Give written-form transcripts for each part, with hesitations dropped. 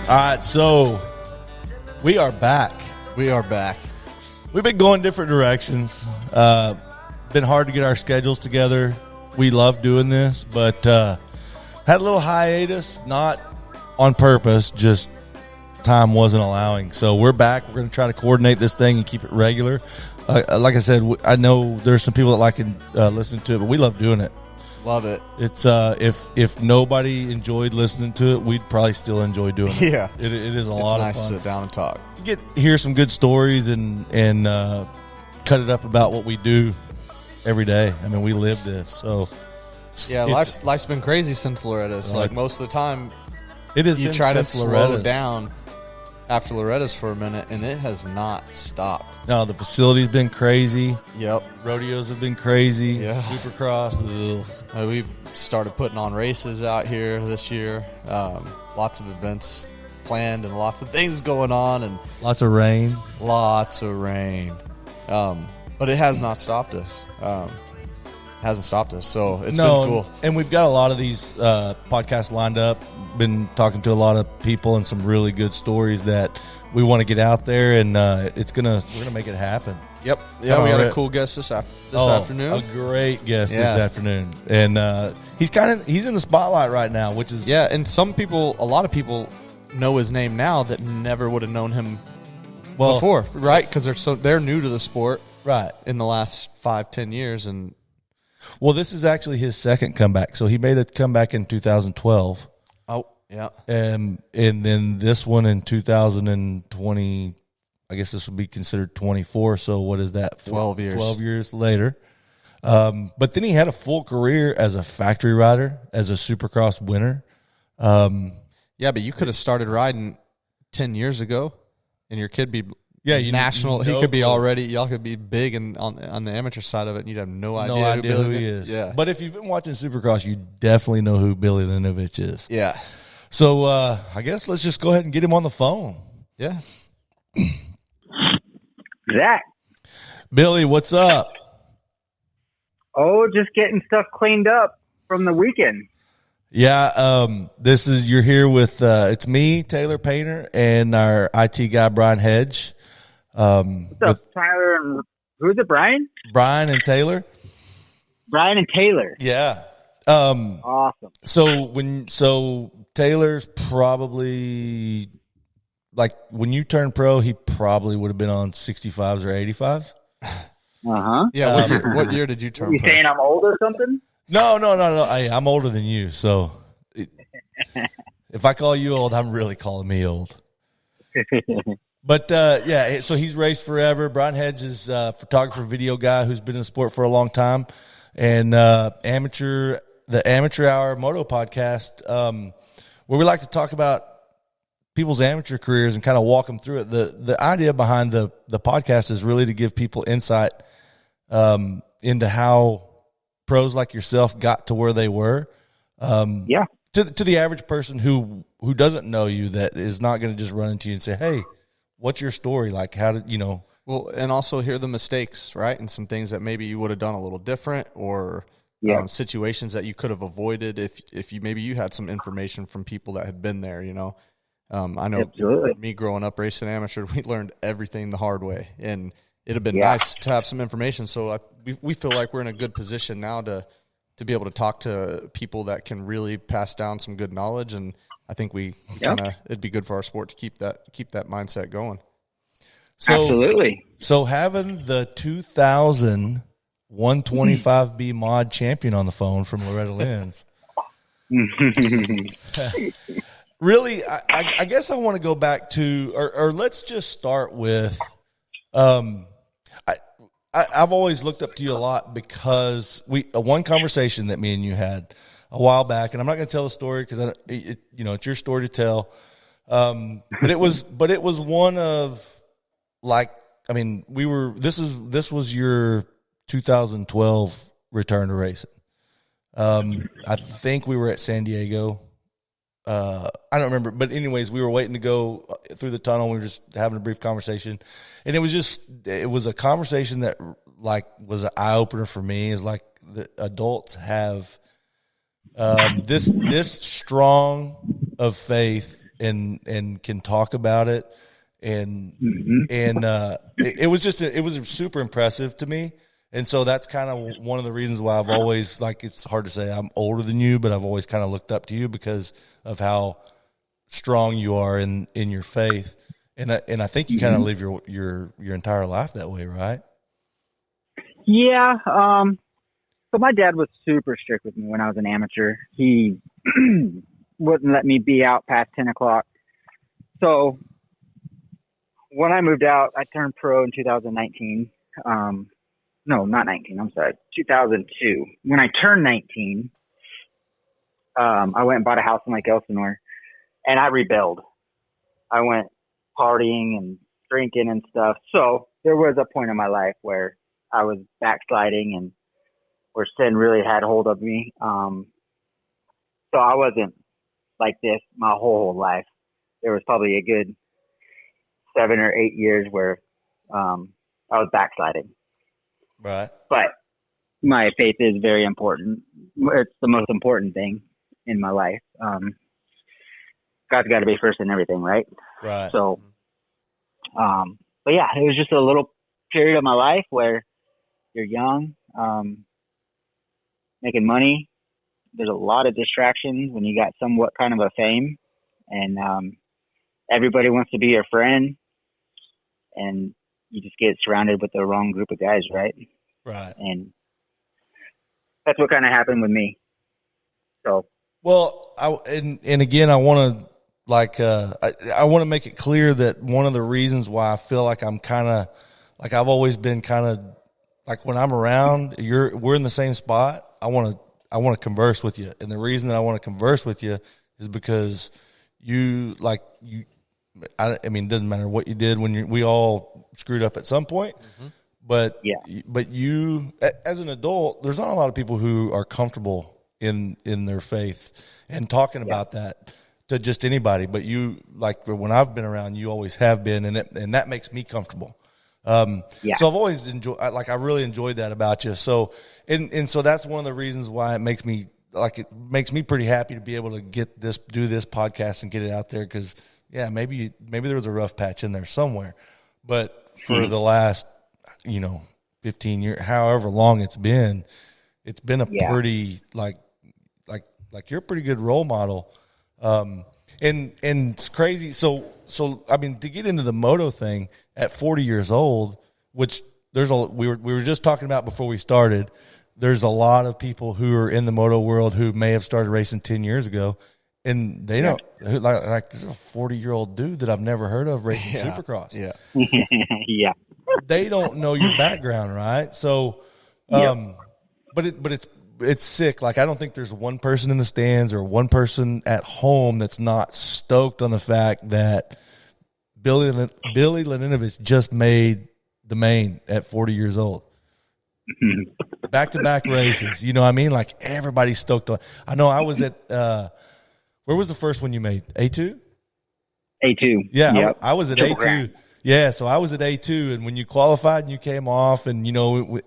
All right, so we are back. We are back. We've been going different directions. Been hard to get our schedules together. We love doing this, but had a little hiatus, not on purpose, just time wasn't allowing. So we're back. We're going to try to coordinate this thing and keep it regular. Like I said, I know there's some people that like to listen to it, but we love doing it. Love it. It's if nobody enjoyed listening to it, we'd probably still enjoy doing it. Yeah, it is a lot of fun. It's nice to sit down and talk. Hear some good stories and cut it up about what we do every day. I mean, we live this. So yeah, life's been crazy since Loretta's. Like most of the time, it has. You been try to since slow Loretta's. down after Loretta's for a minute, and it has not stopped. No, the facility's been crazy. Yep. Rodeos have been crazy. Yeah. Supercross. We've started putting on races out here this year. Lots of events planned and lots of things going on, and Lots of rain. but it has not stopped us. Hasn't stopped us, so it's been cool. And we've got a lot of these podcasts lined up. Been talking to a lot of people and some really good stories that we want to get out there, and we're gonna make it happen. Yep. Yeah, we had a cool guest this afternoon. A great guest this afternoon, and he's in the spotlight right now, which is and a lot of people know his name now that never would have known him before, right? Because they're new to the sport, right? In the last 5-10 years, and this is actually his second comeback. So he made a comeback in 2012. Oh, yeah. And then this one in 2020, I guess this would be considered 24. So what is that? 12 years. 12 years later. But then he had a full career as a factory rider, as a Supercross winner. Yeah, but you could have started riding 10 years ago, and your kid be national. He could be y'all could be big on the amateur side of it, and you'd have no idea who he is. Yeah. But if you've been watching Supercross, you definitely know who Billy Laninovich is. Yeah. So I guess let's just go ahead and get him on the phone. Yeah. Zach. Billy, what's up? Oh, just getting stuff cleaned up from the weekend. Yeah, you're here with, it's me, Taylor Painter, and our IT guy, Brian Hedge. What's up, Tyler? And who's it, Brian? Brian and Taylor. Brian and Taylor. Yeah. Awesome. So Taylor's probably, like, when you turned pro, he probably would have been on 65s or 85s. Uh-huh. Yeah, what year did you turn pro? You saying I'm old or something? No. I'm older than you, so if I call you old, I'm really calling me old. But, so he's raced forever. Brian Hedge is a photographer, video guy who's been in the sport for a long time. And the Amateur Hour Moto podcast, where we like to talk about people's amateur careers and kind of walk them through it. The idea behind the podcast is really to give people insight into how pros like yourself got to where they were. To the average person who doesn't know you, that is not going to just run into you and say, "Hey, what's your story? Like, how did you know?" Well, and also hear the mistakes, right? And some things that maybe you would have done a little different, or situations that you could have avoided if you had some information from people that had been there. I know me growing up racing amateur, we learned everything the hard way, and it'd have been nice to have some information. So we feel like we're in a good position now to be able to talk to people that can really pass down some good knowledge, and I think it'd be good for our sport to keep that mindset going. So, absolutely. So having the 2000 125B mod champion on the phone from Loretta Lynn's. Really, I guess I want to go back to, or let's just start with, I've always looked up to you a lot because one conversation that me and you had a while back, and I'm not going to tell the story because it's your story to tell. But it was one of, like, I mean, this was your 2012 return to racing. I think we were at San Diego. I don't remember, but anyways, we were waiting to go through the tunnel. We were just having a brief conversation, and it was a conversation that, like, was an eye opener for me. Is like, the adults have this strong of faith and can talk about it. And it was super impressive to me. And so that's kind of one of the reasons why I've always, like, it's hard to say I'm older than you, but I've always kind of looked up to you because of how strong you are in your faith. And I think you kind of live your entire life that way, right? Yeah. So my dad was super strict with me when I was an amateur. He wouldn't let me be out past 10 o'clock. So when I moved out, I turned pro in 2019. No, not 19. I'm sorry. 2002. When I turned 19, I went and bought a house in Lake Elsinore, and I rebelled. I went partying and drinking and stuff. So there was a point in my life where I was backsliding and where sin really had hold of me. So I wasn't like this my whole life. There was probably a good 7 or 8 years where I was backsliding. Right. But my faith is very important. It's the most important thing in my life. God's got to be first in everything, right? Right. So, but yeah, it was just a little period of my life where you're young, making money. There's a lot of distractions when you got somewhat kind of a fame, and everybody wants to be your friend, and you just get surrounded with the wrong group of guys, right? Right. And that's what kind of happened with me. So, well, and again, I want to I want to make it clear that one of the reasons why I feel like I'm kind of like I've always been kind of like when I'm around, we're in the same spot. I want to converse with you, and the reason that I want to converse with you is because I mean, it doesn't matter what you did when we all screwed up at some point. Mm-hmm. But you, as an adult, there's not a lot of people who are comfortable in their faith and talking about that to just anybody. But you, like when I've been around, you always have been, and that makes me comfortable. So I've always I really enjoyed that about you. So and so that's one of the reasons why it makes me pretty happy to be able to do this podcast and get it out there because maybe there was a rough patch in there somewhere, but for the last 15 years, however long it's been a pretty like you're a pretty good role model. And it's crazy. So I mean, to get into the moto thing at 40 years old, which we were just talking about before we started, there's a lot of people who are in the moto world who may have started racing 10 years ago, and they don't like this is a 40-year-old dude that I've never heard of racing Supercross. Yeah. Yeah. They don't know your background, right? So, but it's sick. Like, I don't think there's one person in the stands or one person at home that's not stoked on the fact that Billy Laninovich just made the main at 40 years old. Back-to-back races. You know what I mean? Like, everybody's stoked on. I know I was at where was the first one you made? A2? A2. Yeah, yep. I was at Triple A2. Grand. Yeah, so I was at A2, and when you qualified and you came off, and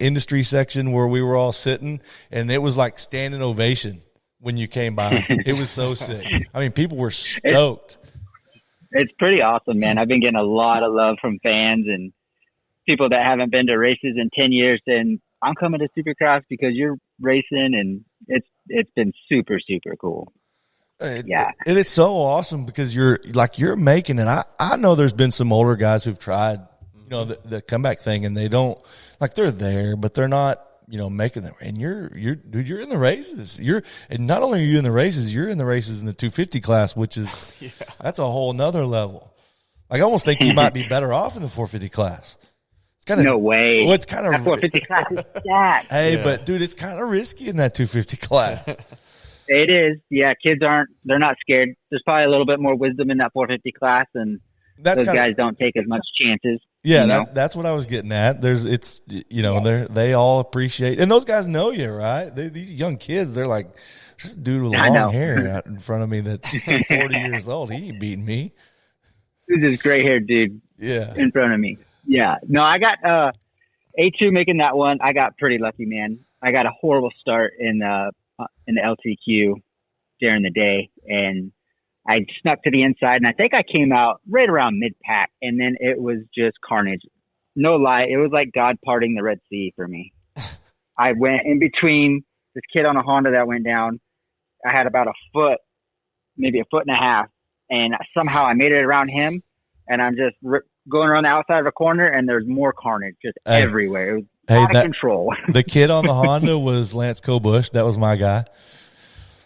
industry section where we were all sitting, and it was like standing ovation when you came by. It was so sick. I mean, people were stoked. It's pretty awesome, man. I've been getting a lot of love from fans and people that haven't been to races in 10 years saying, I'm coming to Supercross because you're racing, and it's been super, super cool. And it's so awesome because you're making it. I know there's been some older guys who've tried, the comeback thing, and they don't they're there, but they're not, making them. And you're in the races. And not only are you in the races, you're in the races in the 250 class, which is that's a whole nother level. I almost think you might be better off in the 450 class. It's kind of no way. Well, it's kind of 450 class is stacked. Hey, but dude, it's kind of risky in that 250 class. It is. Yeah, kids they're not scared. There's probably a little bit more wisdom in that 450 class, and those guys don't take as much chances. Yeah, that's what I was getting at. They all appreciate, and those guys know you, right? These young kids, they're like, this dude with long hair out in front of me that's 40 years old. He ain't beating me. Who's this gray-haired dude in front of me? Yeah. No, I got A2 making that one. I got pretty lucky, man. I got a horrible start in the LTQ during the day, and I snuck to the inside, and I think I came out right around mid-pack, and then it was just carnage. No lie, it was like God parting the Red Sea for me. I went in between this kid on a Honda that went down. I had about a foot, maybe a foot and a half, and somehow I made it around him, and I'm just going around the outside of a corner, and there's more carnage just everywhere. It was out of control. The kid on the Honda was Lance Kobush. That was my guy.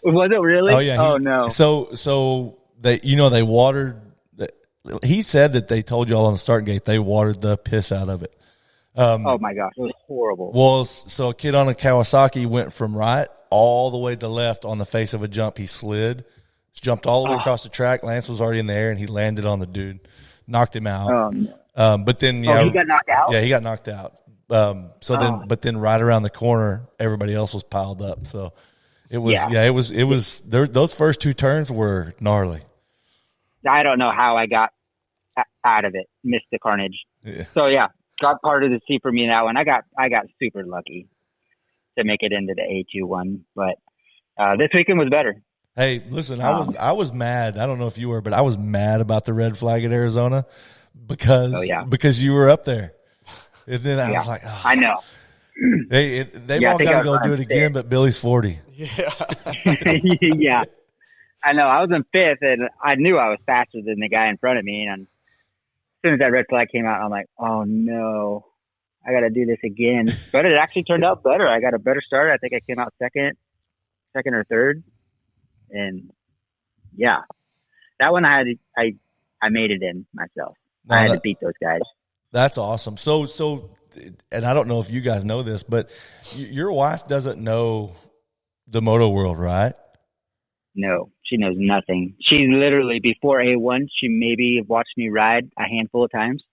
Was it really? Oh yeah. No. So they watered. He said that they told y'all on the start gate they watered the piss out of it. Oh my gosh, it was horrible. Well, so a kid on a Kawasaki went from right all the way to left on the face of a jump. He slid, jumped all the way across the track. Lance was already in the air, and he landed on the dude, knocked him out. No. But then, he got knocked out. Yeah, he got knocked out. Then right around the corner, everybody else was piled up. So it was. Those first two turns were gnarly. I don't know how I got out of it, missed the carnage. Yeah. So yeah, got part of the sea for me in that one. I got super lucky to make it into the A2 one, but this weekend was better. Hey, listen, I was mad. I don't know if you were, but I was mad about the red flag at Arizona because you were up there, and then I was like, oh. I know. They've all got to go do it again, but Billy's 40. Yeah. Yeah. I know. I was in fifth, and I knew I was faster than the guy in front of me. And as soon as that red flag came out, I'm like, oh, no, I got to do this again. But it actually turned out better. I got a better start. I think I came out second or third. And, yeah, that one I made it in myself. I had to beat those guys. That's awesome. So, and I don't know if you guys know this, but your wife doesn't know the moto world, right? No, she knows nothing. She literally, before A1, she maybe watched me ride a handful of times.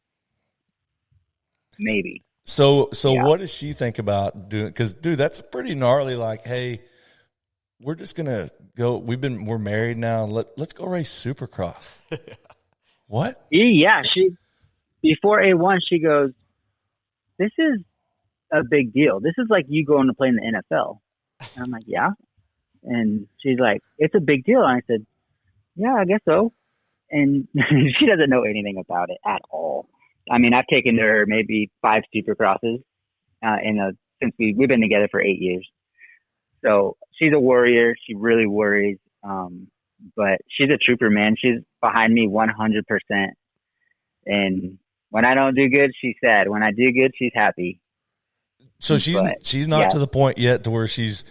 Maybe. So what does she think about doing? Because, dude, that's pretty gnarly. Like, hey, we're just gonna go. We're married now. Let's go race Supercross. What? Yeah, she before A1, she goes, "This is a big deal. This is like you going to play in the NFL." And I'm like, "Yeah." And she's like, "It's a big deal." And I said, "Yeah, I guess so." And she doesn't know anything about it at all. I mean, I've taken her maybe 5 Supercrosses since we've been together for 8 years. So she's a worrier. She really worries. But she's a trooper, man. She's behind me 100%. And when I don't do good, she's sad. When I do good, she's happy. So she's not to the point yet to where she's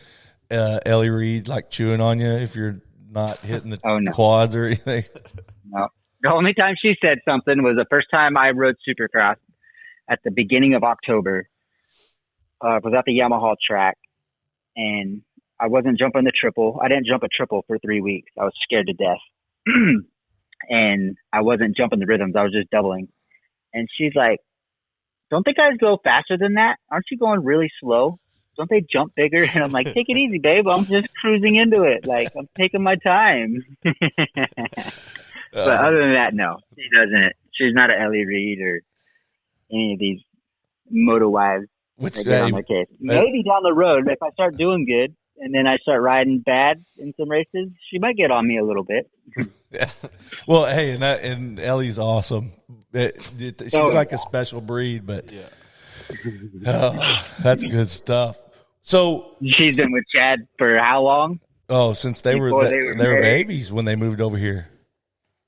Ellie Reed, like chewing on you if you're not hitting the quads or anything. No. The only time she said something was the first time I rode Supercross at the beginning of October. I was at the Yamaha track, and I wasn't jumping the triple. I didn't jump a triple for 3 weeks. I was scared to death. And I wasn't jumping the rhythms. I was just doubling. And she's like, "Don't the guys go faster than that? Aren't you going really slow? Don't they jump bigger?" And I'm like, "Take it easy, babe. I'm just cruising into it. Like, I'm taking my time." But other than that, no, she doesn't. She's not an Ellie Reed or any of these moto wives that get on my case. Maybe down the road, if I start doing good and then I start riding bad in some races, she might get on me a little bit. Yeah. Well, hey, and Ellie's awesome. She's like a special breed, but that's good stuff. So she's been with Chad for how long? Oh, since they were babies when they moved over here.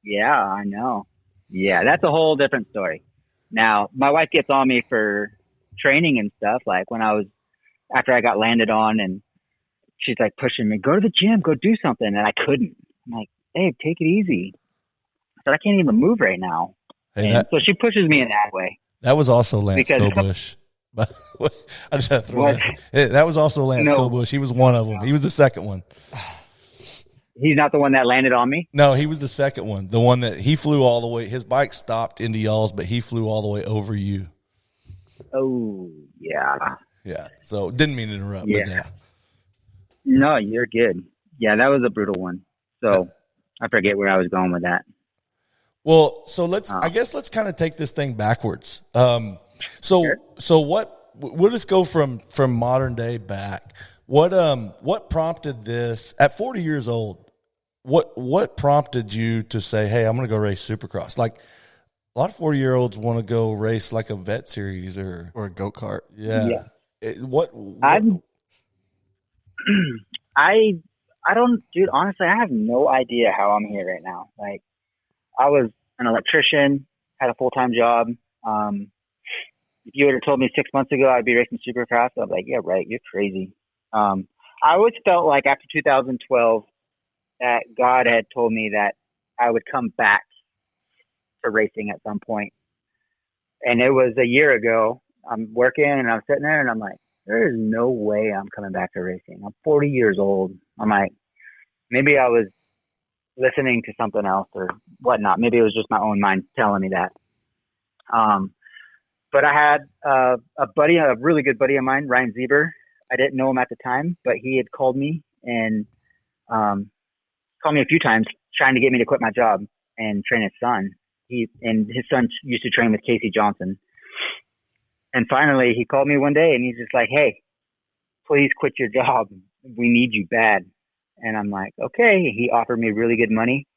Yeah, I know. Yeah, that's a whole different story. Now, my wife gets on me for training and stuff. Like after I got landed on, and she's like pushing me, "Go to the gym, go do something." And I couldn't. I'm like, "Babe, take it easy." I said, "I can't even move right now." Hey, so she pushes me in that way. That was also Lance Kobush. I just had to throw that was also Lance Kobush. He was one of them. He was the second one. He's not the one that landed on me? No, he was the second one. The one that he flew all the way. His bike stopped into y'all's, but he flew all the way over you. Oh, yeah. Yeah. So didn't mean to interrupt. Yeah. But yeah. No, you're good. Yeah, that was a brutal one. So I forget where I was going with that. Well, so let's kind of take this thing backwards. So we'll just go from modern day back. What prompted this at 40 years old? what prompted you to say, hey, I'm going to go race Supercross? Like a lot of 40-year-olds want to go race like a vet series or a go-kart. Yeah. What I don't, dude, honestly, I have no idea how I'm here right now. Like, I was an electrician, had a full-time job. If you would have told me 6 months ago I'd be racing Supercross, I'd be like, yeah, right, you're crazy. I always felt like after 2012 that God had told me that I would come back to racing at some point. And it was a year ago. I'm working and I'm sitting there and I'm like, there is no way I'm coming back to racing. I'm 40 years old. I'm like, maybe I was listening to something else or whatnot. Maybe it was just my own mind telling me that. But I had a really good buddy of mine, Ryan Zieber. I didn't know him at the time, but he had called me and called me a few times trying to get me to quit my job and train his son. His son used to train with Casey Johnson. And finally, he called me one day and he's just like, hey, please quit your job. We need you bad. And I'm like, okay. He offered me really good money.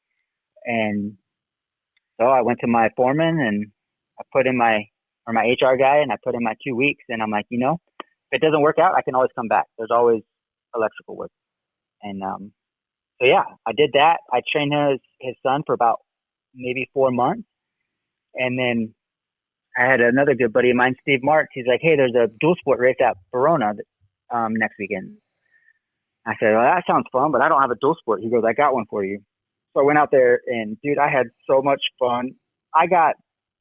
And so I went to my foreman and I put in my HR guy and I put in my 2 weeks. And I'm like, if it doesn't work out, I can always come back. There's always electrical work. And so, yeah, I did that. I trained his son for about maybe 4 months. And then I had another good buddy of mine, Steve Marks. He's like, hey, there's a dual sport race at Verona next weekend. I said, well, that sounds fun, but I don't have a dual sport. He goes, I got one for you. So I went out there and, dude, I had so much fun. I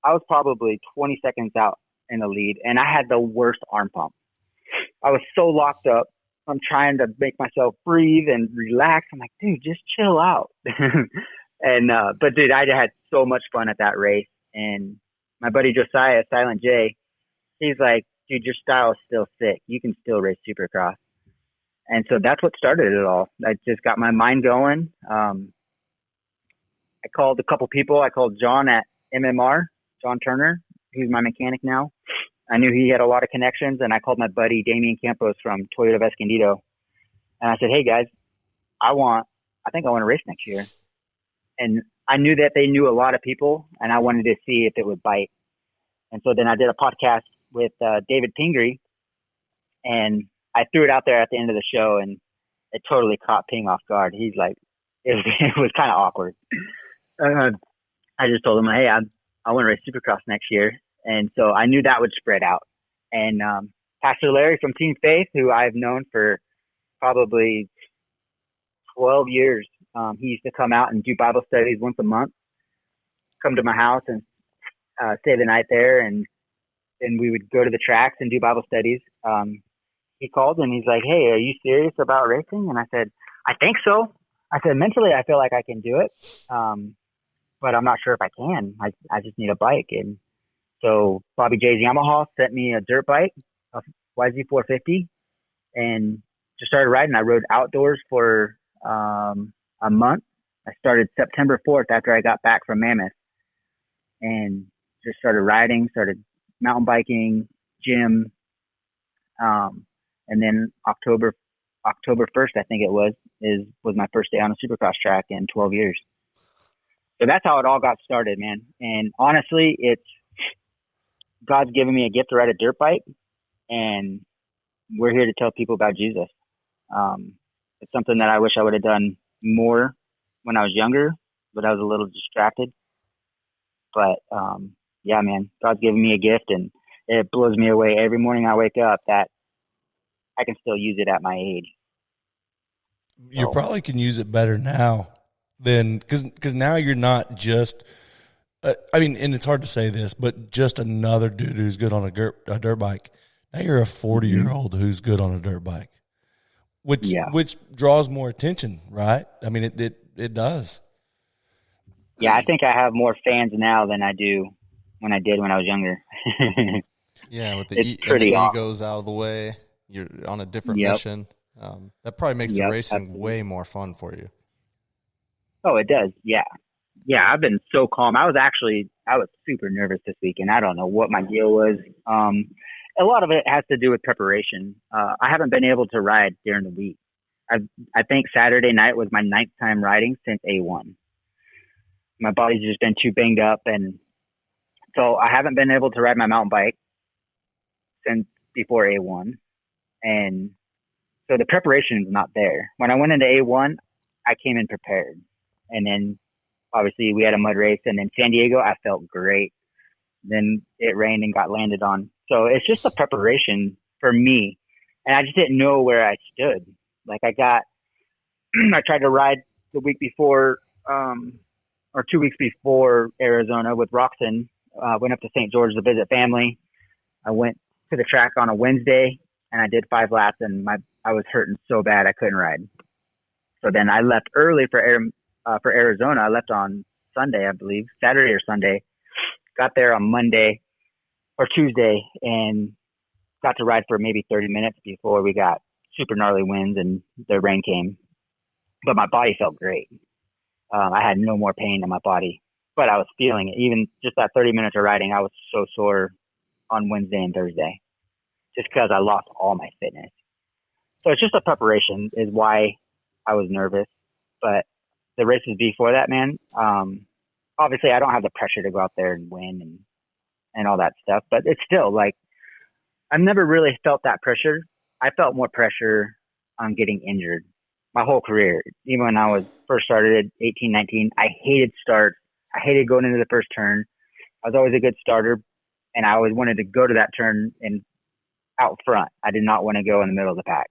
was probably 20 seconds out in the lead, and I had the worst arm pump. I was so locked up. I'm trying to make myself breathe and relax. I'm like, dude, just chill out. But dude, I had so much fun at that race. And my buddy Josiah, Silent J, he's like, dude, your style is still sick. You can still race Supercross. And so that's what started it all. I just got my mind going. I called a couple people. I called John at MMR, John Turner, who's my mechanic now. I knew he had a lot of connections, and I called my buddy Damian Campos from Toyota Escondido. And I said, hey, guys, I think I want to race next year. And I knew that they knew a lot of people, and I wanted to see if it would bite. And so then I did a podcast with David Pingree, and I threw it out there at the end of the show, and it totally caught Ping off guard. He's like, it was kind of awkward. I just told him, hey, I want to race Supercross next year. And so I knew that would spread out. And Pastor Larry from Team Faith, who I've known for probably 12 years, he used to come out and do Bible studies once a month, come to my house and stay the night there. And then we would go to the tracks and do Bible studies. He called and he's like, hey, are you serious about racing? And I said, I think so. I said, mentally, I feel like I can do it. But I'm not sure if I can. I just need a bike. And so Bobby J's Yamaha sent me a dirt bike, a YZ450, and just started riding. I rode outdoors for a month. I started September 4th after I got back from Mammoth, and just started riding, started mountain biking, gym. And then October 1st, I think it was my first day on a Supercross track in 12 years. So that's how it all got started, man. And honestly, God's given me a gift to ride a dirt bike, and we're here to tell people about Jesus. It's something that I wish I would have done more when I was younger, but I was a little distracted. But yeah, man, God's given me a gift, and it blows me away every morning I wake up that I can still use it at my age. You probably can use it better now than because now you're not just. I mean, and it's hard to say this, but just another dude who's good on a dirt bike. Now you're a 40-year-old who's good on a dirt bike, which draws more attention, right? I mean, it does. Yeah, I think I have more fans now than I do when I was younger. Yeah, with the egos out of the way, you're on a different mission. That probably makes the racing way more fun for you. Oh, it does. Yeah. Yeah, I've been so calm. I was super nervous this week, and I don't know what my deal was. A lot of it has to do with preparation. I haven't been able to ride during the week. I think Saturday night was my 9th time riding since A1. My body's just been too banged up, and so I haven't been able to ride my mountain bike since before A1, and so the preparation is not there. When I went into A1, I came in prepared, and then obviously we had a mud race, and then San Diego, I felt great. Then it rained and got landed on. So it's just a preparation for me, and I just didn't know where I stood. Like I tried to ride the week before, or 2 weeks before Arizona with Roxon. Went up to St. George to visit family. I went to the track on a Wednesday and I did 5 laps, and I was hurting so bad I couldn't ride. So then I left early for Arizona. I left on Sunday, I believe, Saturday or Sunday. Got there on Monday or Tuesday and got to ride for maybe 30 minutes before we got super gnarly winds and the rain came. But my body felt great. I had no more pain in my body, but I was feeling it. Even just that 30 minutes of riding, I was so sore on Wednesday and Thursday just because I lost all my fitness. So it's just a preparation is why I was nervous. But the races before that, man, obviously I don't have the pressure to go out there and win and all that stuff, but it's still like, I've never really felt that pressure. I felt more pressure on getting injured my whole career. Even when I was first started at 18, 19, I hated starts. I hated going into the first turn. I was always a good starter, and I always wanted to go to that turn and out front. I did not want to go in the middle of the pack.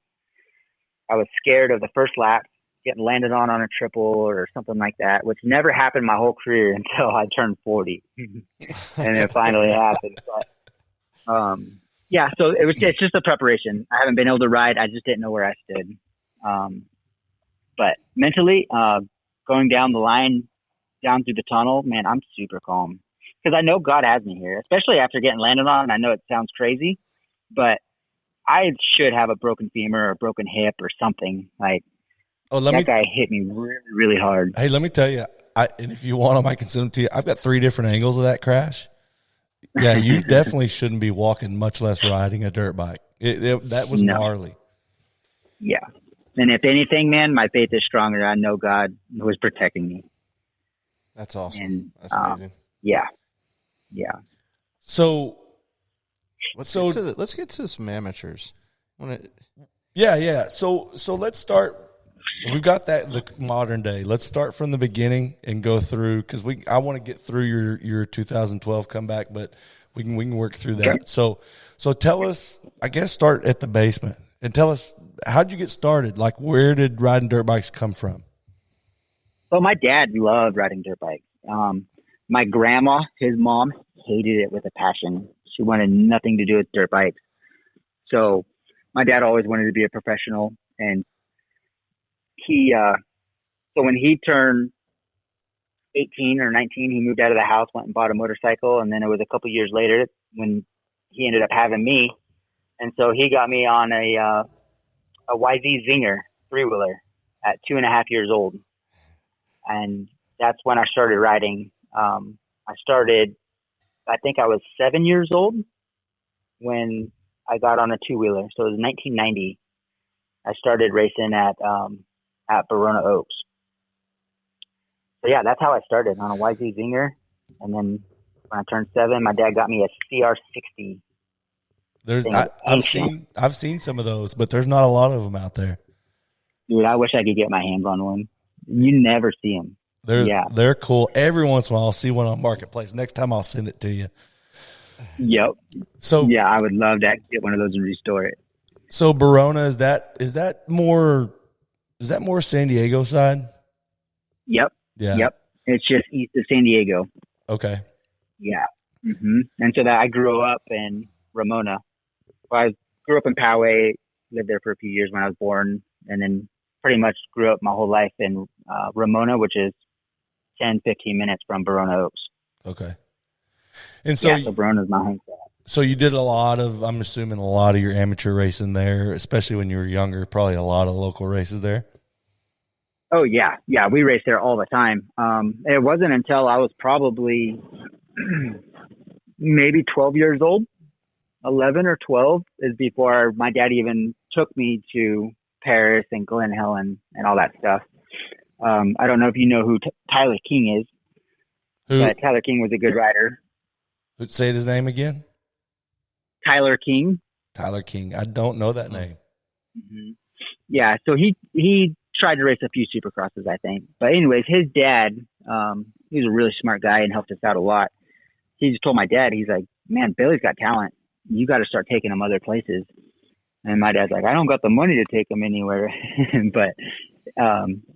I was scared of the first lap, getting landed on a triple or something like that, which never happened my whole career until I turned 40. And it finally happened. But, yeah, so it's just a preparation. I haven't been able to ride. I just didn't know where I stood. But mentally, going down the line, down through the tunnel, man, I'm super calm because I know God has me here, especially after getting landed on. I know it sounds crazy, but I should have a broken femur or a broken hip or something. Like, that guy hit me really, really hard. Hey, let me tell you, and if you want them, I can send them to you. I've got 3 different angles of that crash. Yeah, you definitely shouldn't be walking, much less riding a dirt bike. That was gnarly. Yeah. And if anything, man, my faith is stronger. I know God was protecting me. That's awesome. And, that's amazing. Yeah. So let's get to some amateurs. Yeah. So let's start. We've got the modern day. Let's start from the beginning and go through because I want to get through your 2012 comeback, but we can work through that. Okay. So tell us. I guess start at the basement and tell us how'd you get started. Like, where did riding dirt bikes come from? So my dad loved riding dirt bikes. My grandma, his mom, hated it with a passion. She wanted nothing to do with dirt bikes. So my dad always wanted to be a professional, and so when he turned 18 or 19, he moved out of the house, went and bought a motorcycle. And then it was a couple years later when he ended up having me. And so he got me on a YZ Zinger 3-wheeler at 2.5 years old. And that's when I started riding. I think I was 7 years old when I got on a 2-wheeler. So it was 1990. I started racing at Verona Oaks. So yeah, that's how I started, on a YZ Zinger. And then when I turned 7, my dad got me a CR60. I've seen some of those, but there's not a lot of them out there. Dude, I wish I could get my hands on one. You never see them. They're cool. Every once in a while, I'll see one on Marketplace. Next time, I'll send it to you. Yep. So yeah, I would love to get one of those and restore it. So Verona, is that more San Diego side? Yep. Yeah. Yep. It's just east of San Diego. Okay. Yeah. Mm-hmm. And so that I grew up in Ramona. Well, I grew up in Poway, lived there for a few years when I was born, and then pretty much grew up my whole life in Ramona, which is 10, 15 minutes from Verona Oaks. Okay. And so, so Verona's my home spot. So you did I'm assuming a lot of your amateur racing there, especially when you were younger, probably a lot of local races there. Oh yeah. Yeah. We raced there all the time. It wasn't until I was probably maybe 12 years old, 11 or 12 is before my dad even took me to Paris and Glen Helen and all that stuff. I don't know if you know who Tyler King is, but Tyler King was a good rider. Say his name again. Tyler King. Tyler King. I don't know that name. Mm-hmm. Yeah, so he tried to race a few Supercrosses, I think. But anyways, his dad, he was a really smart guy and helped us out a lot. He just told my dad, he's like, man, Billy's got talent. You got to start taking him other places. And my dad's like, I don't got the money to take him anywhere. But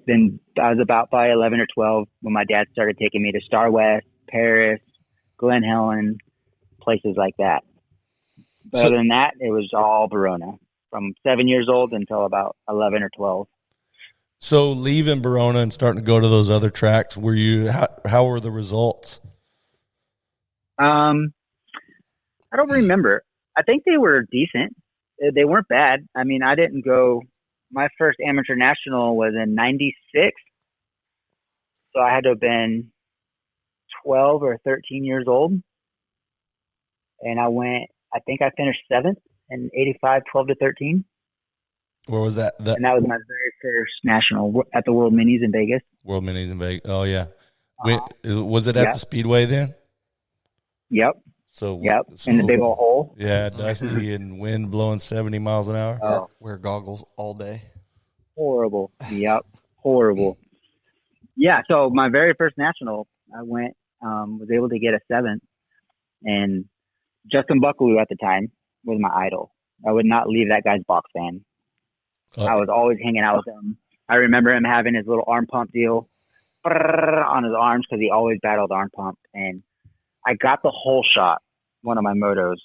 then I was about by 11 or 12 when my dad started taking me to Star West, Paris, Glen Helen, places like that. But other than that, it was all Verona from 7 years old until about 11 or 12. So leaving Verona and starting to go to those other tracks, how were the results? I don't remember. I think they were decent. They weren't bad. I mean, I didn't go. My first amateur national was in '96, so I had to have been 12 or 13 years old. And I think I finished 7th in '85, 12 to 13. Where was that? And that was my very first national at the World Minis in Vegas. World Minis in Vegas. Oh, yeah. Was it at the Speedway then? Yep. So in the big old hole. Yeah, dusty and wind blowing 70 miles an hour. Oh. Wear goggles all day. Horrible. Yep. Horrible. Yeah, so my very first national, I went, was able to get a 7th. And Justin Buckaloo at the time was my idol. I would not leave that guy's box fan. I was always hanging out with him. I remember him having his little arm pump deal on his arms because he always battled arm pump. And I got the whole shot, one of my motos,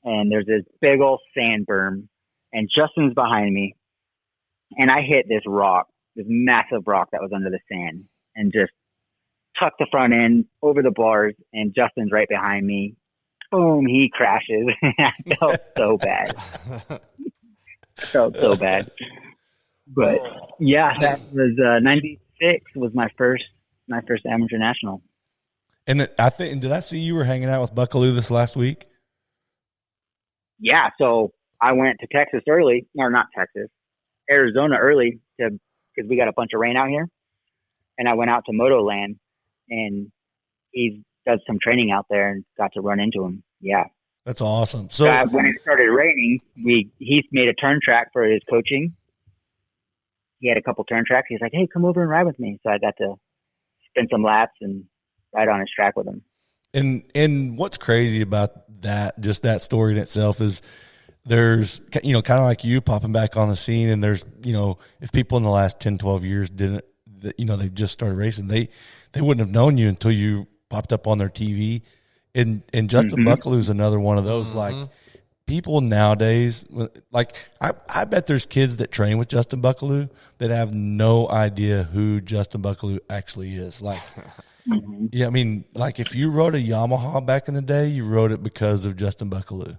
and there's this big old sand berm, and Justin's behind me, and I hit this rock, this massive rock that was under the sand, and just tucked the front end over the bars, and Justin's right behind me. Boom, he crashes. I felt so bad. So bad. But yeah, that was 96 was my first amateur national. And did I see you were hanging out with Buckaloo this last week? Yeah, so I went to Texas early, or not Texas, Arizona early because we got a bunch of rain out here. And I went out to Motoland, and he does some training out there and got to run into him. Yeah. That's awesome. So when it started raining, he made a turn track for his coaching. He had a couple turn tracks. He's like, hey, come over and ride with me. So I got to spin some laps and ride on his track with him. And what's crazy about that, just that story in itself, is there's, kind of like you popping back on the scene, and there's, if people in the last 10, 12 years didn't, they just started racing, they wouldn't have known you until you popped up on their TV. And Justin Buckaloo's another one of those, like, people nowadays, like, I bet there's kids that train with Justin Buckaloo that have no idea who Justin Buckaloo actually is. Like, yeah, I mean, like, if you rode a Yamaha back in the day, you rode it because of Justin Buckaloo.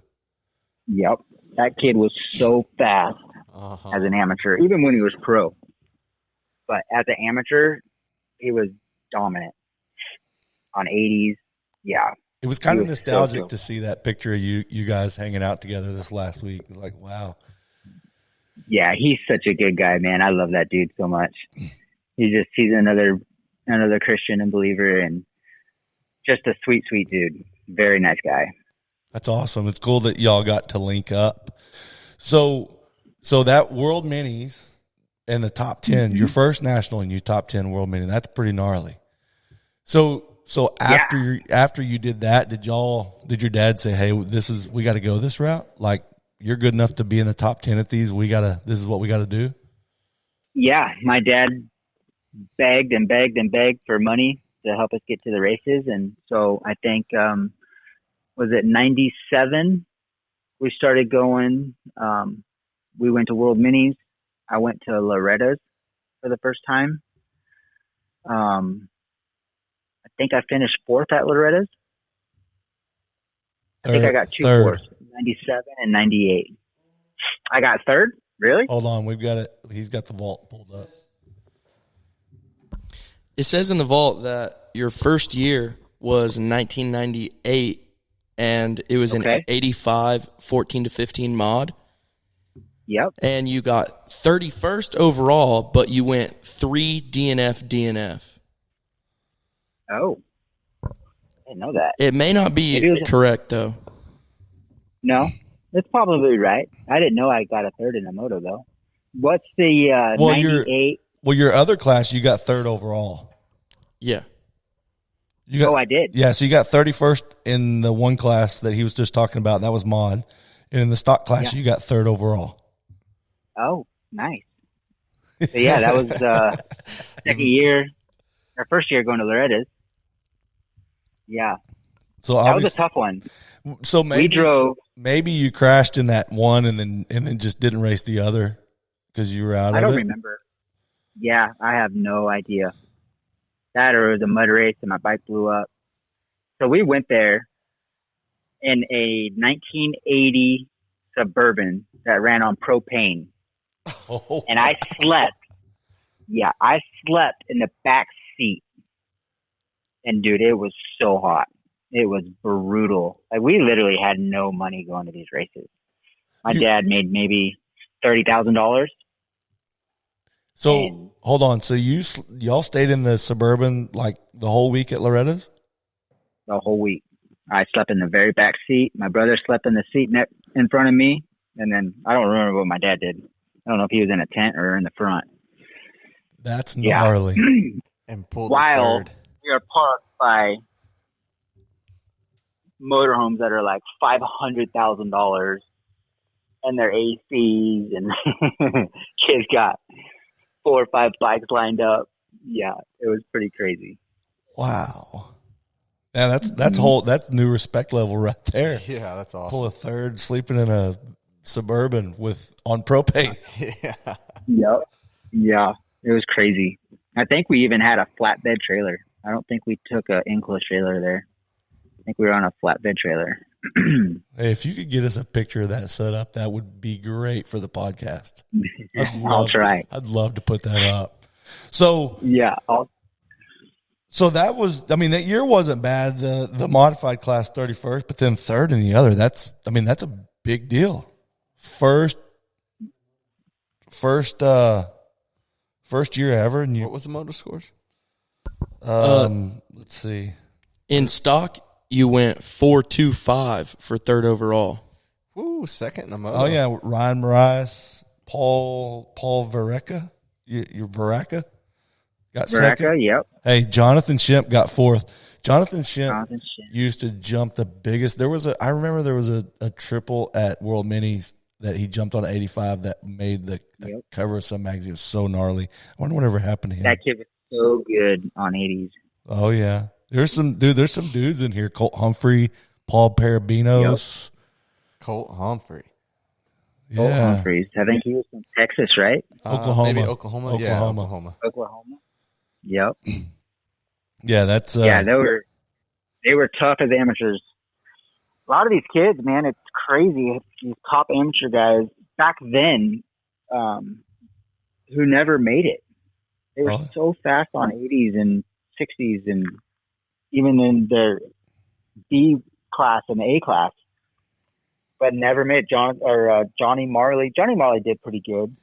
Yep. That kid was so fast as an amateur, even when he was pro. But as an amateur, he was dominant on 80s. Yeah. It was kind of nostalgic to see that picture of you guys hanging out together this last week. It was like, wow. Yeah, he's such a good guy, man. I love that dude so much. He's another Christian and believer, and just a sweet, sweet dude. Very nice guy. That's awesome. It's cool that y'all got to link up. So that World Minis and the top 10, your first national and you top 10 World Mini, that's pretty gnarly. So after you did that, did your dad say, hey, we got to go this route? Like, you're good enough to be in the top 10 at these. This is what we got to do. Yeah. My dad begged and begged and begged for money to help us get to the races. And so I think, was it 97? We started going, we went to World Minis. I went to Loretta's for the first time. I think I finished 4th at Loretta's. I think I got 2 4s, 97 and 98. I got 3rd? Really? Hold on. We've got it. He's got the vault pulled up. It says in the vault that your first year was in 1998, and it was an 85 14 to 15 mod. Yep. And you got 31st overall, but you went 3 DNF. Oh, I didn't know that. It may not be correct, though. No, that's probably right. I didn't know I got a third in a moto, though. What's the 98? Your other class, you got third overall. Yeah. I did. Yeah, so you got 31st in the one class that he was just talking about. That was mod. And in the stock class, you got third overall. Oh, nice. So, yeah, that was second year, or first year going to Loretta's. Yeah. So that was a tough one. So maybe you crashed in that one and then just didn't race the other because you were out of it. I don't remember. Yeah, I have no idea. That or it was a mud race and my bike blew up. So we went there in a 1980 Suburban that ran on propane. Oh. And I slept. Yeah, I slept in the back seat. And dude, it was so hot. It was brutal. Like we literally had no money going to these races. My dad made maybe $30,000. So hold on. So y'all stayed in the Suburban like the whole week at Loretta's? The whole week. I slept in the very back seat. My brother slept in the seat in front of me. And then I don't remember what my dad did. I don't know if he was in a tent or in the front. That's gnarly. And pulled While the third. we are parked by motorhomes that are like $500,000 and their ACs and kids got 4 or 5 bikes lined up. Yeah, it was pretty crazy. Wow. Yeah, that's new respect level right there. Yeah, that's awesome. Pull a third, sleeping in a Suburban on propane. Yeah. Yep. Yeah, it was crazy. I think we even had a flatbed trailer. I don't think we took an enclosed trailer there. I think we were on a flatbed trailer. Hey, if you could get us a picture of that setup, that would be great for the podcast. I'll try. I'd love to put that up. So yeah. So that was, I mean, that year wasn't bad. The modified class 31st, but then third in the other. That's a big deal. First year ever. And what was the motor scores? Let's see. In stock, you went 4.25 for third overall. Ooh, second in a moto. Oh yeah, Ryan Marais, Paul Vareca. Your Vareca got second. Yep. Hey, Jonathan Shemp got fourth. Jonathan Shemp used to jump the biggest. I remember there was a triple at World Minis that he jumped on 85 that made the cover of some magazine. It was so gnarly. I wonder whatever happened to him. That kid was so good on 80s. Oh yeah. There's some dudes in here. Colt Humphrey, Paul Parabinos. Yep. Colt Humphrey. Yeah. Colt Humphreys. I think he was from Texas, right? Oklahoma. Maybe Oklahoma. Yeah, Oklahoma. Yep. Yeah, that's yeah, they were tough as amateurs. A lot of these kids, man, it's crazy. These top amateur guys back then, who never made it. They were so fast on 80s and 60s and even in their B class and A class, but never made it. Johnny Marley. Johnny Marley did pretty good.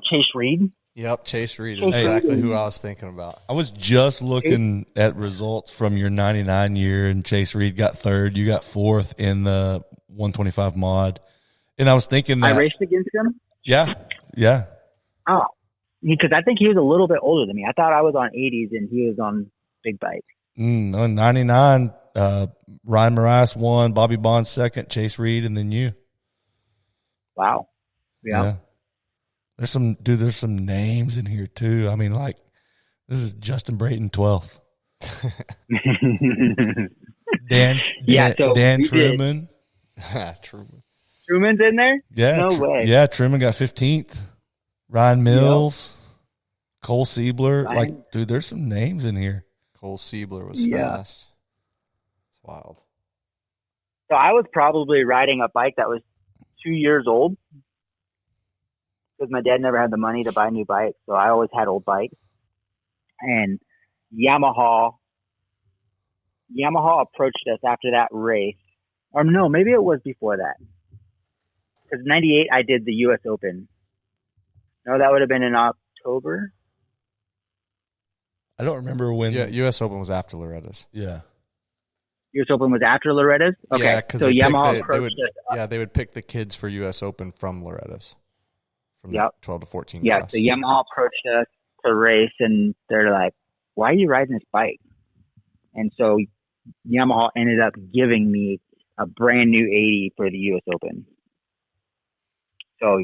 Chase Reed. Yep, Chase Reed is exactly who I was thinking about. I was just looking at results from your 99 year, and Chase Reed got third. You got fourth in the 125 mod. And I was thinking that I raced against him? Yeah. Oh, because I think he was a little bit older than me. I thought I was on 80s and he was on big bikes. No, 99, Ryan Marais won, Bobby Bond second, Chase Reed, and then you. Wow. Yeah. There's some names in here too. I mean, like, this is Justin Brayton 12th. Dan Truman. Truman's in there? Yeah. No way. Yeah, Truman got 15th. Ryan Mills. Yep. Cole Siebler. Dude, there's some names in here. Cole Siebler was fast. It's wild. So I was probably riding a bike that was 2 years old because my dad never had the money to buy new bikes. So I always had old bikes. And Yamaha approached us after that race. Or no, maybe it was before that. because 98 I did the U.S. Open. No, that would have been in October. I don't remember when. Yeah, U.S. Open was after Loretta's. Yeah. U.S. Open was after Loretta's? Okay. Yeah, because so Yamaha approached us. They would pick the kids for U.S. Open from Loretta's, from the 12 to 14 Yeah, class. so Yamaha approached us to race, and they're like, why are you riding this bike? And so Yamaha ended up giving me a brand new 80 for the U.S. Open. So,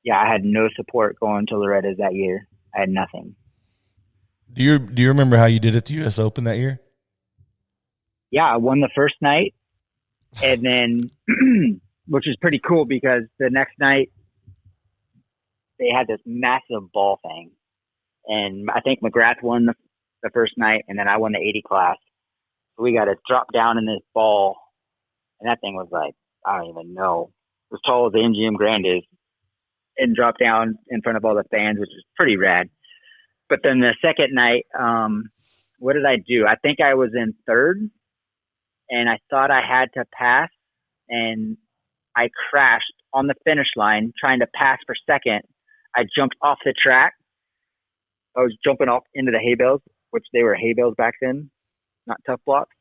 yeah, I had no support going to Loretta's that year. I had nothing. Do you remember how you did at the U.S. Open that year? Yeah, I won the first night, and then, which is pretty cool because the next night they had this massive ball thing, and I think McGrath won the first night, and then I won the 80 class. So we got to drop down in this ball, and that thing was like, I don't even know, as tall as the MGM Grand is, and drop down in front of all the fans, which is pretty rad. But then the second night, what did I do? I think I was in third, and I thought I had to pass, and I crashed on the finish line trying to pass for second. I jumped off the track. I was jumping off into the hay bales, which they were hay bales back then, not tough blocks.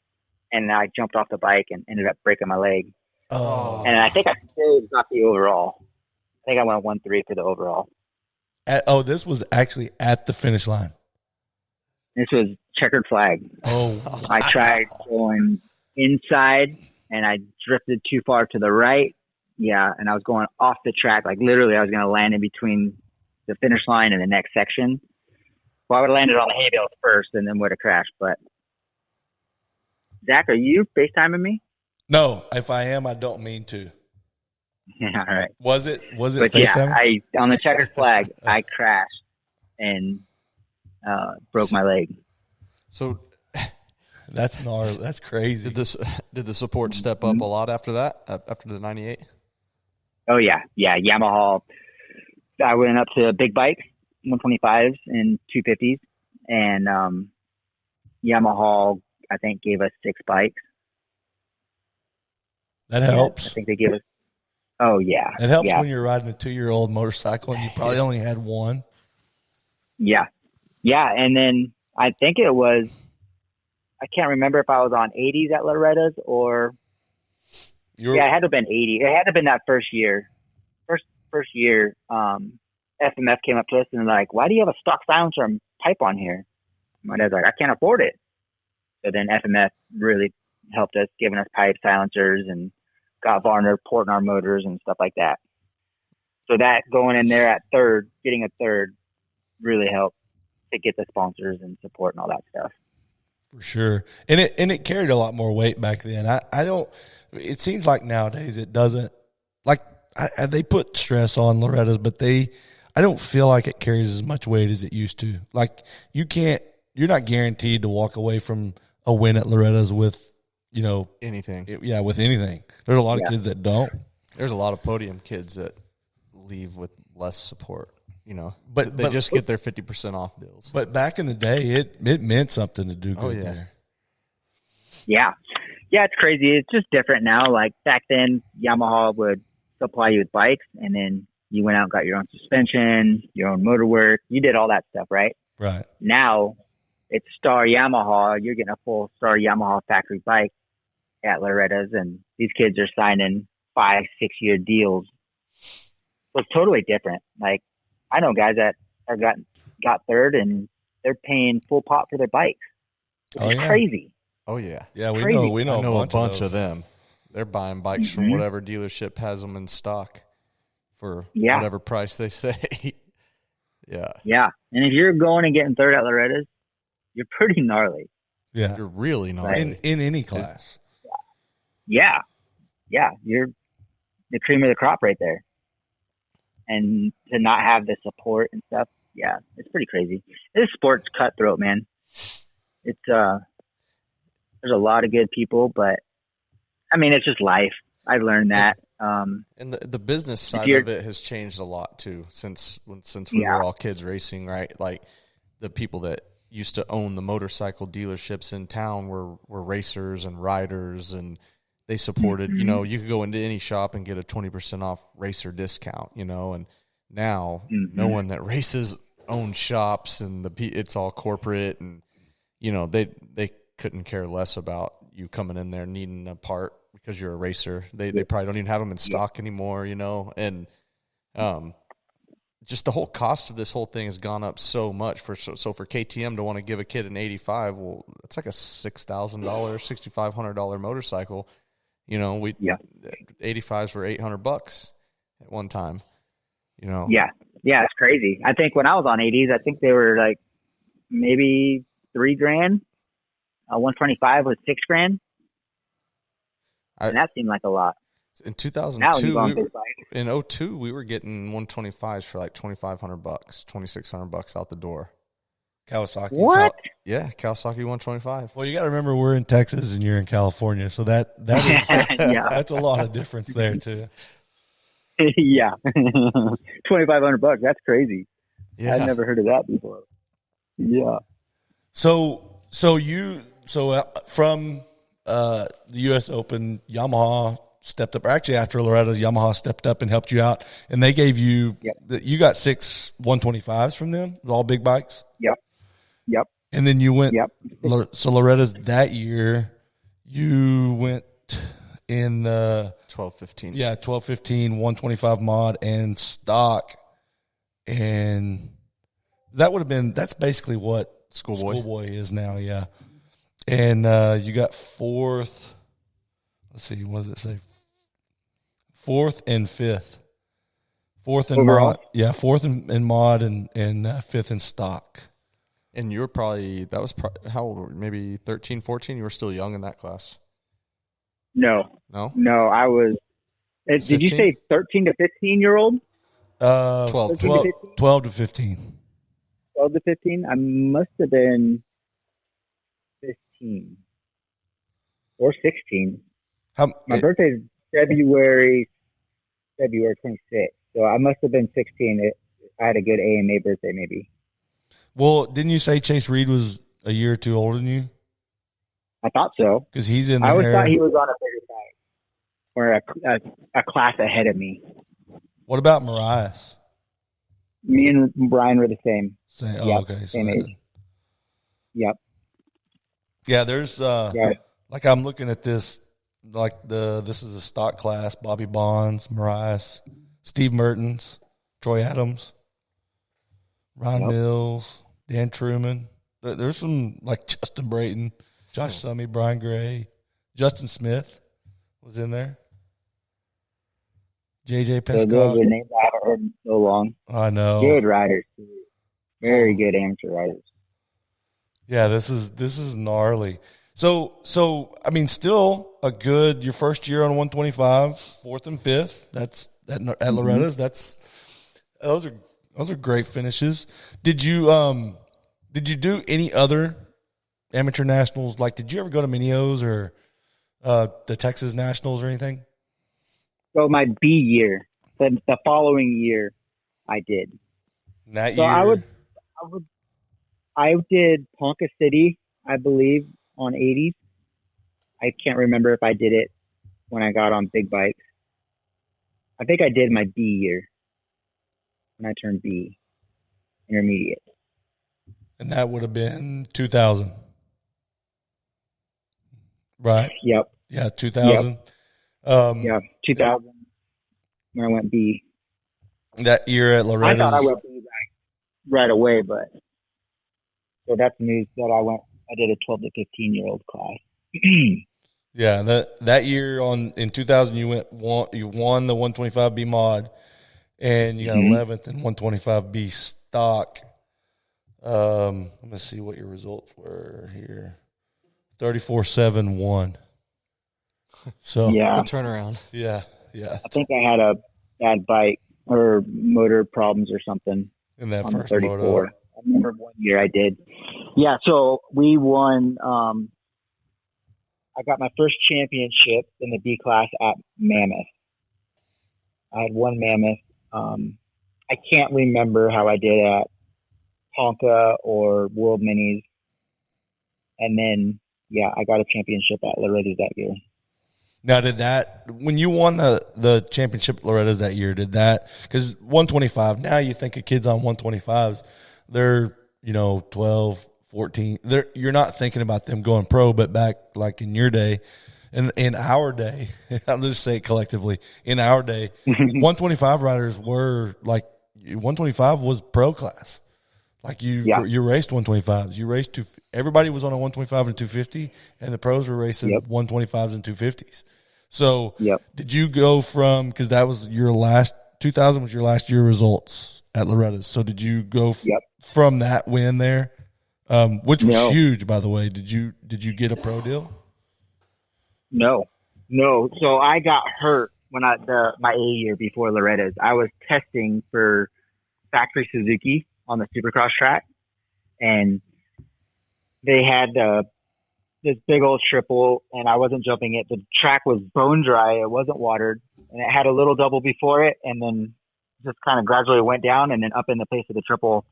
And I jumped off the bike and ended up breaking my leg. Oh. And I think I still got the overall. I think I went 1-3 for the overall. This was actually at the finish line. This was checkered flag. Oh. I tried going inside, and I drifted too far to the right. Yeah, and I was going off the track. Like, literally, I was going to land in between the finish line and the next section. Well, I would have landed on the hay bales first and then would have crashed. But, Zach, are you FaceTiming me? No, if I am, I don't mean to. Yeah, all right. Was it But FaceTime? yeah, on the checkered flag, I crashed and broke my leg. So that's gnarly. That's crazy. Did the support step up a lot after that? After the 98? Oh yeah, Yamaha. I went up to big bikes, 125s and 250s, and Yamaha, I think, gave us 6 bikes. That helps. I think they gave us. Oh yeah, It helps when you're riding a 2-year-old motorcycle and you probably only had one. Yeah, and then I think it was. I can't remember if I was on 80s at Loretta's or. It had to have been 80. It had to have been that first year. First year, FMF came up to us and like, why do you have a stock silencer and pipe on here? My dad's like, I can't afford it. So then FMF really helped us, giving us pipe silencers and got Varner porting our motors and stuff like that. So that going in there at third, getting a third, really helped to get the sponsors and support and all that stuff. For sure. And it carried a lot more weight back then. I don't, it seems like nowadays it doesn't, like they put stress on Loretta's, but I don't feel like it carries as much weight as it used to. Like you're not guaranteed to walk away from a win at Loretta's with, anything. Yeah, with anything. There's a lot of kids that don't. There's a lot of podium kids that leave with less support. But they just get their 50% off deals. But back in the day, it meant something to do good there. Yeah, it's crazy. It's just different now. Like back then, Yamaha would supply you with bikes, and then you went out and got your own suspension, your own motor work. You did all that stuff, right? Right. Now, it's Star Yamaha. You're getting a full Star Yamaha factory bike at Loretta's, and these kids are signing 5-6 year deals. So it's totally different. Like, I know guys that are got third, and they're paying full pot for their bikes. It's crazy. Oh yeah, yeah. We crazy. know a bunch of them. They're buying bikes from whatever dealership has them in stock for whatever price they say. Yeah. And if you're going and getting third at Loretta's, you're pretty gnarly. Yeah, you're really gnarly in any class. Yeah. You're the cream of the crop right there. And to not have the support and stuff, it's pretty crazy. This sport's cutthroat, man. It's there's a lot of good people, but I mean, it's just life. I've learned that. And the business side of it has changed a lot too since we were all kids racing, right? Like the people that used to own the motorcycle dealerships in town were racers and riders, and they supported, you know, you could go into any shop and get a 20% off racer discount, you know, and now no one that races owns shops, and it's all corporate, and, you know, they couldn't care less about you coming in there needing a part because you're a racer. They probably don't even have them in stock anymore, you know, and just the whole cost of this whole thing has gone up so much. So for KTM to want to give a kid an 85, well, it's like a $6,000, $6,500 motorcycle. You know, 85s were $800 at one time. You know, yeah, it's crazy. I think when I was on 80s, I think they were like maybe $3,000. 125 was $6,000, and that seemed like a lot. In 2002, in 2002, we were getting 125s for like $2,500, $2,600 out the door. Kawasaki. What? Yeah, Kawasaki 125. Well, you got to remember we're in Texas and you're in California, so that is that's a lot of difference there too. Yeah, $2,500. That's crazy. Yeah, I've never heard of that before. Yeah. So from the U.S. Open, Yamaha stepped up. Actually, after Loretta's, Yamaha stepped up and helped you out, and they gave you you got 6 125s from them, all big bikes. Yep. And then you went. So Loretta's that year, you went in the 12-15. Yeah, 12-15 125 mod and stock, and that would have been. That's basically what Schoolboy is now. Yeah, and you got 4th. Let's see, what does it say? 4th and 5th. 4th in overall? mod. Yeah, 4th in mod and 5th in stock. And you were probably, how old were you? Maybe 13, 14? You were still young in that class. No, I was. Did 15? you say 13 to 15-year-old? 12 to 15. 12 to 15. I must have been 15 or 16. My birthday is February 26th, so I must have been 16. I had a good AMA birthday, maybe. Well, didn't you say Chase Reed was a year or two older than you? I thought so. Because he's in there. I always thought he was on a bigger bike or a class ahead of me. What about Marias? Me and Brian were the same. Same. Yep. Okay. Same age. Yep. Yeah, there's like I'm looking at this, like this is a stock class: Bobby Bonds, Marias, Steve Mertens, Troy Adams, Ron Mills, Dan Truman. There's some like Justin Brayton, Josh Summey, Brian Gray, Justin Smith was in there. JJ Pescott. Those are names I haven't heard in so long. I know. Good riders, too. Very good amateur riders. Yeah, this is gnarly. So I mean, still a good your first year on 125, 4th and 5th. That's at Loretta's. Those are great finishes. Did you do any other amateur nationals? Like, did you ever go to Minios or the Texas Nationals or anything? So my B year, the following year, I did. That so year, I did Ponca City, I believe, on 80s. I can't remember if I did it when I got on big bikes. I think I did my B year when I turned B, intermediate. And that would have been 2000, right? Yep. Yeah, 2000. Yep. 2000 when I went B. That year at Loretta's. I thought I went B right away, but so that's news that I did a 12 to 15-year-old class. Yeah, that year in 2000 you won the 125B mod, and you got 11th in 125B stock. Let me see what your results were here. 34.71. So yeah, good turnaround. Yeah. I think I had a bad bike or motor problems or something in that on first 34. moto. I remember one year I did. Yeah, so we won. I got my first championship in the B class at Mammoth. I had one Mammoth. I can't remember how I did at Ponca or World Minis. And then, I got a championship at Loretta's that year. Now, when you won the championship at Loretta's that year, because 125, now you think of kids on 125s, they're, 12, 14. You're not thinking about them going pro, but back like in your day, in our day, I'll just say it collectively, in our day, 125 riders were like, 125 was pro class. Like you raced 125s. You raced everybody was on a 125 and 250, and the pros were racing 125s and 250s. So did you go from, because that was your last, 2000 was your last year results at Loretta's. So did you go from that win there, which was huge, by the way? Did you get a pro deal? No. So I got hurt when my A year before Loretta's. I was testing for factory Suzuki on the Supercross track, and they had this big old triple, and I wasn't jumping it. The track was bone dry; it wasn't watered, and it had a little double before it, and then just kind of gradually went down and then up in the pace of the triple.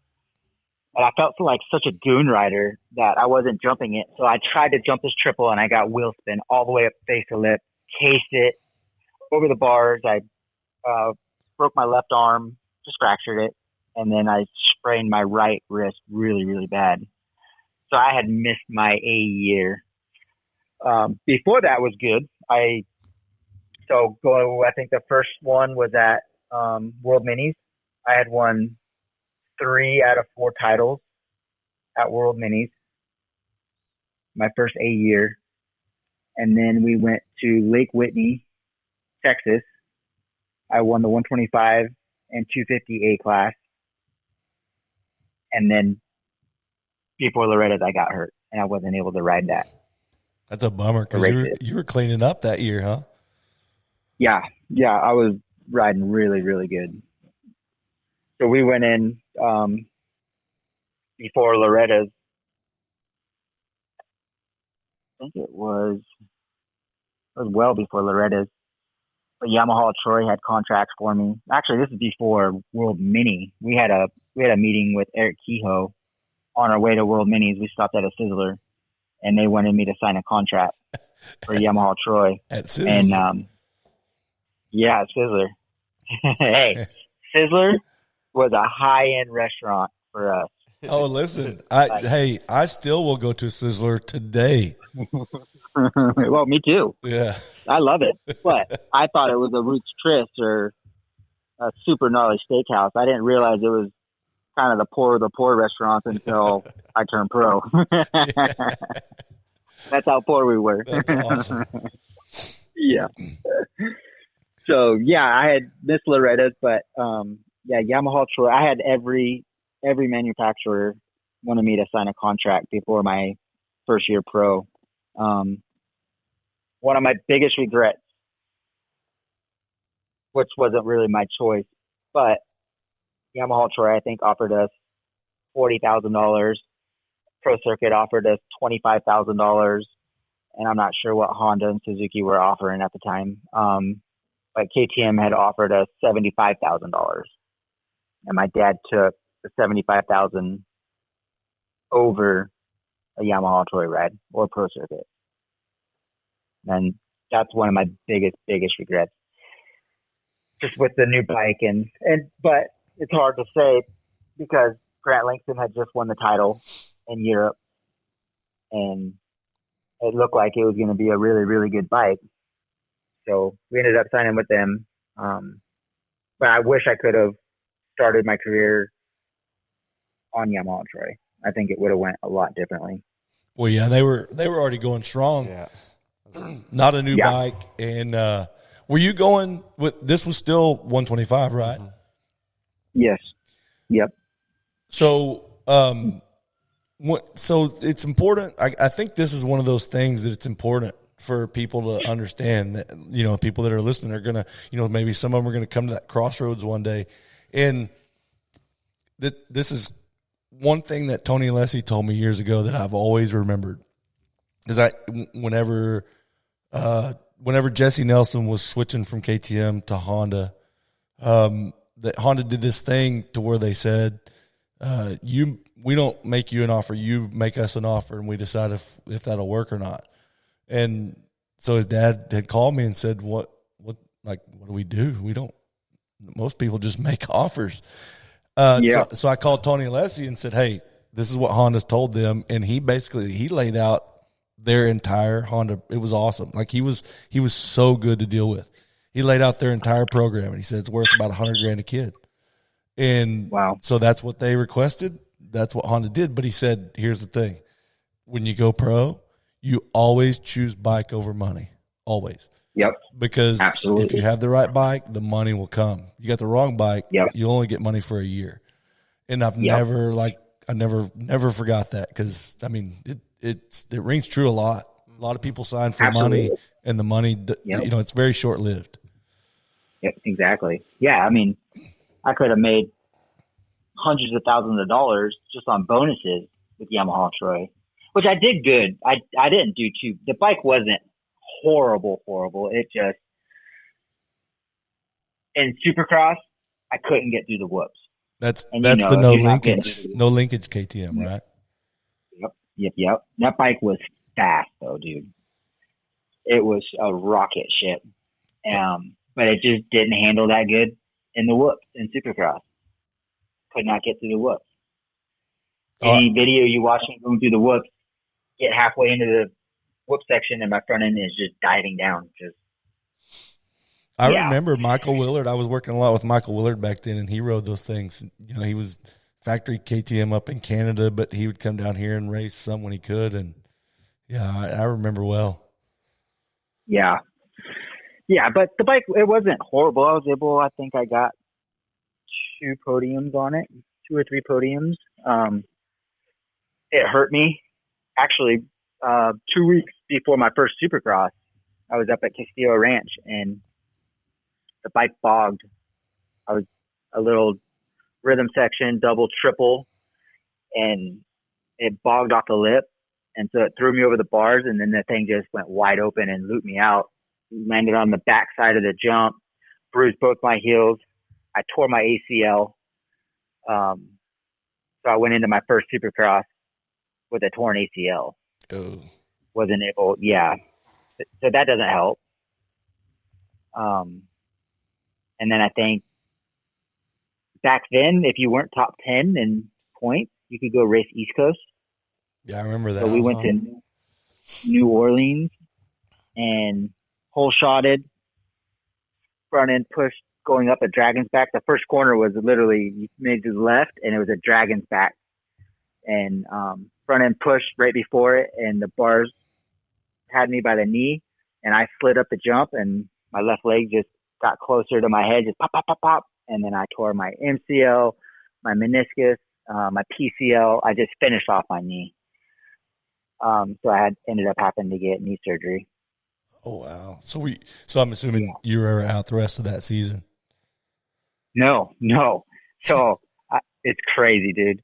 And I felt like such a goon rider that I wasn't jumping it, so I tried to jump this triple, and I got wheel spin all the way up face to lip, cased it over the bars. I broke my left arm, just fractured it. And then I sprained my right wrist really, really bad. So I had missed my A year. Before that was good. I think the first one was at World Minis. I had won 3 out of 4 titles at World Minis, my first A year. And then we went to Lake Whitney, Texas. I won the 125 and 250 A class. And then before Loretta's, I got hurt, and I wasn't able to ride that. That's a bummer, because you were cleaning up that year, huh? Yeah, I was riding really, really good. So we went in before Loretta's. I think it was well before Loretta's. But Yamaha Troy had contracts for me. Actually, this is before World Mini. We had a meeting with Eric Kehoe on our way to World Minis. We stopped at a Sizzler, and they wanted me to sign a contract for Yamaha Troy. At Sizzler? And Sizzler. Hey, Sizzler was a high-end restaurant for us. Oh, listen, I still will go to Sizzler today. Well, me too. Yeah. I love it. But I thought it was a Ruth's Chris or a super gnarly steakhouse. I didn't realize it was kind of the poor restaurants until I turned pro. That's how poor we were. That's awesome. Yeah. So, I had missed Loretta's, but Yamaha Troy, I had every manufacturer wanted me to sign a contract before my first year pro. One of my biggest regrets, which wasn't really my choice, but Yamaha Troy, I think, offered us $40,000. Pro Circuit offered us $25,000, and I'm not sure what Honda and Suzuki were offering at the time. But KTM had offered us $75,000, and my dad took the $75,000 over a Yamaha Troy ride or Pro Circuit. And that's one of my biggest regrets. Just with the new bike but it's hard to say because Grant Langston had just won the title in Europe, and it looked like it was going to be a really, really good bike. So we ended up signing with them. But I wish I could have started my career on Yamaha Troy. I think it would have went a lot differently. Well, yeah, they were already going strong. Yeah. Not a new bike. And were you going with – this was still 125, right? Yes. Yep. So so it's important. I think this is one of those things that it's important for people to understand that, people that are listening are going to, maybe some of them are going to come to that crossroads one day. And this is one thing that Tony Alessi told me years ago that I've always remembered is whenever Jesse Nelson was switching from KTM to Honda, that Honda did this thing to where they said, we don't make you an offer, you make us an offer, and we decide if that'll work or not. And so his dad had called me and said, what do we do? Most people just make offers. So I called Tony Alessi and said, hey, this is what Honda's told them. And he laid out their entire Honda. It was awesome. Like he was so good to deal with. He laid out their entire program, and he said it's worth about $100,000 a kid. And wow. So that's what they requested. That's what Honda did. But he said, here's the thing. When you go pro, you always choose bike over money. Always. Yep. Because Absolutely. if you have the right bike, the money will come. You got the wrong bike, you only get money for a year. And I've never forgot that, because I mean it rings true a lot. A lot of people sign for money, and the money, it's very short lived. Yep, exactly. Yeah, I mean, I could have made hundreds of thousands of dollars just on bonuses with Yamaha Troy, which I did good. I didn't do too. The bike wasn't horrible. It just, in Supercross, I couldn't get through the whoops. That's the no linkage KTM, right? Yep. That bike was fast though, dude. It was a rocket ship. But it just didn't handle that good in the whoops in Supercross. Could not get through the whoops. Any video you watch me going through the whoops, get halfway into the whoop section and my front end is just diving down. I remember Michael Willard. I was working a lot with Michael Willard back then, and he rode those things. You know, he was factory KTM up in Canada, but he would come down here and race some when he could. And I remember well. Yeah. Yeah, but the bike, it wasn't horrible. I think I got 2 podiums on it, 2 or 3 podiums. It hurt me. Actually, 2 weeks before my first Supercross, I was up at Castillo Ranch, and the bike bogged. I was a little rhythm section, double, triple, and it bogged off the lip. And so it threw me over the bars, and then the thing just went wide open and looped me out. Landed on the back side of the jump, bruised both my heels. I tore my ACL. So I went into my first Supercross with a torn ACL. Oh. Wasn't able, So that doesn't help. And then I think back then, if you weren't top 10 in points, you could go race East Coast. Yeah, I remember that. So we went to New Orleans and whole shotted, front end push going up a Dragon's Back. The first corner was literally, you made to the left, and it was a Dragon's Back. And front end push right before it, and the bars had me by the knee, and I slid up the jump, and my left leg just got closer to my head, just pop, pop, pop, pop. And then I tore my MCL, my meniscus, my PCL. I just finished off my knee. So I ended up having to get knee surgery. Oh, wow. So I'm assuming you were out the rest of that season. No. So it's crazy, dude.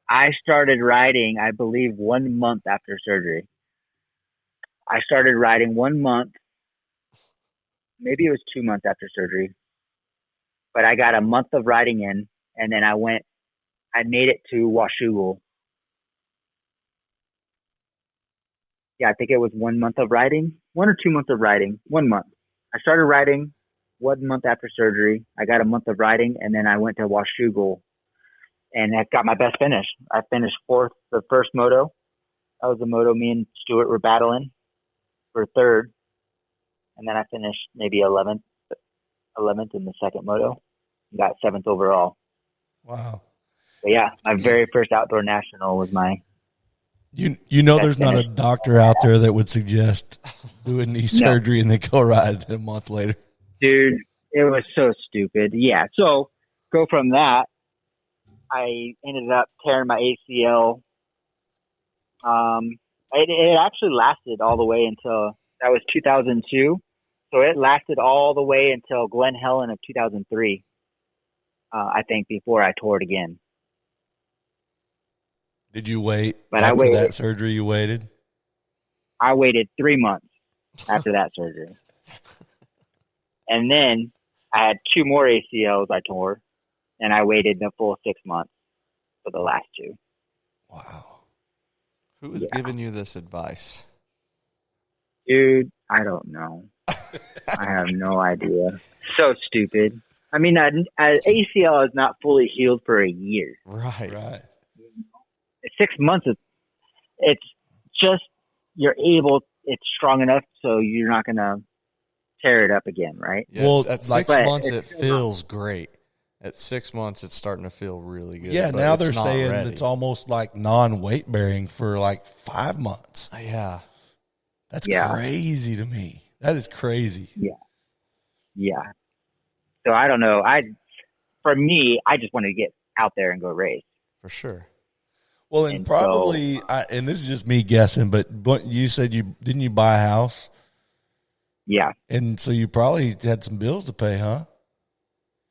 I started riding, I believe, 1 month after surgery. I started riding 1 month. Maybe it was 2 months after surgery. But I got a month of riding in, and then I made it to Washougal. Yeah, I think it was 1 month of riding, 1 or 2 months of riding, 1 month. I started riding 1 month after surgery. I got a month of riding, and then I went to Washougal, and I got my best finish. I finished 4th the first moto. That was the moto me and Stuart were battling for 3rd. And then I finished maybe 11th in the second moto. Got 7th overall. Wow. But yeah, my very first outdoor national was my. There's not a doctor out there that would suggest doing knee surgery and then go ride a month later. Dude, it was so stupid. Yeah. So go from that. I ended up tearing my ACL. It actually lasted all the way until that was 2002. So it lasted all the way until Glen Helen of 2003. I think before I tore it again. Did you wait but after that surgery? You waited? I waited 3 months after that surgery. And then I had 2 more ACLs I tore, and I waited the full 6 months for the last 2. Wow. Who was giving you this advice? Dude, I don't know. I have no idea. So stupid. I mean, ACL is not fully healed for a year. Right. 6 months, it's just it's strong enough so you're not going to tear it up again, right? Yeah, well, at 6 months, it feels great. At 6 months, it's starting to feel really good. Yeah, now they're saying it's almost like non-weight bearing for like 5 months. Yeah. That's crazy to me. That is crazy. Yeah. So I don't know. For me, I just wanted to get out there and go race. For sure. Well, and probably, and this is just me guessing, but you said didn't you buy a house? Yeah. And so you probably had some bills to pay, huh?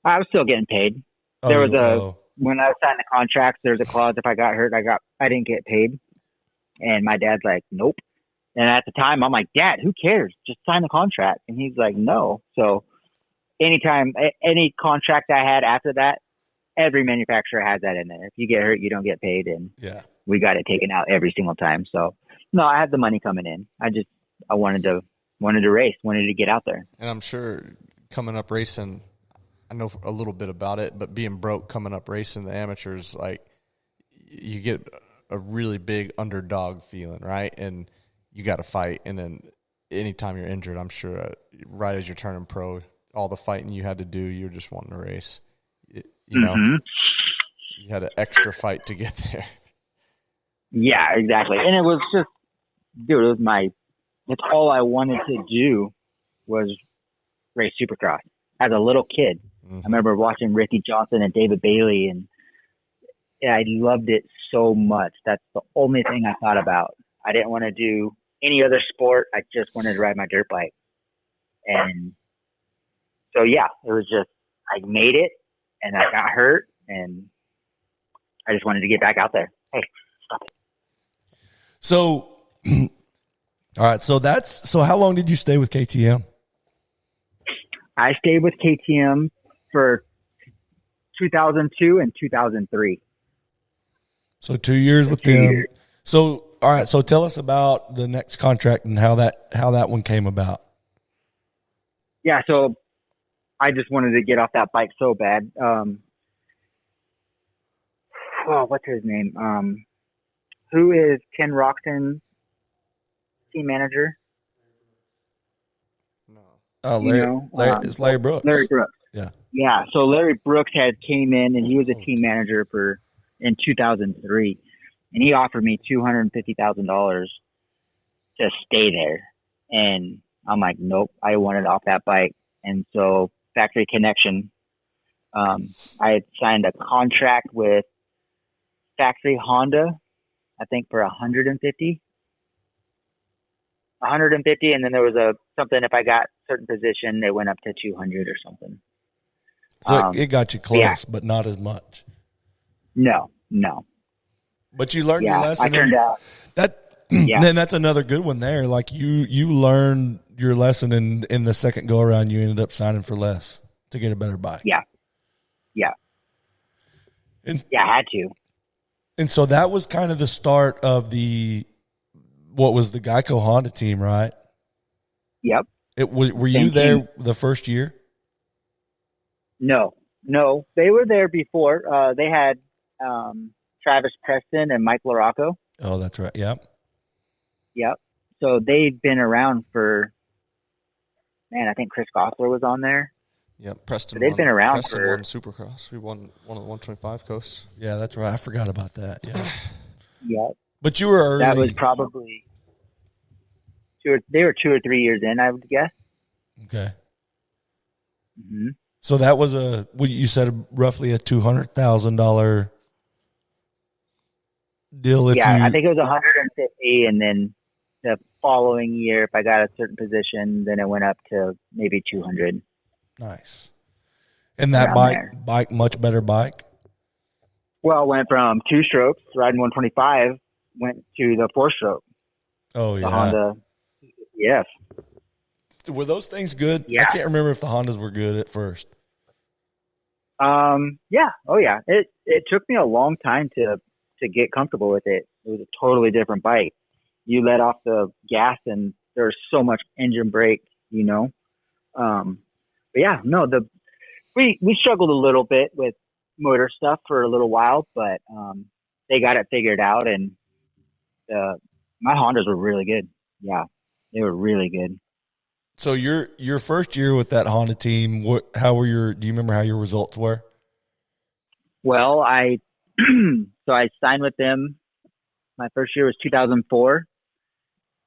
I was still getting paid. When I signed the contracts, there's a clause if I got hurt, I didn't get paid. And my dad's like, nope. And at the time, I'm like, Dad, who cares? Just sign the contract. And he's like, no. So anytime, any contract I had after that, every manufacturer has that in there. If you get hurt, you don't get paid. And we got it taken out every single time. So no, I had the money coming in. I wanted to race, wanted to get out there. And I'm sure coming up racing, I know a little bit about it, but being broke coming up racing the amateurs, like you get a really big underdog feeling, right? And you got to fight. And then anytime you're injured, I'm sure right as you're turning pro, all the fighting you had to do, you're just wanting to race. You know, you had an extra fight to get there. Yeah, exactly. And it was just, dude, it's all I wanted to do was race Supercross as a little kid. I remember watching Ricky Johnson and David Bailey, and I loved it so much. That's the only thing I thought about. I didn't want to do any other sport. I just wanted to ride my dirt bike. And so, yeah, it was just, I made it, and I got hurt, and I just wanted to get back out there. Hey, stop it. So, all right, so how long did you stay with KTM? I stayed with KTM for 2002 and 2003. So 2 years with them. So, all right, so tell us about the next contract and how that one came about. Yeah, so I just wanted to get off that bike so bad. What's his name? Who is Ken Roxon's team manager? No. It's Larry Brooks. Larry Brooks. Yeah. Yeah. So Larry Brooks came in, and he was a team manager in 2003, and he offered me $250,000 to stay there, and I'm like, nope, I wanted off that bike. And so Factory Connection, I had signed a contract with Factory Honda, I think for 150, and then there was something, if I got certain position, they went up to 200 or something. So it got you close, but not as much. No. But you learned your lesson. I turned out. Then that's another good one there. Like you learned your lesson in the second go around. You ended up signing for less to get a better bike. Yeah. I had to. And so that was kind of the start of what was the Geico Honda team, right? Yep. Were you there the first year? No, they were there before. They had Travis Preston and Mike LaRocco. Oh, that's right. Yep. So they've been around for, I think Chris Gossler was on there. Yep, Preston. So they've been around Preston won Supercross. We won one of the 125 coasts. Yeah, that's right. I forgot about that. Yeah. Yep. But you were early. That was probably they were 2 or 3 years in, I would guess. Okay. Mm-hmm. So that was you said roughly a $200,000 deal. I think it was 150, and then the following year, if I got a certain position, then it went up to maybe 200. Nice. And that bike, much better bike? Well, it went from 2 strokes, riding 125, went to the 4-stroke. Oh, yeah. The Honda. Yes. Were those things good? Yeah. I can't remember if the Hondas were good at first. Yeah. Oh, yeah. It took me a long time to get comfortable with it. It was a totally different bike. You let off the gas and there's so much engine brake, you know. But yeah, no, we struggled a little bit with motor stuff for a little while, but they got it figured out, and my Hondas were really good. Yeah, they were really good. So your first year with that Honda team, do you remember how your results were? Well, I signed with them. My first year was 2004,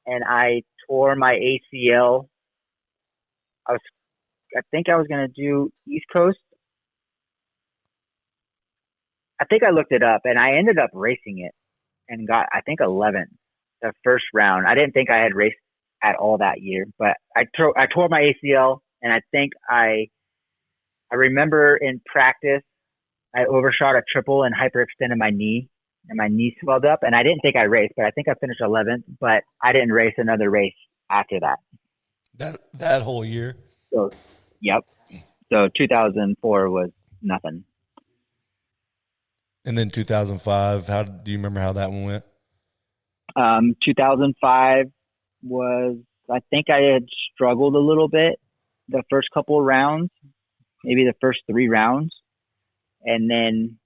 and I tore my ACL. I think I was going to do East Coast. I think I looked it up, and I ended up racing it and got, I think, 11th the first round. I didn't think I had raced at all that year, but I tore my ACL, and I think I remember in practice I overshot a triple and hyperextended my knee, and my knee swelled up, and I didn't think I raced, but I think I finished 11th, but I didn't race another race after that. That whole year? So, yep. So 2004 was nothing. And then 2005, do you remember how that one went? 2005 was, I think I had struggled a little bit the first couple of rounds, maybe the first 3 rounds. And then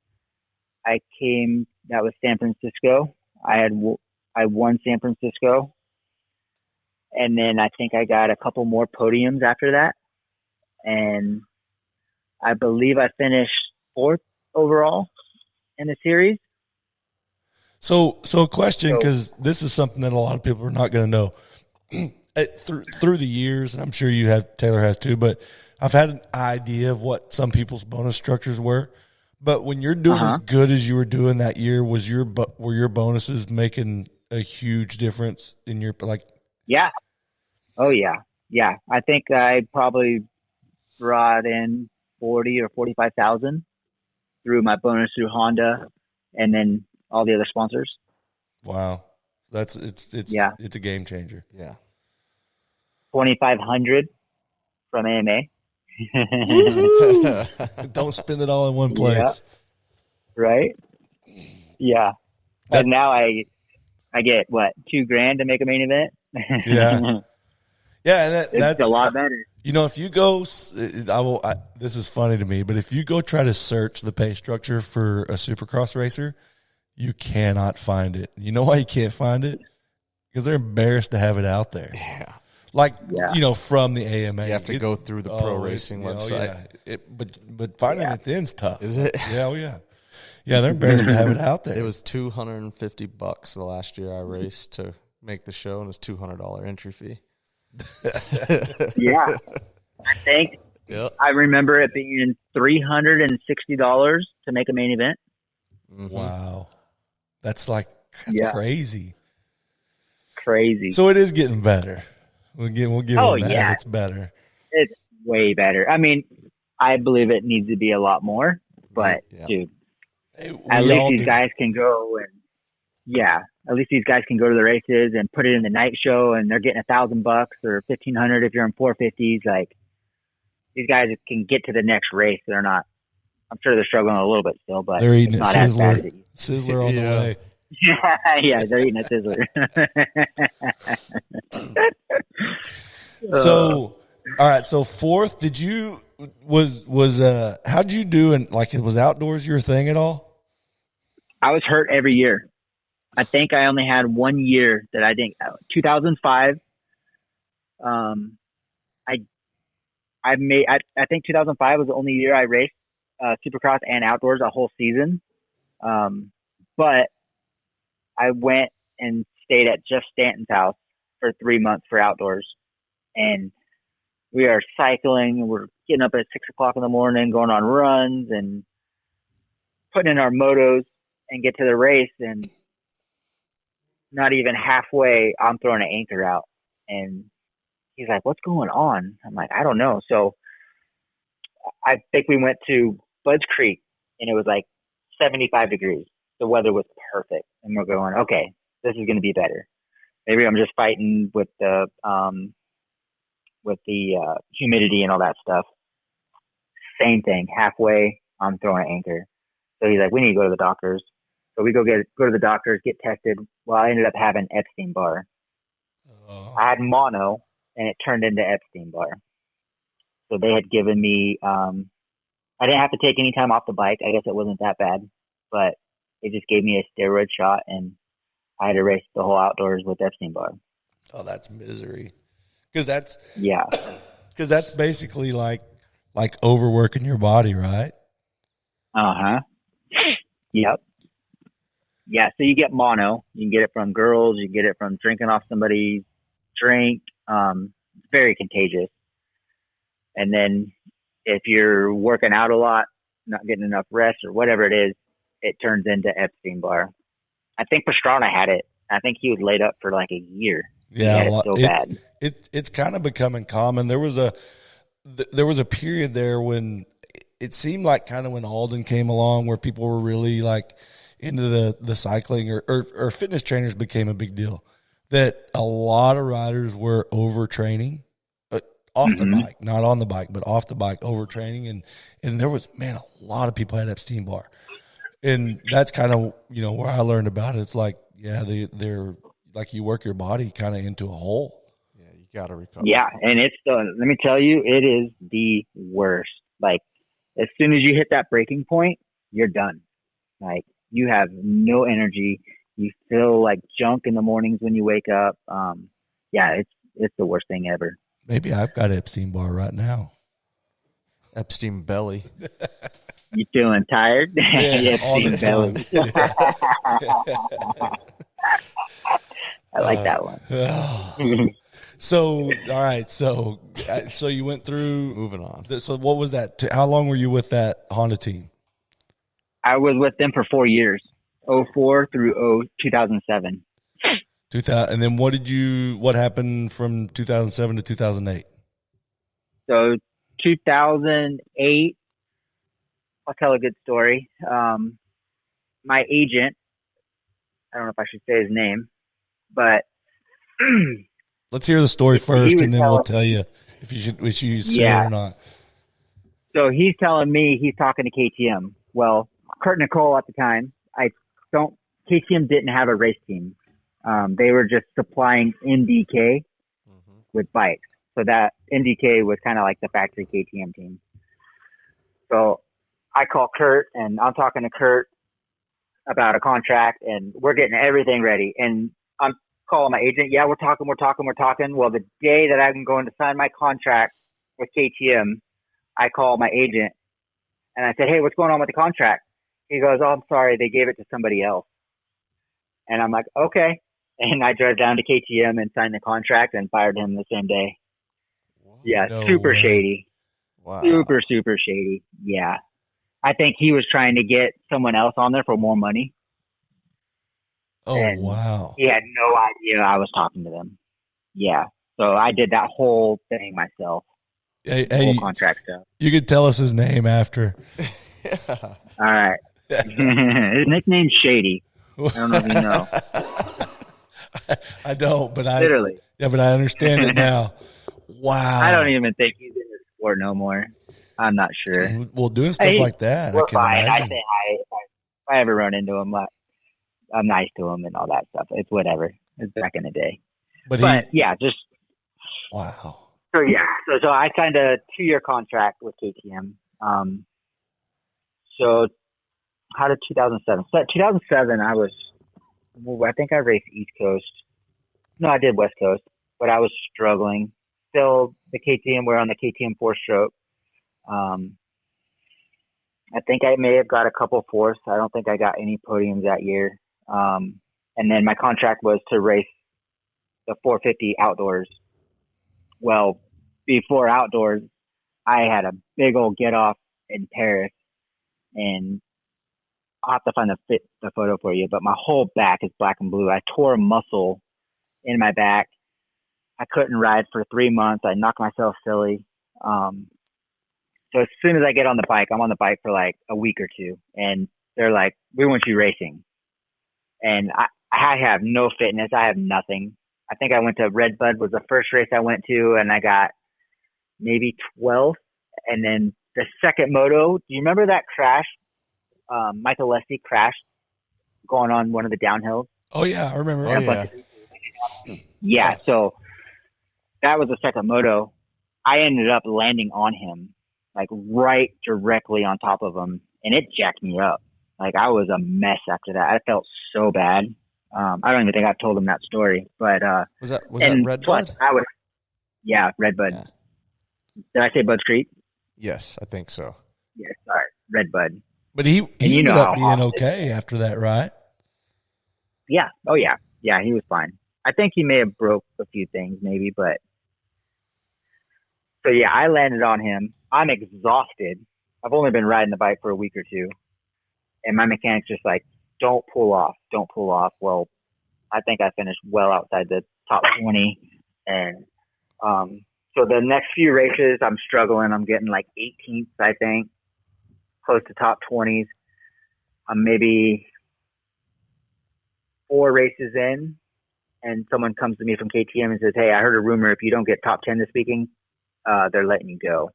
that was San Francisco. I won San Francisco. And then I think I got a couple more podiums after that. And I believe I finished 4th overall in the series. So a question, because this is something that a lot of people are not going to know. Through the years, and I'm sure Taylor has too, but I've had an idea of what some people's bonus structures were. But when you're doing as good as you were doing that year, were your bonuses making a huge difference in your Yeah. Oh yeah. Yeah. I think I probably brought in 40 or 45,000 through my bonus through Honda, and then all the other sponsors. Wow. It's a game changer. Yeah. 2,500 from AMA. Don't spend it all in one place. Yeah. Right? Yeah. But now I get what, $2,000 to make a main event? Yeah. Yeah, and that's a lot better. You know, if you go, this is funny to me, but if you go try to search the pay structure for a Supercross racer, you cannot find it. You know why you can't find it? Because they're embarrassed to have it out there. Yeah. From the AMA. You have to go through the pro racing website. Yeah. But finding it then's tough. Is it? Yeah, oh yeah. Yeah, they're embarrassed to have it out there. It was $250 the last year I raced to make the show, and it was $200 entry fee. Yeah. I think I remember it being $360 to make a main event. Mm-hmm. Wow. That's crazy. Crazy. So it is getting better. We'll give them that. Yeah. It's better. It's way better. I mean, I believe it needs to be a lot more, but dude, at least these guys can go and at least these guys can go to the races and put it in the night show, and they're getting $1,000 or $1,500 if you're in 450s. Like, these guys can get to the next race. They're not. I'm sure they're struggling a little bit still, but they're eating it's not Sizzler. as bad as it Sizzler on the way. Yeah, they're eating a Sizzler. So, all right. So 4th, how'd you do? And it was outdoors your thing at all? I was hurt every year. I think I only had 1 year that I didn't. 2005. I think 2005 was the only year I raced Supercross and outdoors a whole season. But I went and stayed at Jeff Stanton's house for 3 months for outdoors, and we are cycling. We're getting up at 6:00 in the morning, going on runs and putting in our motos, and get to the race, and not even halfway, I'm throwing an anchor out. And he's like, "What's going on?" I'm like, "I don't know." So I think we went to Budds Creek, and it was 75 degrees. The weather was perfect. And we're going, okay, this is going to be better. Maybe I'm just fighting with the humidity and all that stuff. Same thing. Halfway, I'm throwing an anchor. So he's like, we need to go to the doctors. So we go to the doctors, get tested. Well, I ended up having Epstein-Barr. I had mono, and it turned into Epstein-Barr. So they had given me, I didn't have to take any time off the bike. I guess it wasn't that bad, but they just gave me a steroid shot, and I had to race the whole outdoors with Epstein-Barr. Oh, that's misery. Because that's basically like overworking your body, right? Uh-huh. Yep. Yeah, so you get mono. You can get it from girls. You can get it from drinking off somebody's drink. It's very contagious. And then if you're working out a lot, not getting enough rest or whatever it is, it turns into Epstein-Barr. I think Pastrana had it. I think he was laid up for like a year. Yeah, bad. It's kind of becoming common. There was a period there when it seemed like kind of when Alden came along where people were really like into the cycling or fitness trainers became a big deal. That a lot of riders were overtraining off the bike, not on the bike, but off the bike, overtraining. And there was, man, a lot of people had Epstein-Barr. And that's kind of, where I learned about it. It's like, yeah, they're like you work your body kind of into a hole. Yeah, you got to recover. Yeah, and let me tell you, it is the worst. Like, as soon as you hit that breaking point, you're done. Like, you have no energy. You feel like junk in the mornings when you wake up. Yeah, it's the worst thing ever. Maybe I've got Epstein-Barr right now. Epstein belly. You feeling tired? Yeah, all the time. I like that one. So, all right. So you went through. Moving on. So what was that? How long were you with that Honda team? I was with them for 4 years, 2004 through 2007. 2000, and then what happened from 2007 to 2008? So 2008, I'll tell a good story. My agent, I don't know if I should say his name, but let's hear the story first, and then we'll tell you if you should say it or not. So he's telling me he's talking to KTM. Well, Kurt Nicole at the time, KTM didn't have a race team. They were just supplying NDK with bikes. So that NDK was kind of like the factory KTM team. So I call Kurt, and I'm talking to Kurt about a contract, and we're getting everything ready. And I'm calling my agent. Yeah, we're talking. Well, the day that I'm going to sign my contract with KTM, I call my agent, and I said, hey, what's going on with the contract? He goes, oh, I'm sorry, they gave it to somebody else. And I'm like, okay. And I drove down to KTM and signed the contract and fired him the same day. Yeah, no super way. Shady. Wow. Super, super shady. Yeah. I think he was trying to get someone else on there for more money. Oh, And wow. he had no idea I was talking to them. Yeah. So I did that whole thing myself. Hey, whole contract stuff. You could tell us his name after. All right. His nickname's Shady. I don't know if you know. I don't, but Literally. but I understand it now. Wow. I don't even think he's in the sport no more. I'm not sure. Well, doing stuff like that, We're I can fine. imagine. I say hi. If I ever run into him, I'm nice to him and all that stuff. It's whatever. It's back in the day. But yeah, just. Wow. So yeah, so I signed a 2-year contract with KTM. So how did 2007? So 2007, I think I raced East Coast. No, I did West Coast, but I was struggling. Still, we're on the KTM 4-stroke. I think I may have got a couple fourths. I don't think I got any podiums that year. And then my contract was to race the 450 outdoors. Well, before outdoors, I had a big old get off in Paris, and I'll have to find the photo for you, but my whole back is black and blue. I tore a muscle in my back. I couldn't ride for 3 months. I knocked myself silly. So as soon as I get on the bike, I'm on the bike for like a week or two, and they're like, we want you racing. And I have no fitness. I have nothing. I think I went to Redbud was the first race I went to, and I got maybe 12th. And then the second moto, do you remember that crash? Michael crashed going on one of the downhills. Oh, yeah, I remember. Oh, yeah. Yeah, so that was the second moto. I ended up landing on him, like right directly on top of him, and it jacked me up. Like I was a mess after that. I felt so bad. I don't even think I've told him that story, but was that Red Bud? Red Bud. Yeah. Did I say Bud Street? Yes, I think so. Yeah, sorry, Red Bud. But he ended up being okay after that, right? Yeah. Oh yeah. Yeah, he was fine. I think he may have broke a few things, maybe, but so yeah, I landed on him. I'm exhausted. I've only been riding the bike for a week or two, and my mechanic's just like, "Don't pull off. Don't pull off." Well, I think I finished well outside the top 20, and so the next few races, I'm struggling. I'm getting like 18th, I think, close to top 20s. I'm maybe 4 races in, and someone comes to me from KTM and says, "Hey, I heard a rumor if you don't get top 10 this weekend, they're letting you go."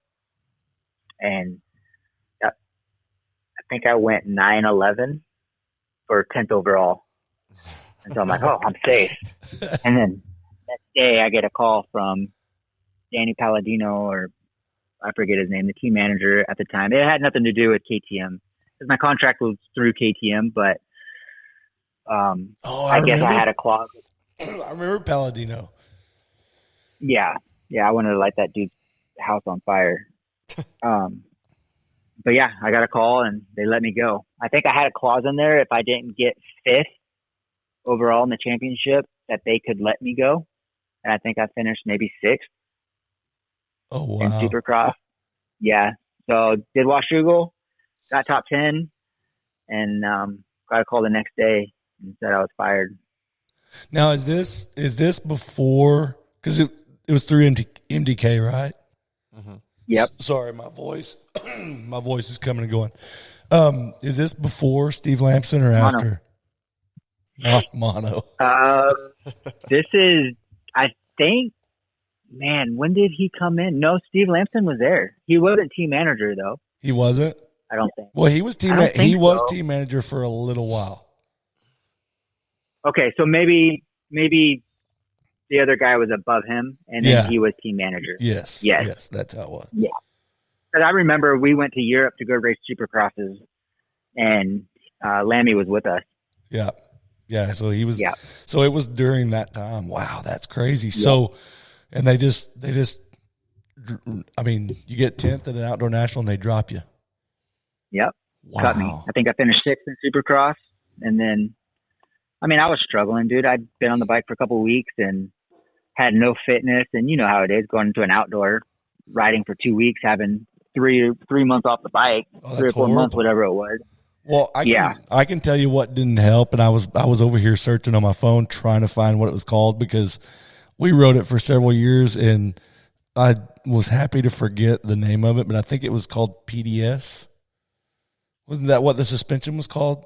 And I think I went 9-11 for 10th overall. And so I'm like, "Oh, I'm safe." And then next day I get a call from Danny Palladino, or I forget his name, the team manager at the time. It had nothing to do with KTM because my contract was through KTM, but I guess I had a clause. I remember Palladino. Yeah. I wanted to light that dude's house on fire. But yeah, I got a call and they let me go. I think I had a clause in there if I didn't get 5th overall in the championship that they could let me go. And I think I finished maybe 6th. Oh, wow. In Supercross. Yeah. So did Washougal, got top 10, and got a call the next day and said I was fired. Now, is this before, because it was through MDK, right? Mm-hmm. Yep. Sorry, my voice is coming and going. Is this before Steve Lampson or after? Mono. This is, I think, man, when did he come in? No, Steve Lampson was there. He wasn't team manager though. He wasn't? I don't think. Well, he was team team manager for a little while. Okay, so maybe the other guy was above him, and then he was team manager. Yes, that's how it was. Yeah, but I remember we went to Europe to go race Supercrosses, and Lammy was with us. Yeah. So he was. Yeah. So it was during that time. Wow, that's crazy. Yeah. So, and they just, I mean, you get 10th at an outdoor national, and they drop you. Yep. Wow. Cut me. I think I finished 6th in Supercross, and then, I mean, I was struggling, dude. I'd been on the bike for a couple of weeks and had no fitness, and you know how it is going into an outdoor, riding for 2 weeks, having three months off the bike, 3 or 4 months, whatever it was. Well, I can tell you what didn't help, and I was over here searching on my phone trying to find what it was called because we rode it for several years, and I was happy to forget the name of it, but I think it was called PDS. Wasn't that what the suspension was called?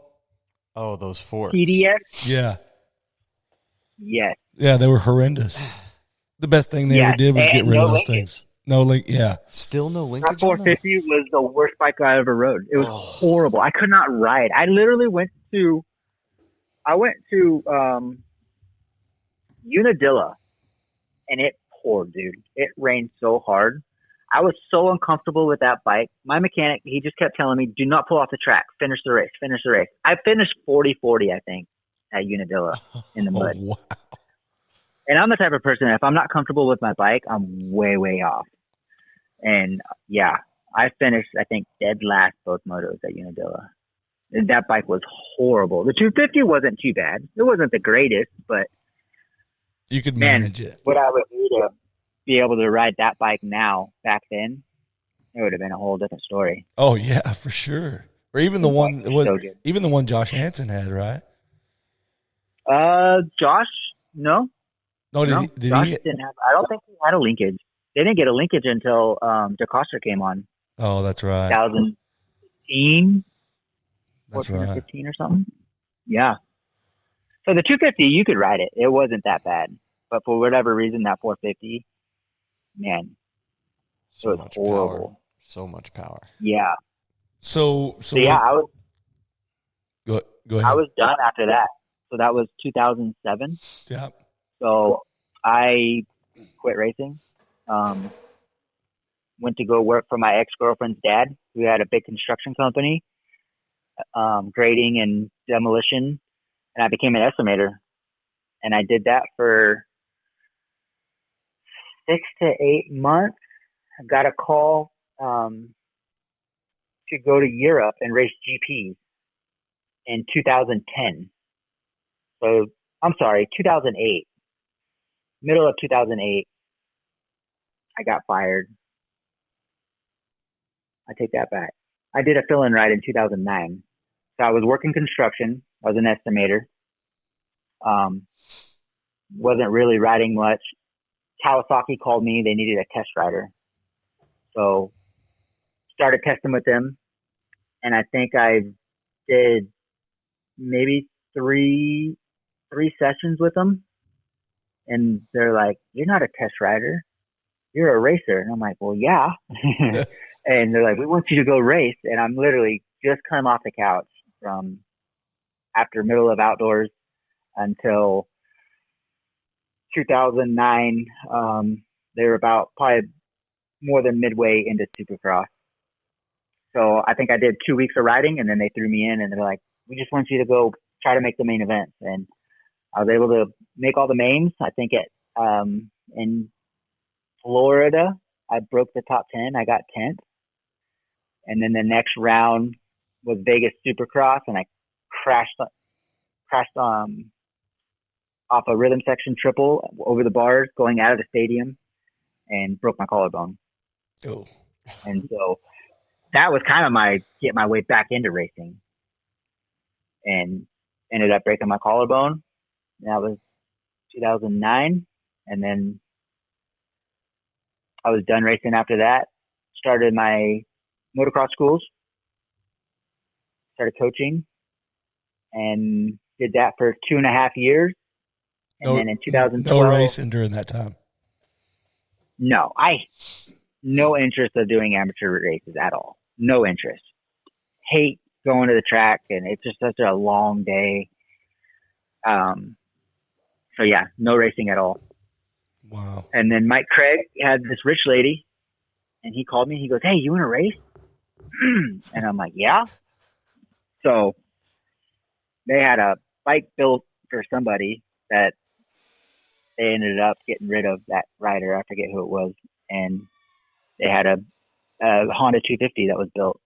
Oh, those forks. PDS? Yeah. Yes. Yeah, they were horrendous. The best thing they ever did was get rid of those things. No link, yeah. Still no linkage. That 450 was the worst bike I ever rode. It was horrible. I could not ride. I literally went to Unadilla, and it poured, dude. It rained so hard. I was so uncomfortable with that bike. My mechanic, he just kept telling me, do not pull off the track. Finish the race. I finished 40-40, I think, at Unadilla in the mud. Wow. And I'm the type of person, if I'm not comfortable with my bike, I'm way, way off. And, yeah, I finished, I think, dead last both motos at Unadilla. And that bike was horrible. The 250 wasn't too bad. It wasn't the greatest, but you could manage it. What I would do to be able to ride that bike now, back then, it would have been a whole different story. Oh yeah, for sure. Or even the one, even the one Josh Hansen had, right? Josh, no. Did Josh he? Didn't have. I don't think he had a linkage. They didn't get a linkage until DeCoster came on. Oh, that's right. 2015. That's 14 right. or 15 or something. Yeah. So the 250, you could ride it. It wasn't that bad. But for whatever reason, that 450, man, so it was much horrible. Power. So much power. Yeah. So yeah, I was. Go ahead. I was done after that. So that was 2007. Yeah. So I quit racing. Went to go work for my ex-girlfriend's dad, who had a big construction company, grading and demolition, and I became an estimator. And I did that for 6 to 8 months. I got a call to go to Europe and race GPs in 2010. So, I'm sorry, 2008. Middle of 2008, I got fired. I take that back. I did a fill-in ride in 2009. So I was working construction. I was an estimator. Wasn't really riding much. Kawasaki called me. They needed a test rider. So started testing with them. And I think I did maybe three sessions with them. And they're like, "You're not a test rider. You're a racer." And I'm like, "Well, yeah." And they're like, "We want you to go race." And I'm literally just come off the couch from after middle of outdoors until 2009. They were about probably more than midway into Supercross. So I think I did 2 weeks of riding, and then they threw me in, and they're like, "We just want you to go try to make the main events." And I was able to make all the mains. I think in Florida, I broke the top 10. I got 10th. And then the next round was Vegas Supercross, and I crashed off a rhythm section triple over the bars going out of the stadium and broke my collarbone. Oh. And so that was kind of get my way back into racing, and ended up breaking my collarbone. That was 2009. And then I was done racing after that. Started my motocross schools, started coaching, and did that for 2.5 years. And then in 2012, no racing during that time. No, no interest of doing amateur races at all. No interest. Hate going to the track, and it's just such a long day. So yeah, no racing at all. Wow. And then Mike Craig had this rich lady, and he called me. He goes, "Hey, you want to race?" And I'm like, "Yeah." So they had a bike built for somebody that they ended up getting rid of that rider. I forget who it was. And they had a Honda 250 that was built,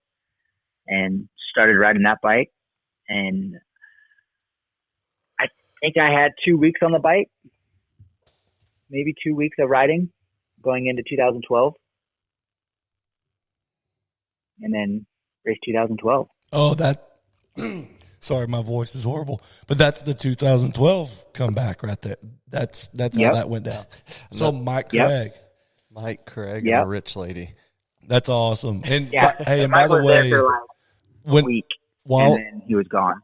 and started riding that bike. And I think I had 2 weeks on the bike, maybe 2 weeks of riding going into 2012. And then race 2012. Oh, sorry, my voice is horrible, but that's the 2012 comeback right there. That's how that went down. So Mike Craig. Mike Craig and a rich lady. That's awesome. And yeah, and by the way, for like a week, and then he was gone.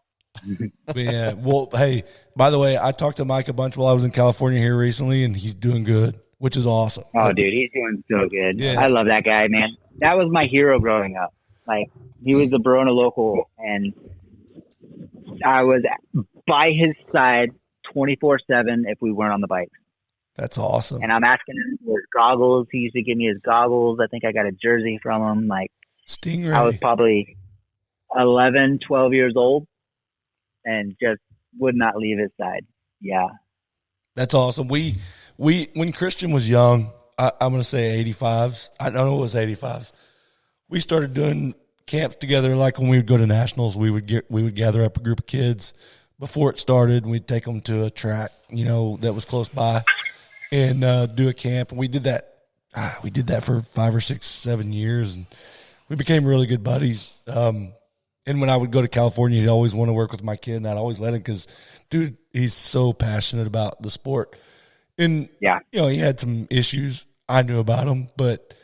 Yeah. Well, hey, by the way, I talked to Mike a bunch while I was in California here recently, and he's doing good, which is awesome. Oh, dude, he's doing so good. Yeah. I love that guy, man. That was my hero growing up. Like, he was the Verona local, and I was by his side 24/7 if we weren't on the bike. That's awesome. And I'm asking him for his goggles. He used to give me his goggles. I think I got a jersey from him. Like, Stingray. I was probably 11, 12 years old, and just would not leave his side. Yeah. That's awesome. We when Christian was young, I'm going to say 85s. I know it was 85s. We started doing camps together. Like when we would go to nationals, we would gather up a group of kids before it started. And we'd take them to a track, that was close by, and do a camp. And we did that. We did that for 5 or 6, 7 years, and we became really good buddies. And when I would go to California, he'd always want to work with my kid, and I'd always let him because, dude, he's so passionate about the sport. And, he had some issues. I knew about him, but,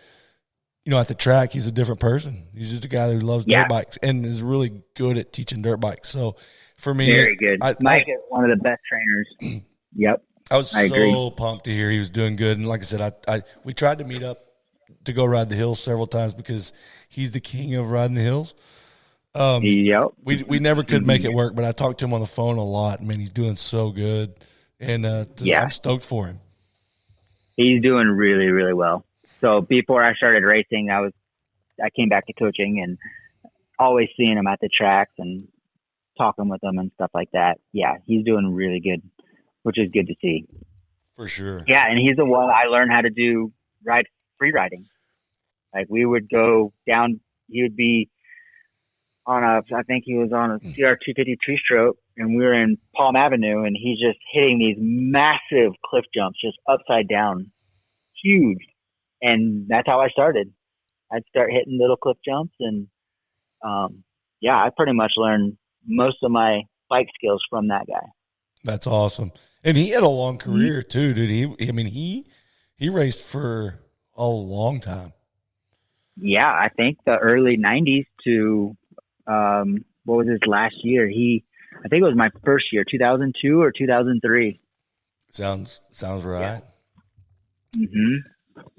at the track, he's a different person. He's just a guy who loves dirt bikes and is really good at teaching dirt bikes. So, for me, very good. Mike is one of the best trainers. Yep. I was so pumped to hear he was doing good. And like I said, we tried to meet up to go ride the hills several times because he's the king of riding the hills. Yep. We never could make it work, but I talked to him on the phone a lot. Man, he's doing so good, and I'm stoked for him. He's doing really, really well. So before I started racing, I came back to coaching and always seeing him at the tracks and talking with him and stuff like that. Yeah, he's doing really good, which is good to see. For sure. Yeah, and he's the one I learned how to do free riding. Like we would go down, he would be I think he was on a CR250 two-stroke, and we were in Palm Avenue, and he's just hitting these massive cliff jumps, just upside down, huge. And that's how I started. I'd start hitting little cliff jumps, and I pretty much learned most of my bike skills from that guy. That's awesome. And he had a long career too, dude. He raced for a long time. Yeah, I think the early 90s to what was his last year? I think it was my first year, 2002 or 2003. Sounds right. Yeah.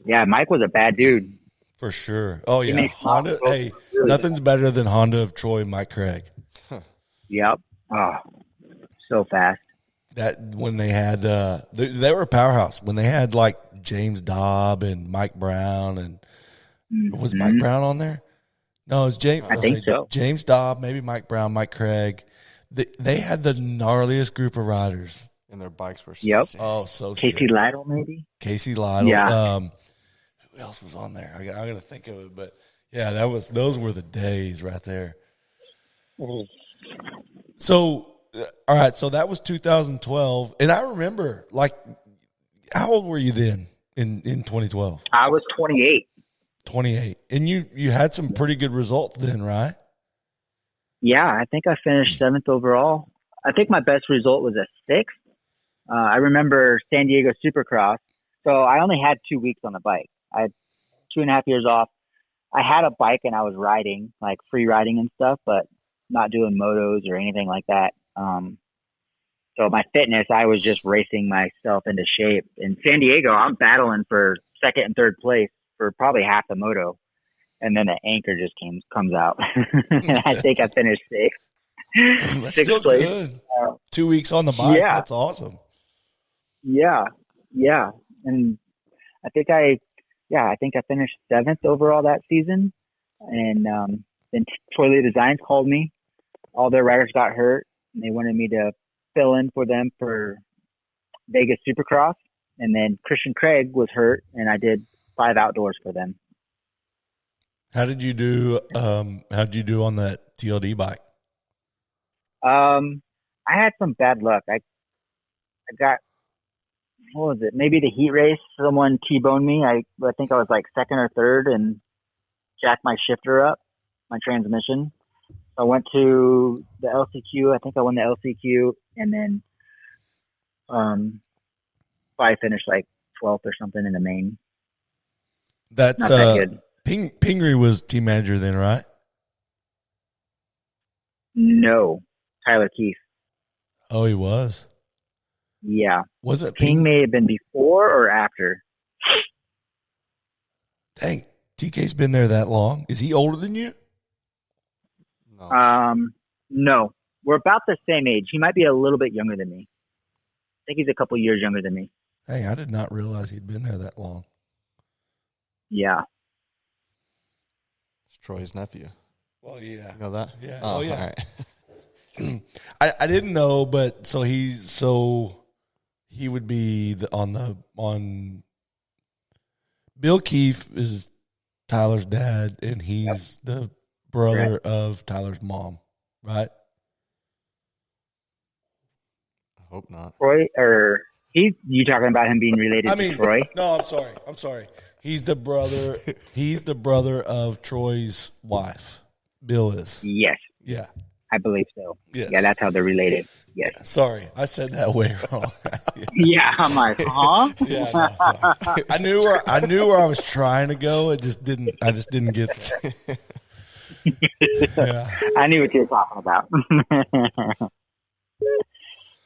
Yeah, Mike was a bad dude. For sure. Oh yeah, Honda. Hey, nothing's better than Honda of Troy, Mike Craig. Yep. Oh, so fast. That when they had they were a powerhouse when they had like James Dobb and Mike Brown and was Mike Brown on there? No, it was James. I think so. James Dobb, maybe Mike Brown, Mike Craig. They had the gnarliest group of riders, and their bikes were sick. Oh, so Casey sick. Lytle, maybe. Casey Lytle. Yeah. Who else was on there? I got to think of it, but yeah, those were the days right there. So, all right, so that was 2012, and I remember, like, how old were you then in 2012? I was 28. 28, and you had some pretty good results then, right? Yeah, I think I finished 7th overall. I think my best result was a 6th. I remember San Diego Supercross. So I only had 2 weeks on the bike. I had 2.5 years off. I had a bike and I was riding, like free riding and stuff, but not doing motos or anything like that. So my fitness, I was just racing myself into shape. In San Diego, I'm battling for 2nd and 3rd place for probably half the moto. And then the anchor just comes out. And I think I finished 6th. That's 6th still place. good. 2 weeks on the bike. Yeah. That's awesome. Yeah. And I think I finished 7th overall that season. And then Troy Designs called me. All their riders got hurt, and they wanted me to fill in for them for Vegas Supercross. And then Christian Craig was hurt, and I did 5 outdoors for them. How did you do? How'd you do on that TLD bike? I had some bad luck. I got, what was it? Maybe the heat race. Someone T-boned me. I think I was like 2nd or 3rd and jacked my shifter up, my transmission. I went to the LCQ. I think I won the LCQ, and then I finished like 12th or something in the main. That's not that good. Pingree was team manager then, right? No, Tyler Keefe. Oh, he was. Yeah. Was it Ping may have been before or after. Dang, TK's been there that long. Is he older than you? No. No. We're about the same age. He might be a little bit younger than me. I think he's a couple years younger than me. Hey, I did not realize he'd been there that long. Yeah. It's Troy's nephew. Well, yeah. You know that? Yeah. Oh, yeah. All right. I didn't know, but so he would be on Bill Keefe is Tyler's dad, and he's the brother of Tyler's mom, right? I hope not. Troy, or you talking about him being related to Troy? No, I'm sorry. He's the brother. He's the brother of Troy's wife. Bill is. Yes. Yeah. I believe so. Yes. Yeah, that's how they're related. Yes. Yeah, sorry, I said that way wrong. Yeah, I'm like, huh? Yeah, no, sorry. I knew where I was trying to go. I just didn't get there. Yeah. I knew what you were talking about.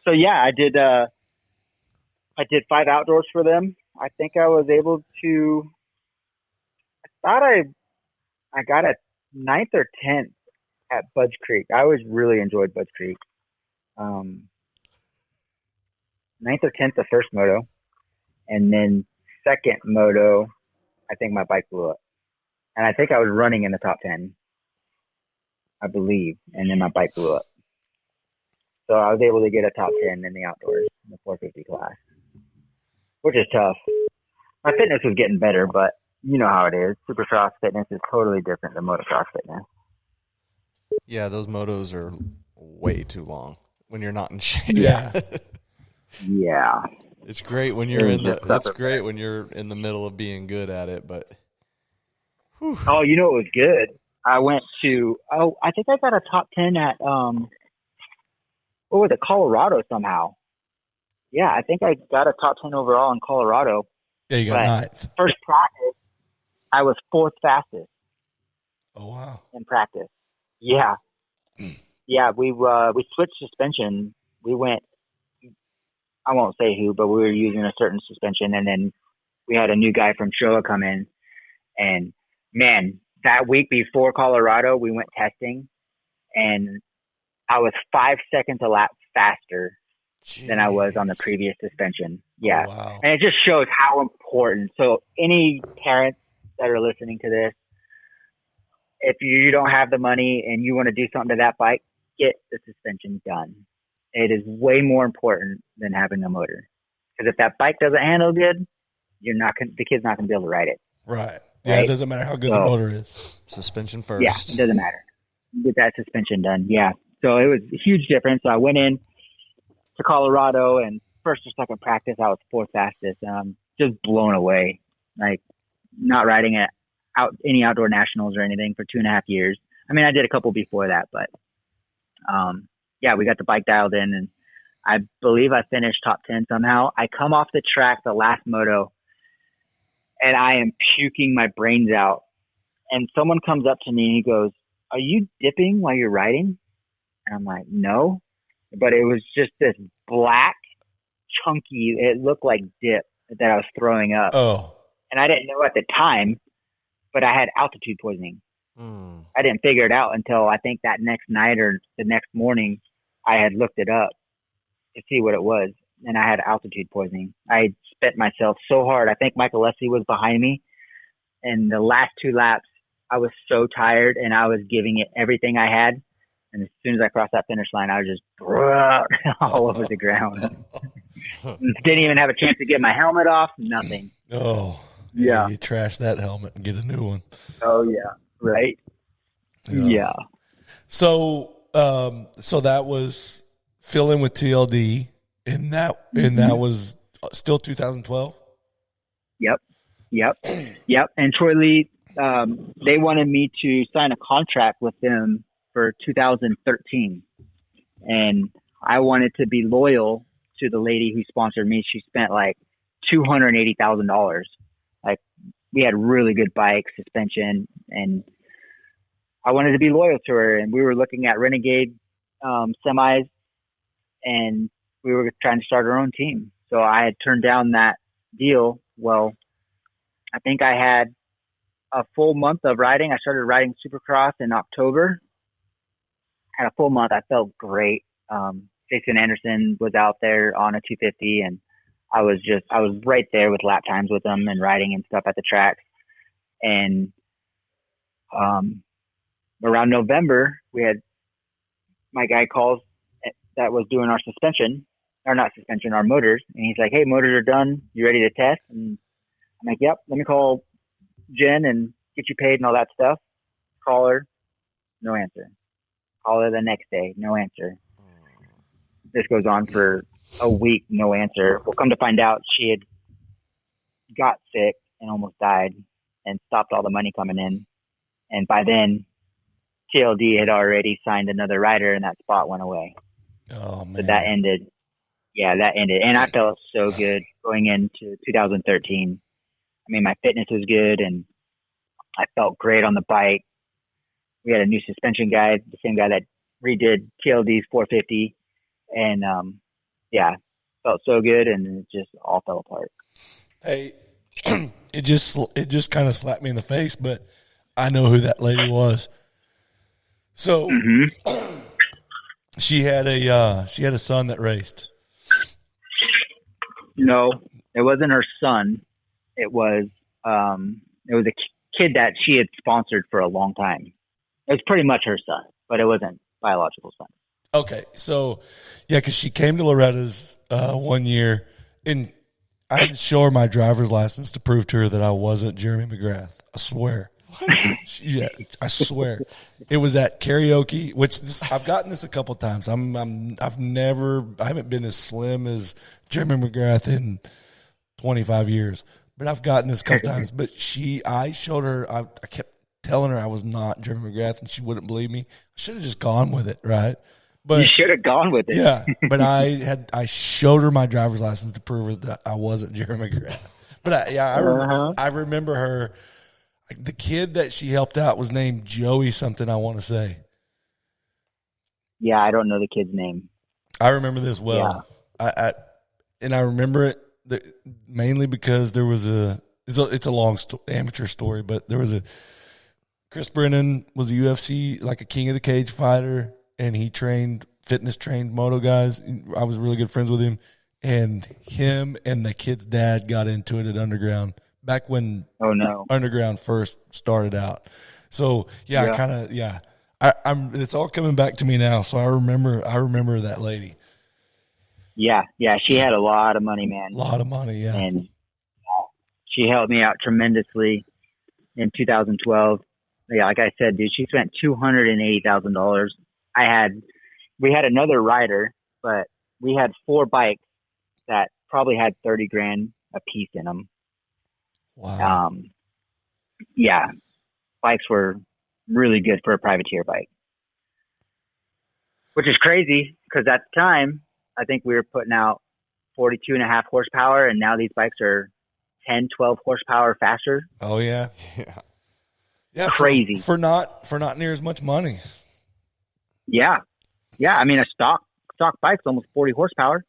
So yeah, I did 5 outdoors for them. I think I was able to. I thought I got a 9th or 10th at Budge Creek. I always really enjoyed Budge Creek. 9th or 10th the first moto, and then second moto, I think my bike blew up. And I think I was running in the top 10, I believe. And then my bike blew up. So I was able to get a top 10 in the outdoors, in the 450 class, which is tough. My fitness was getting better, but you know how it is. Supercross fitness is totally different than motocross fitness. Yeah, those motos are way too long when you're not in shape. Yeah. Yeah. It's great when you're when you're in the middle of being good at it, but whew. Oh, you know it was good. I went to I think I got a top 10 at what was it, Colorado somehow. Yeah, I think I got a top 10 overall in Colorado. Yeah, you got ninth. First practice, I was fourth fastest. Oh wow! In practice, yeah, yeah. We switched suspension. We went. I won't say who, but we were using a certain suspension, and then we had a new guy from Showa come in. And man, that week before Colorado, we went testing, and I was 5 seconds a lap faster than I was on the previous suspension. Yeah. Oh, wow. And it just shows how important. So any parents that are listening to this, if you don't have the money and you want to do something to that bike, get the suspension done. It is way more important than having a motor. Because if that bike doesn't handle good, the kid's not going to be able to ride it. Right. Yeah, right? It doesn't matter how good the motor is. Suspension first. Yeah, it doesn't matter. Get that suspension done. Yeah. So it was a huge difference. So I went in to Colorado, and first or second practice, I was fourth fastest. Just blown away. Like, not riding at any outdoor nationals or anything for 2.5 years. I mean, I did a couple before that, but yeah, we got the bike dialed in, and I believe I finished top 10 somehow. I come off the track the last moto, and I am puking my brains out. And someone comes up to me and he goes, "Are you dipping while you're riding?" And I'm like, "No." But it was just this black, chunky, it looked like dip that I was throwing up. Oh. And I didn't know at the time, but I had altitude poisoning. I didn't figure it out until I think that next night or the next morning, I had looked it up to see what it was. And I had altitude poisoning. I spent myself so hard. I think Michael Leslie was behind me. And the last 2 laps, I was so tired and I was giving it everything I had. And as soon as I crossed that finish line, I was just all over the ground. Didn't even have a chance to get my helmet off. Nothing. Oh, yeah. You trash that helmet and get a new one. Oh yeah, right. Yeah. So, so that was fill in with TLD, and that was still 2012. Yep. And Troy Lee, they wanted me to sign a contract with them for 2013, and I wanted to be loyal to the lady who sponsored me. She spent like $280,000. Like, we had really good bike suspension, and I wanted to be loyal to her. And we were looking at Renegade semis, and we were trying to start our own team. So I had turned down that deal. Well, I think I had a full month of riding. I started riding Supercross in October. Had a full month. I felt great. Jason Anderson was out there on a 250, and I was right there with lap times with them and riding and stuff at the tracks. And around November, we had my guy calls that was doing our suspension, or not suspension, our motors. And he's like, "Hey, motors are done. You ready to test?" And I'm like, "Yep, let me call Jen and get you paid and all that stuff." Call her, no answer. Call her the next day, no answer. This goes on for a week, no answer. We'll come to find out she had got sick and almost died and stopped all the money coming in. And by then, TLD had already signed another rider, and that spot went away. Oh, man. So that ended. Yeah, that ended. And I felt so good going into 2013. I mean, my fitness was good, and I felt great on the bike. We had a new suspension guy, the same guy that redid TLD's 450. And, yeah, felt so good, and it just all fell apart. Hey, it just kind of slapped me in the face, but I know who that lady was. So she had a son that raced. No, it wasn't her son. it was a kid that she had sponsored for a long time. It was pretty much her son, but it wasn't biological son. Okay, so yeah, because she came to Loretta's 1 year, and I had to show her my driver's license to prove to her that I wasn't Jeremy McGrath. I swear. Yeah, I swear. It was at karaoke, which I've gotten this a couple times. I haven't been as slim as Jeremy McGrath in 25 years, but I've gotten this a couple times. But I showed her. I kept telling her I was not Jeremy McGrath, and she wouldn't believe me. I should have just gone with it, right? But you should have gone with it. Yeah, but I showed her my driver's license to prove her that I wasn't Jeremy McGrath. But I remember her. The kid that she helped out was named Joey something, I want to say. Yeah, I don't know the kid's name. I remember this well. Yeah. I remember it mainly because there was it's a long amateur story, but there was Chris Brennan was a UFC, like a king of the cage fighter, and he fitness trained moto guys. I was really good friends with him, and him and the kid's dad got into it at Underground. Back when Underground first started out. So I'm it's all coming back to me now. So I remember that lady. Yeah, she had a lot of money, man. A lot of money, yeah. And she helped me out tremendously in 2012. Yeah, like I said, dude, she spent $280,000. We had another rider, but we had 4 bikes that probably had $30,000 a piece in them. Wow. Yeah, bikes were really good for a privateer bike, which is crazy because at the time, I think we were putting out 42.5 horsepower, and now these bikes are 10, 12 horsepower faster. Oh yeah. Crazy for not near as much money. Yeah. I mean, a stock bike's almost 40 horsepower.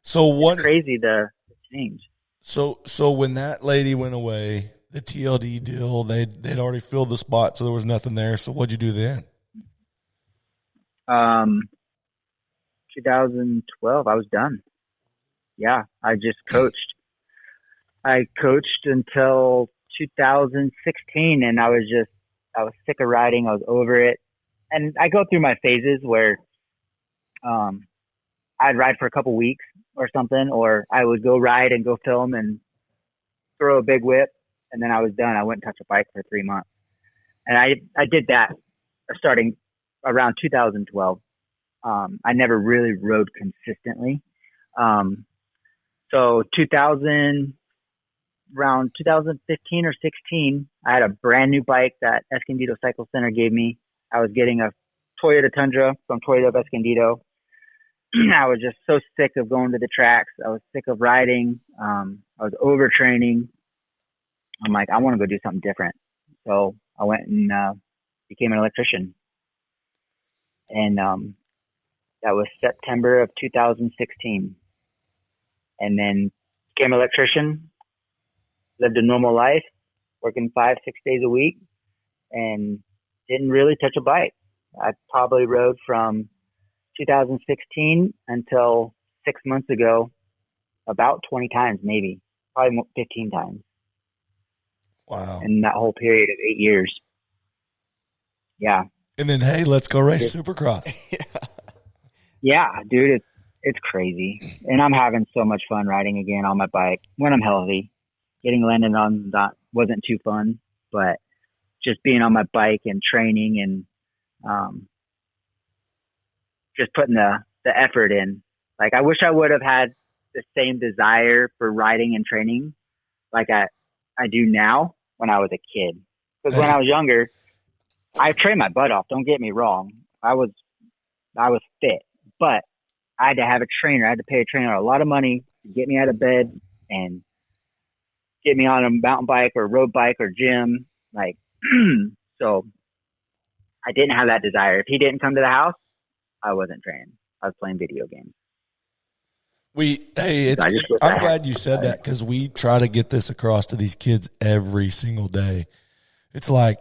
So what? It's crazy the change. So when that lady went away, the TLD deal, they'd already filled the spot, so there was nothing there. So what'd you do then? 2012, I was done. Yeah, I just coached. I coached until 2016, and I was sick of riding. I was over it. And I go through my phases where I'd ride for a couple weeks or something, or I would go ride and go film and throw a big whip, and then I was done. I wouldn't touch a bike for 3 months. And I did that starting around 2012. I never really rode consistently. So around 2015 or 16, I had a brand new bike that Escondido Cycle Center gave me. I was getting a Toyota Tundra from Toyota of Escondido. I was just so sick of going to the tracks. I was sick of riding. I was overtraining. I'm like, I want to go do something different. So I went and became an electrician. And that was September of 2016. And then became an electrician, lived a normal life, working 5-6 days a week, and didn't really touch a bike. I probably rode from 2016 until 6 months ago about 20 times, maybe, probably 15 times. Wow. In that whole period of 8 years. Yeah. And then, hey, let's go race Supercross. Yeah, dude, it's crazy. And I'm having so much fun riding again on my bike when I'm healthy. Getting landed on that wasn't too fun, but just being on my bike and training and just putting the effort in. Like, I wish I would have had the same desire for riding and training like I do now when I was a kid. Because when I was younger, I trained my butt off. Don't get me wrong. I was fit, but I had to have a trainer. I had to pay a trainer a lot of money to get me out of bed and get me on a mountain bike or road bike or gym. Like, so I didn't have that desire. If he didn't come to the house, I wasn't training. I was playing video games. I'm glad you said that because we try to get this across to these kids every single day. It's like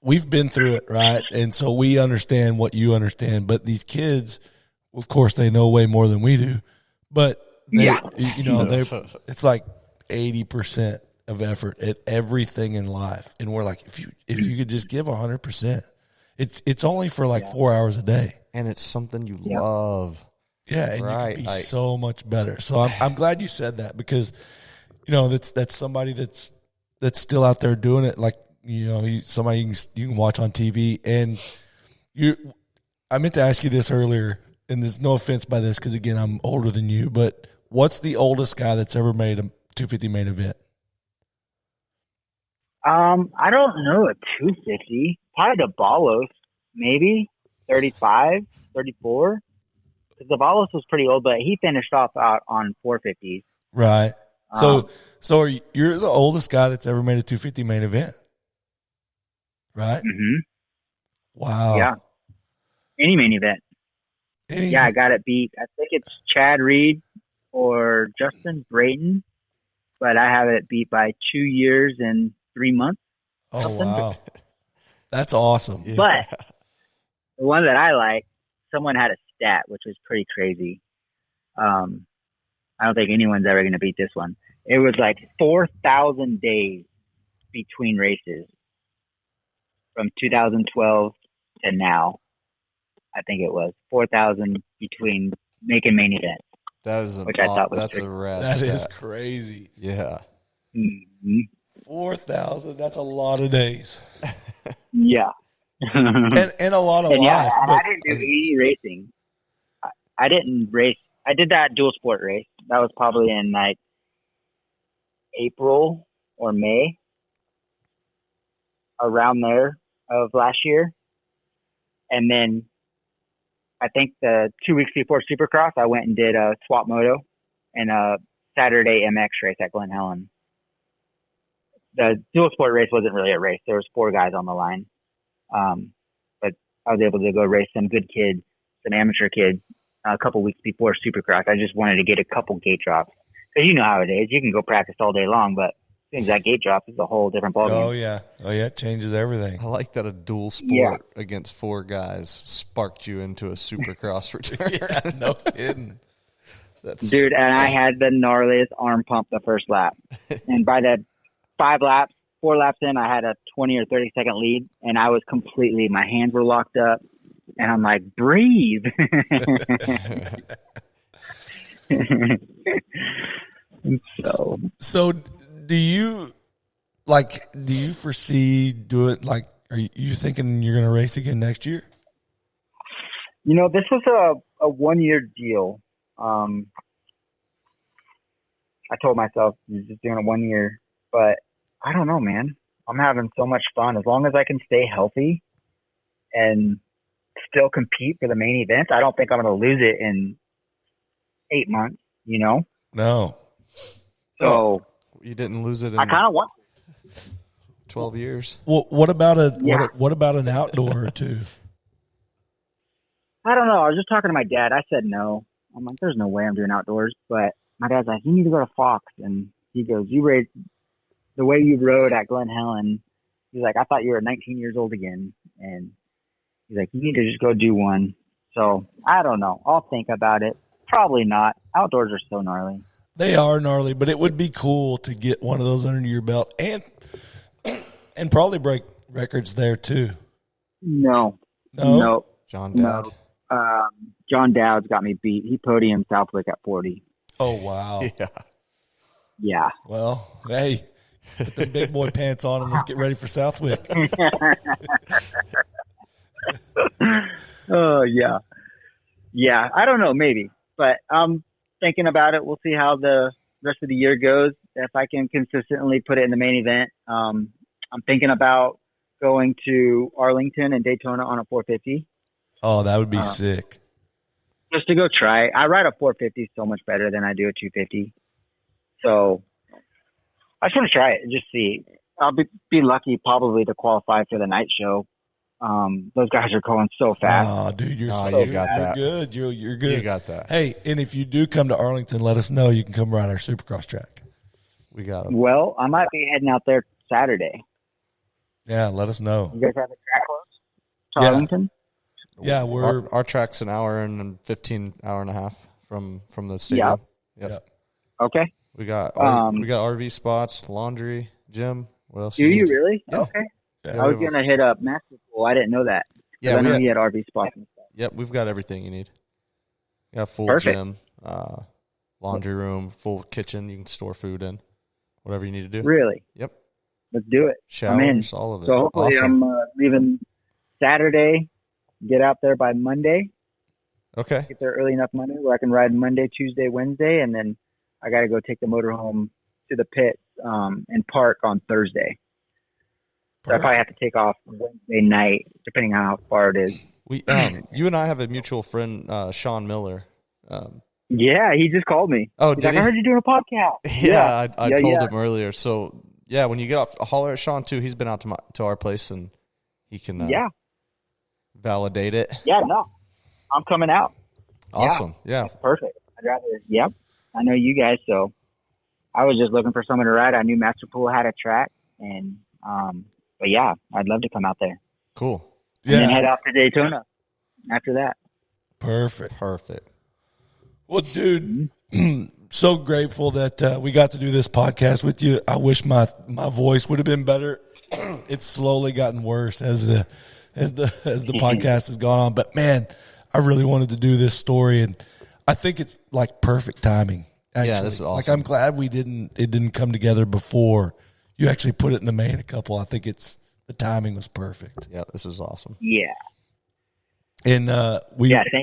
we've been through it, right? And so we understand what you understand. But these kids, of course, they know way more than we do. But It's like 80% of effort at everything in life, and we're like, if you could just give 100%, it's only for like 4 hours a day, and it's something you love. Yeah, and you can be so much better. So I'm glad you said that, because that's somebody that's still out there doing it. Like somebody you can watch on TV. And I meant to ask you this earlier, and there's no offense by this, because again, I'm older than you. But what's the oldest guy that's ever made a 250 main event? I don't know, a 250. Probably the Balos, maybe 35, 34. Because the Balos was pretty old, but he finished off out on 450s. Right. So you're the oldest guy that's ever made a 250 main event, right? Mm-hmm. Wow. Yeah. Any main event. I got it beat. I think it's Chad Reed or Justin Brayton, but I have it beat by 2 years and 3 months. Oh, something. Wow. That's awesome. Yeah. But the one that I like, someone had a stat, which was pretty crazy. I don't think anyone's ever going to beat this one. It was like 4,000 days between races from 2012 to now. I think it was 4,000 between making main events. That is which I thought was that's a rad That stat. is crazy. Yeah. Mm-hmm. 4,000. That's a lot of days. Yeah. and a lot of life. Yeah, but I didn't do any racing. I didn't race. I did that dual sport race. That was probably in like April or May, around there of last year. And then I think the 2 weeks before Supercross, I went and did a swap moto and a Saturday MX race at Glen Helen. The dual sport race wasn't really a race. There was 4 guys on the line. But I was able to go race some good kids, some amateur kids, a couple weeks before Supercross. I just wanted to get a couple gate drops. Because you know how it is. You can go practice all day long, but as soon as that gate drops, it's a whole different ballgame. Oh, yeah. It changes everything. I like that a dual sport against 4 guys sparked you into a Supercross return. Yeah, no kidding. Dude, and I had the gnarliest arm pump the first lap. And by the 4 laps in, I had a 20 or 30 second lead, and I was completely, my hands were locked up, and I'm like, breathe. So do you foresee are you thinking you're going to race again next year? This was a 1-year deal. I told myself I was just doing a 1 year, but I don't know, man. I'm having so much fun. As long as I can stay healthy and still compete for the main events, I don't think I'm going to lose it in 8 months, No. So you didn't lose it in I kind of want 12 years. Well, what about what about an outdoor or two? I don't know. I was just talking to my dad. I said no. I'm like, there's no way I'm doing outdoors. But my dad's like, you need to go to Fox. And he goes, you raced the way you rode at Glen Helen. He's like, I thought you were 19 years old again. And he's like, you need to just go do one. So I don't know. I'll think about it. Probably not. Outdoors are so gnarly. They are gnarly, but it would be cool to get one of those under your belt and probably break records there too. No. John Dowd. No. John Dowd's got me beat. He podiumed Southwick at 40. Oh, wow. Yeah. Well, hey, put the big boy pants on and let's get ready for Southwick. Oh, yeah. Yeah, I don't know, maybe. But I'm thinking about it. We'll see how the rest of the year goes. If I can consistently put it in the main event. I'm thinking about going to Arlington and Daytona on a 450. Oh, that would be sick. Just to go try. I ride a 450 so much better than I do a 250. So I just want to try it and just see. I'll be lucky probably to qualify for the night show. Those guys are going so fast. Oh, dude, you got that. You're good. You're good. You got that. Hey, and if you do come to Arlington, let us know. You can come ride our Supercross track. We got it. Well, I might be heading out there Saturday. Yeah, let us know. You guys have a track close to Arlington? Yeah, our track's an hour and 15 hour and a half from the stadium. Yeah. Yep. Okay. We got RV spots, laundry, gym. What else? Do you need? really? Yeah. Okay. Yeah, I was going to hit up Master Pool. I didn't know that. Yeah, I know he had RV spots and stuff. Yep, we've got everything you need. We got full Perfect. gym, laundry room, full kitchen. You can store food in, whatever you need to do. Really? Yep. Let's do it. Showers, I'm in. all of it. So hopefully awesome. I'm leaving Saturday, get out there by Monday. Okay. Get there early enough Monday where I can ride Monday, Tuesday, Wednesday, and then I got to go take the motor home to the pit and park on Thursday. So I probably have to take off Wednesday night, depending on how far it is. We, you and I have a mutual friend, Sean Miller. Yeah, he just called me. Oh, He's like, I heard you doing a podcast. Yeah, I told him earlier. So yeah, when you get off, holler at Sean too. He's been out to our place and he can validate it. Yeah, no, I'm coming out. Awesome. Yeah. Perfect. I'd rather. Yep. I know you guys, so I was just looking for someone to ride. I knew Master Pool had a track, and but yeah, I'd love to come out there. Cool. And then head off to Daytona after that. Perfect. Well, dude, so grateful that we got to do this podcast with you. I wish my voice would have been better. It's slowly gotten worse as the podcast has gone on. But man, I really wanted to do this story, and I think it's like perfect timing. Actually. Yeah, this is awesome. Like I'm glad it didn't come together before you actually put it in the main a couple. I think the timing was perfect. Yeah, this is awesome. Yeah. And thank you, guys.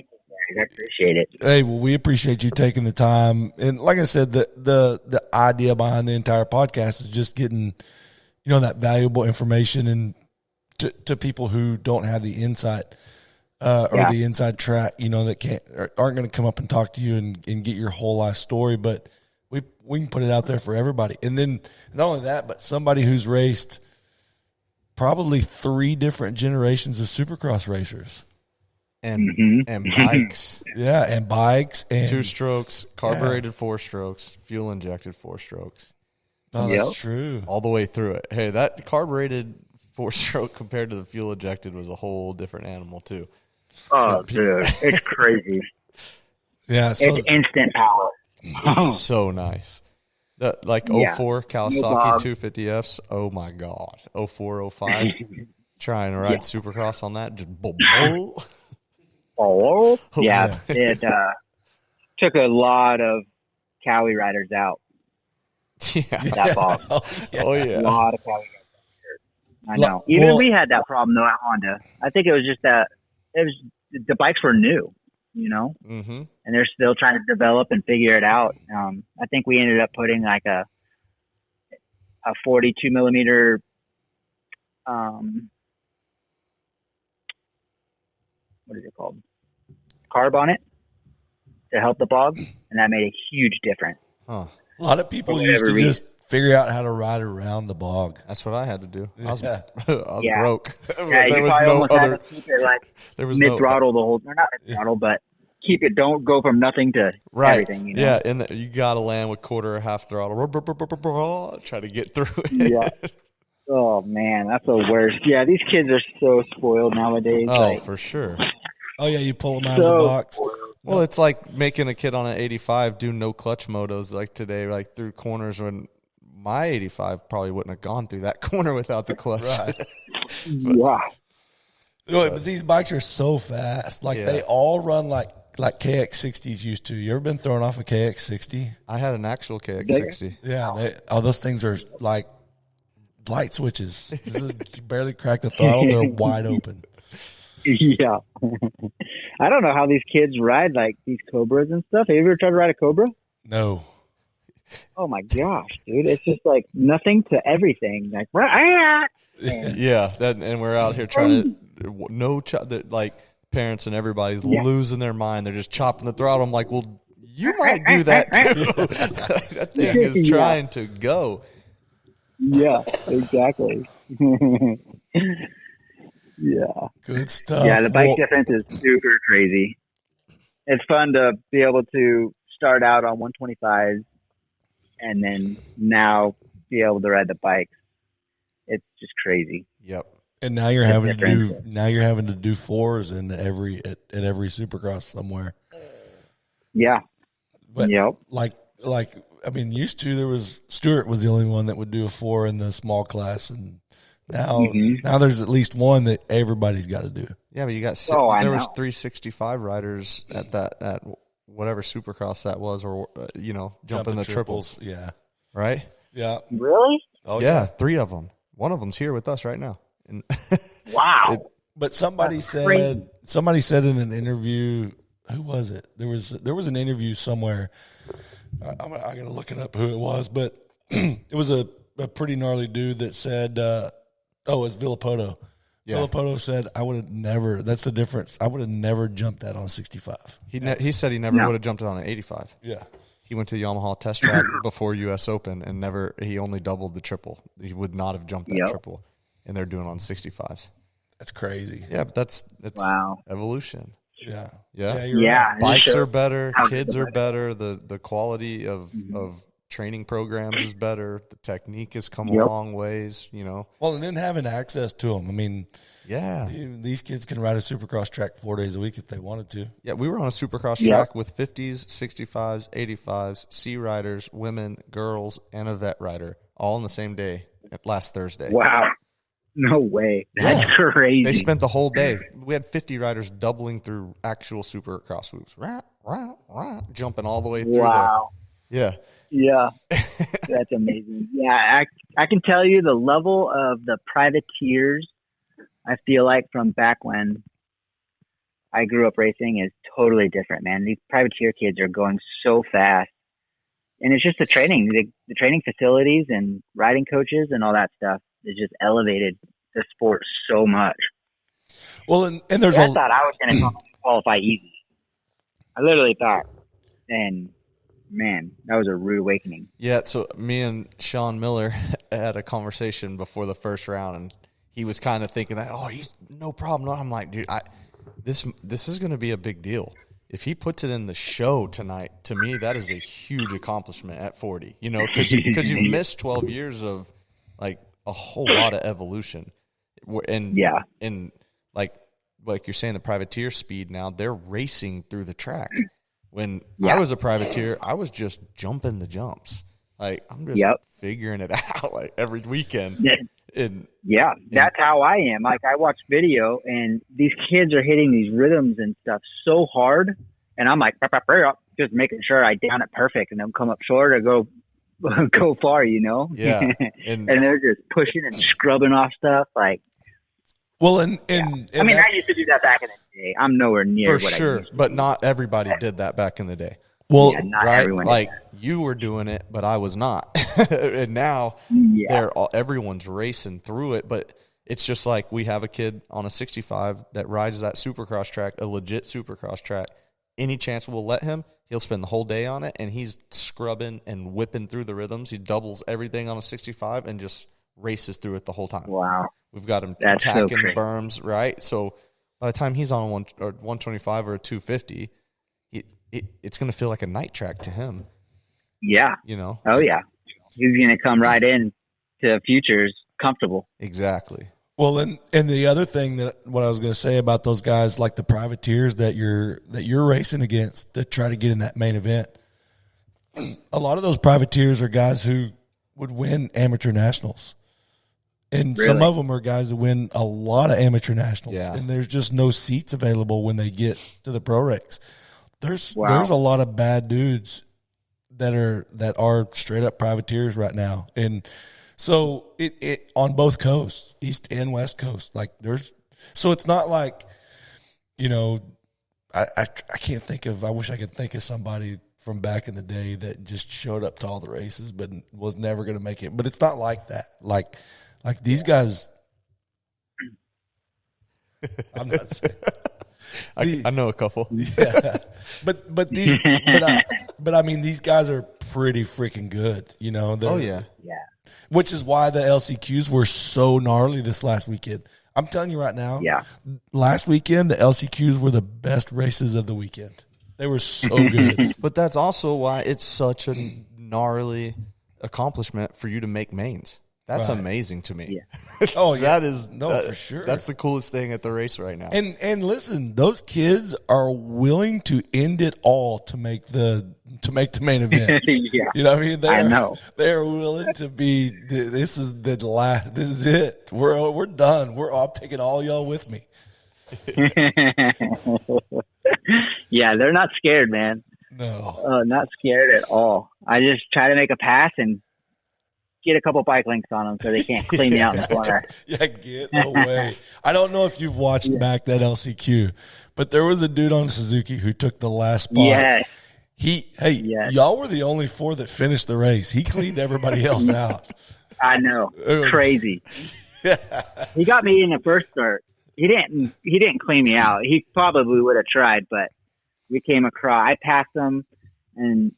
I appreciate it. Hey, well, we appreciate you taking the time. And like I said, the idea behind the entire podcast is just getting, that valuable information and to people who don't have the insight or the inside track, that aren't going to come up and talk to you and get your whole life story. But we can put it out there for everybody. And then not only that, but somebody who's raced probably 3 different generations of Supercross racers. And bikes. Yeah, and bikes. And 2 strokes, carbureted 4 strokes, fuel injected 4 strokes. That's true. All the way through it. Hey, that carbureted 4-stroke compared to the fuel injected was a whole different animal too. Oh, dude, it's crazy. Yeah, it's instant power. It's so nice. That 04 Kawasaki 250Fs. Oh my god. 04, 05. Trying to ride Supercross on that, just yeah, it took a lot of Cowie riders out. That bog. Oh yeah, a lot of Cowie riders. I know. Even we had that problem though at Honda. I think it was just that the bikes were new, and they're still trying to develop and figure it out. I think we ended up putting like a 42 millimeter. What is it called? Carb on it to help the bog, and that made a huge difference. Huh. A lot of people used to just figure out how to ride around the bog. That's what I had to do. I was broke. Yeah, you probably almost had to keep it like mid-throttle the whole – or not mid-throttle, but keep it – don't go from nothing to everything. Yeah, and you got to land with quarter or half throttle. Try to get through it. Yeah. Oh, man, that's the worst. Yeah, these kids are so spoiled nowadays. Oh, for sure. Oh, yeah, you pull them out of the box. Well, it's like making a kid on an 85 do no clutch motos like today, like through corners when my 85 probably wouldn't have gone through that corner without the clutch. Right. But these bikes are so fast. Like they all run like KX60s used to. You ever been thrown off a KX60? I had an actual KX60. Yeah. Those things are like light switches. You barely crack the throttle. They're wide open. Yeah. I don't know how these kids ride like these Cobras and stuff. Have you ever tried to ride a Cobra? No. Oh my gosh, dude. It's just like nothing to everything. Like, and we're out here trying to like parents and everybody's losing their mind. They're just chopping the throttle. I'm like, well, you might do that too. That thing is trying to go. Yeah, exactly. Yeah. Good stuff. Yeah, the bike difference is super crazy. It's fun to be able to start out on 125s and then now be able to ride the bikes. It's just crazy. Yep. And now you're having to do 4s in every Supercross somewhere. Yeah. But Yep. like I mean, used to there was Stewart was the only one that would do a 4 in the small class, and now there's at least one that everybody's got to do. Yeah, but you got there was 365 riders at whatever Supercross that was, or jumping the triples. Yeah. Right. Yeah. Really? Oh yeah, 3 of them. One of them's here with us right now. And Wow. But somebody said in an interview, who was it? There was an interview somewhere. I got to look it up who it was, but it was a pretty gnarly dude that said, it's Villapoto. Yeah. Villapoto said, I would have never, that's the difference. I would have never jumped that on a 65. He said he never would have jumped it on an 85. Yeah. He went to the Yamaha test track before U.S. Open and he only doubled the triple. He would not have jumped that triple, and they're doing it on 65s. That's crazy. Yeah, but that's evolution. Yeah. Yeah. You're right. Bikes are better. Kids are better. The quality of training programs is better. The technique has come a long ways, Well, and then having access to them. I mean, these kids can ride a Supercross track 4 days a week if they wanted to. Yeah, we were on a Supercross track with 50s, 65s, 85s, C riders, women, girls, and a vet rider all on the same day last Thursday. Wow. No way. That's crazy. They spent the whole day. We had 50 riders doubling through actual Supercross loops, jumping all the way through there. Yeah. That's amazing. Yeah, I can tell you the level of the privateers, I feel like from back when I grew up racing is totally different, man. These privateer kids are going so fast. And it's just the training, the training facilities and riding coaches and all that stuff has just elevated the sport so much. Well, and there's I thought I was going to qualify easy. I literally thought, and man, that was a rude awakening. Yeah, so me and Sean Miller had a conversation before the first round, and he was kind of thinking that, he's no problem. I'm like, dude, this is going to be a big deal. If he puts it in the show tonight, to me, that is a huge accomplishment at 40. Because you missed 12 years of like a whole lot of evolution, and like you're saying, the privateer speed now they're racing through the track. When I was a privateer, I was just jumping the jumps. Like I'm just figuring it out like every weekend. That's how I am. Like I watch video and these kids are hitting these rhythms and stuff so hard, and I'm like just making sure I down it perfect and then come up short or go far, Yeah, and they're just pushing and scrubbing off stuff like. Well, and I used to do that back in the day. I'm nowhere near for what sure, I used to but not everybody did that back in the day. Well, not everyone like you were doing it, but I was not. And now everyone's racing through it. But it's just like we have a kid on a 65 that rides that Supercross track, a legit Supercross track. Any chance we'll let him, he'll spend the whole day on it, and he's scrubbing and whipping through the rhythms. He doubles everything on a 65 and just races through it the whole time. Wow. We've got him attacking berms, right? So by the time he's on a 125 or a 250, it's going to feel like a night track to him. Yeah. Oh, yeah. He's going to come right in to futures comfortable. Exactly. Well, and the other thing what I was going to say about those guys like the privateers that you're racing against that try to get in that main event, a lot of those privateers are guys who would win amateur nationals. And some of them are guys that win a lot of amateur nationals, and there's just no seats available when they get to the pro ranks. There's a lot of bad dudes that are straight up privateers right now, and so it on both coasts, East and West Coast. Like so it's not like I can't think of. I wish I could think of somebody from back in the day that just showed up to all the races but was never going to make it. But it's not like that. Like these guys, I'm not saying. I know a couple. Yeah, but I mean, these guys are pretty freaking good. Yeah. Which is why the LCQs were so gnarly this last weekend. I'm telling you right now. Yeah. Last weekend, the LCQs were the best races of the weekend. They were so good. But that's also why it's such a gnarly accomplishment for you to make mains. That's Right. amazing to me. Yeah. Oh, yeah. That is for sure. That's the coolest thing at the race right now. And listen, those kids are willing to end it all to make the main event. Yeah. You know what I mean? I know. They're willing to be. This is the last. This is it. We're done. I'm taking all y'all with me. Yeah, they're not scared, man. No. Not scared at all. I just try to make a pass and get a couple bike links on them so they can't clean me out in the corner. Yeah, get away. I don't know if you've watched back that LCQ, but there was a dude on Suzuki who took the last spot. Yes. Y'all were the only four that finished the race. He cleaned everybody else out. I know. Crazy. He got me in the first start. He didn't clean me out. He probably would have tried, but we came across. I passed him, and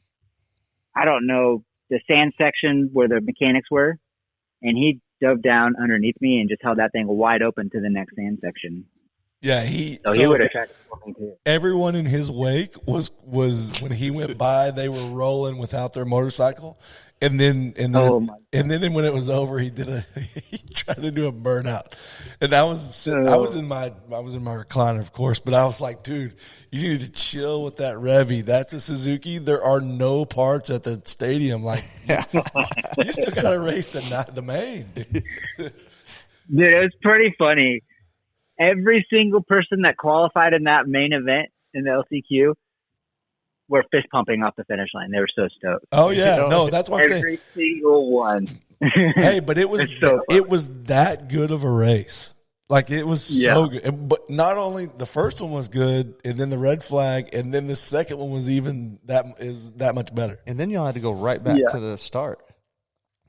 I don't know the sand section where the mechanics were, and he dove down underneath me and just held that thing wide open to the next sand section. Yeah, he would have tried to pull me too. Everyone in his wake was when he went by, they were rolling without their motorcycle, and then when it was over, he tried to do a burnout, and I was in my recliner, of course, but I was like, dude, you need to chill with that Revy. That's a Suzuki. There are no parts at the stadium. Like, you still got to race the main. Dude, it was pretty funny. Every single person that qualified in that main event in the LCQ were fist pumping off the finish line. They were so stoked. Oh yeah, no, that's what I'm saying. Every single one. Hey, but it was that good of a race. Like, it was so good. But not only the first one was good, and then the red flag, and then the second one was even that much better. And then y'all had to go right back to the start,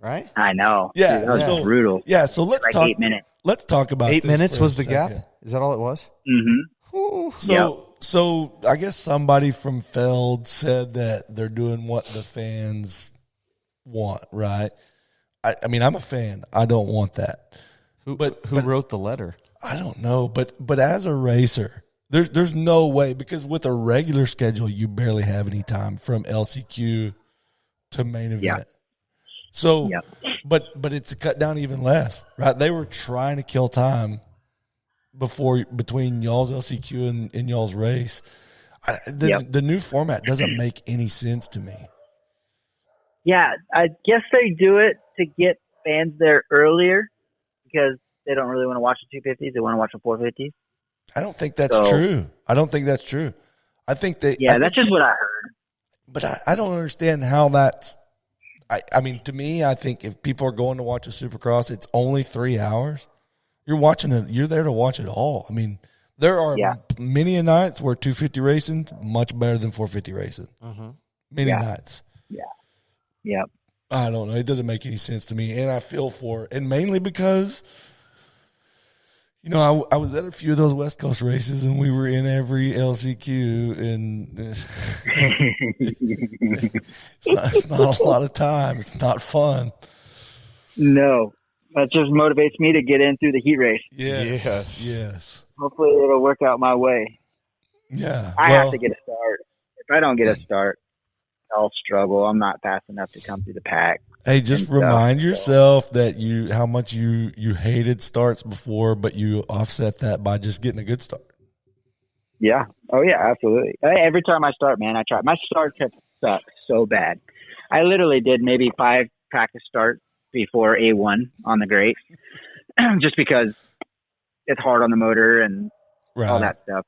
right? I know. Yeah, dude, that was brutal. Yeah, so let's talk. 8 minutes. Let's talk about 8 minutes was the second. gap. Is that all it was? Mm-hmm. So I guess somebody from Feld said that they're doing what the fans want, right? I mean, I'm a fan. I don't want that. Who wrote the letter? I don't know, but as a racer, there's no way, because with a regular schedule, you barely have any time from LCQ to main event. Yeah. So, but it's cut down even less, right? They were trying to kill time between y'all's LCQ and y'all's race. The new format doesn't make any sense to me. Yeah, I guess they do it to get fans there earlier because they don't really want to watch the 250s. They want to watch the 450s. I don't think that's true. I don't think that's true. I think that. Yeah, that's just what I heard. But I don't understand how that's. I mean, to me, I think if people are going to watch a Supercross, it's only 3 hours. You're there to watch it all. I mean, there are many nights where 250 racing much better than 450 racing. Many nights. Yeah. Yep. I don't know. It doesn't make any sense to me, and I feel for it. And mainly because, you know, I was at a few of those West Coast races, and we were in every LCQ, and it's not a lot of time. It's not fun. No. That just motivates me to get in through the heat race. Yes. Hopefully it'll work out my way. Yeah. I have to get a start. If I don't get a start, I'll struggle. I'm not fast enough to come through the pack. Hey, just remind yourself that how much you hated starts before, but you offset that by just getting a good start. Yeah. Oh, yeah, absolutely. Every time I start, man, I try. My starts have sucked so bad. I literally did maybe 5 practice starts before A1 on the great, just because it's hard on the motor and all that stuff,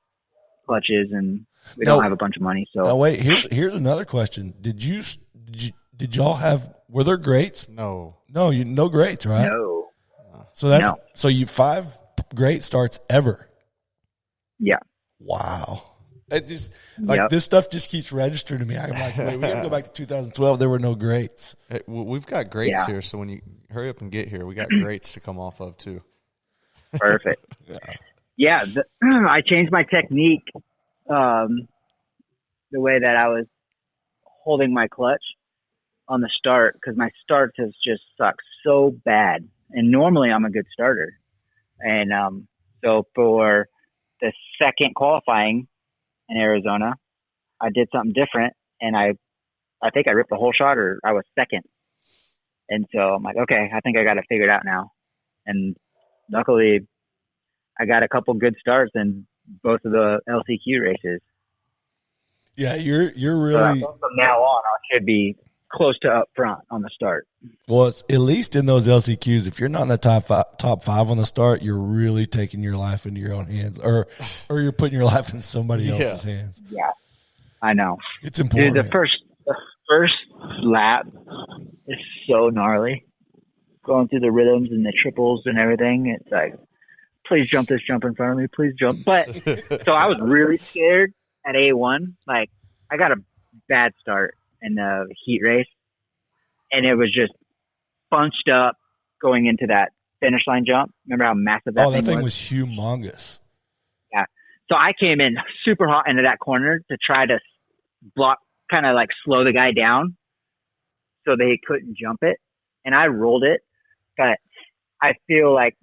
clutches, and we don't have a bunch of money. So now wait, here's another question. Did y'all have, were there greats? No, no greats, right? No. So so you 5 great starts ever. Yeah. Wow. It just this stuff just keeps registering to me. I'm like, wait, we got to go back to 2012. There were no greats. Hey, we've got greats here, so when you hurry up and get here, we got greats to come off of too. Perfect. Yeah, I changed my technique, the way that I was holding my clutch on the start, because my start has just sucked so bad. And normally I'm a good starter. And so for the second qualifying in Arizona, I did something different, and I think I ripped the whole shot, or I was second. And so I'm like, okay, I think I got it figured out now. And luckily, I got a couple good starts in both of the LCQ races. Yeah, you're So really from now on, I should be close to up front on the start. well. It's at least in those LCQs. If you're not in the top five on the start, you're really taking your life into your own hands, or you're putting your life in somebody else's hands. Yeah, I know. It's important. Dude, the first lap is so gnarly. Going through the rhythms and the triples and everything. It's like, please jump this jump in front of me. Please jump. But so I was really scared at A1. Like, I got a bad start in the heat race, and it was just bunched up going into that finish line jump. Remember how massive that thing was humongous. Yeah. So I came in super hot into that corner to try to block, kind of like slow the guy down so they couldn't jump it. And I rolled it, but I feel like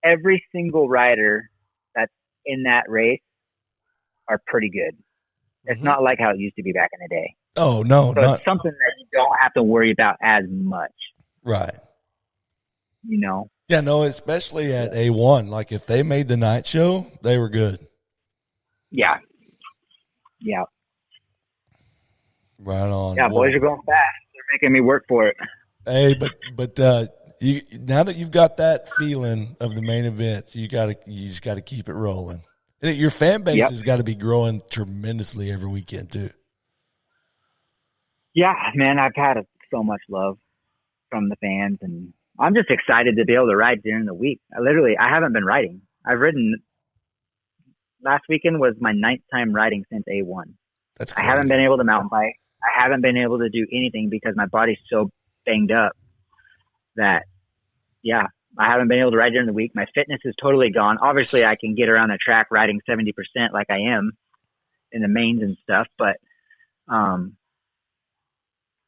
every single rider that's in that race are pretty good. It's not like how it used to be back in the day. Oh, no. So it's something that you don't have to worry about as much. Right. You know? Yeah, no, especially at A1. Like, if they made the night show, they were good. Yeah. Yeah. Right on. Yeah, boys are going fast. They're making me work for it. Hey, but you now that you've got that feeling of the main events, you just gotta keep it rolling. And your fan base has got to be growing tremendously every weekend too. Yeah, man, I've had so much love from the fans, and I'm just excited to be able to ride during the week. I haven't been riding. I've ridden. Last weekend was my 9th time riding since A1. That's crazy. I haven't been able to mountain bike. I haven't been able to do anything because my body's so banged up that, yeah, I haven't been able to ride during the week. My fitness is totally gone. Obviously, I can get around the track riding 70% like I am in the mains and stuff, but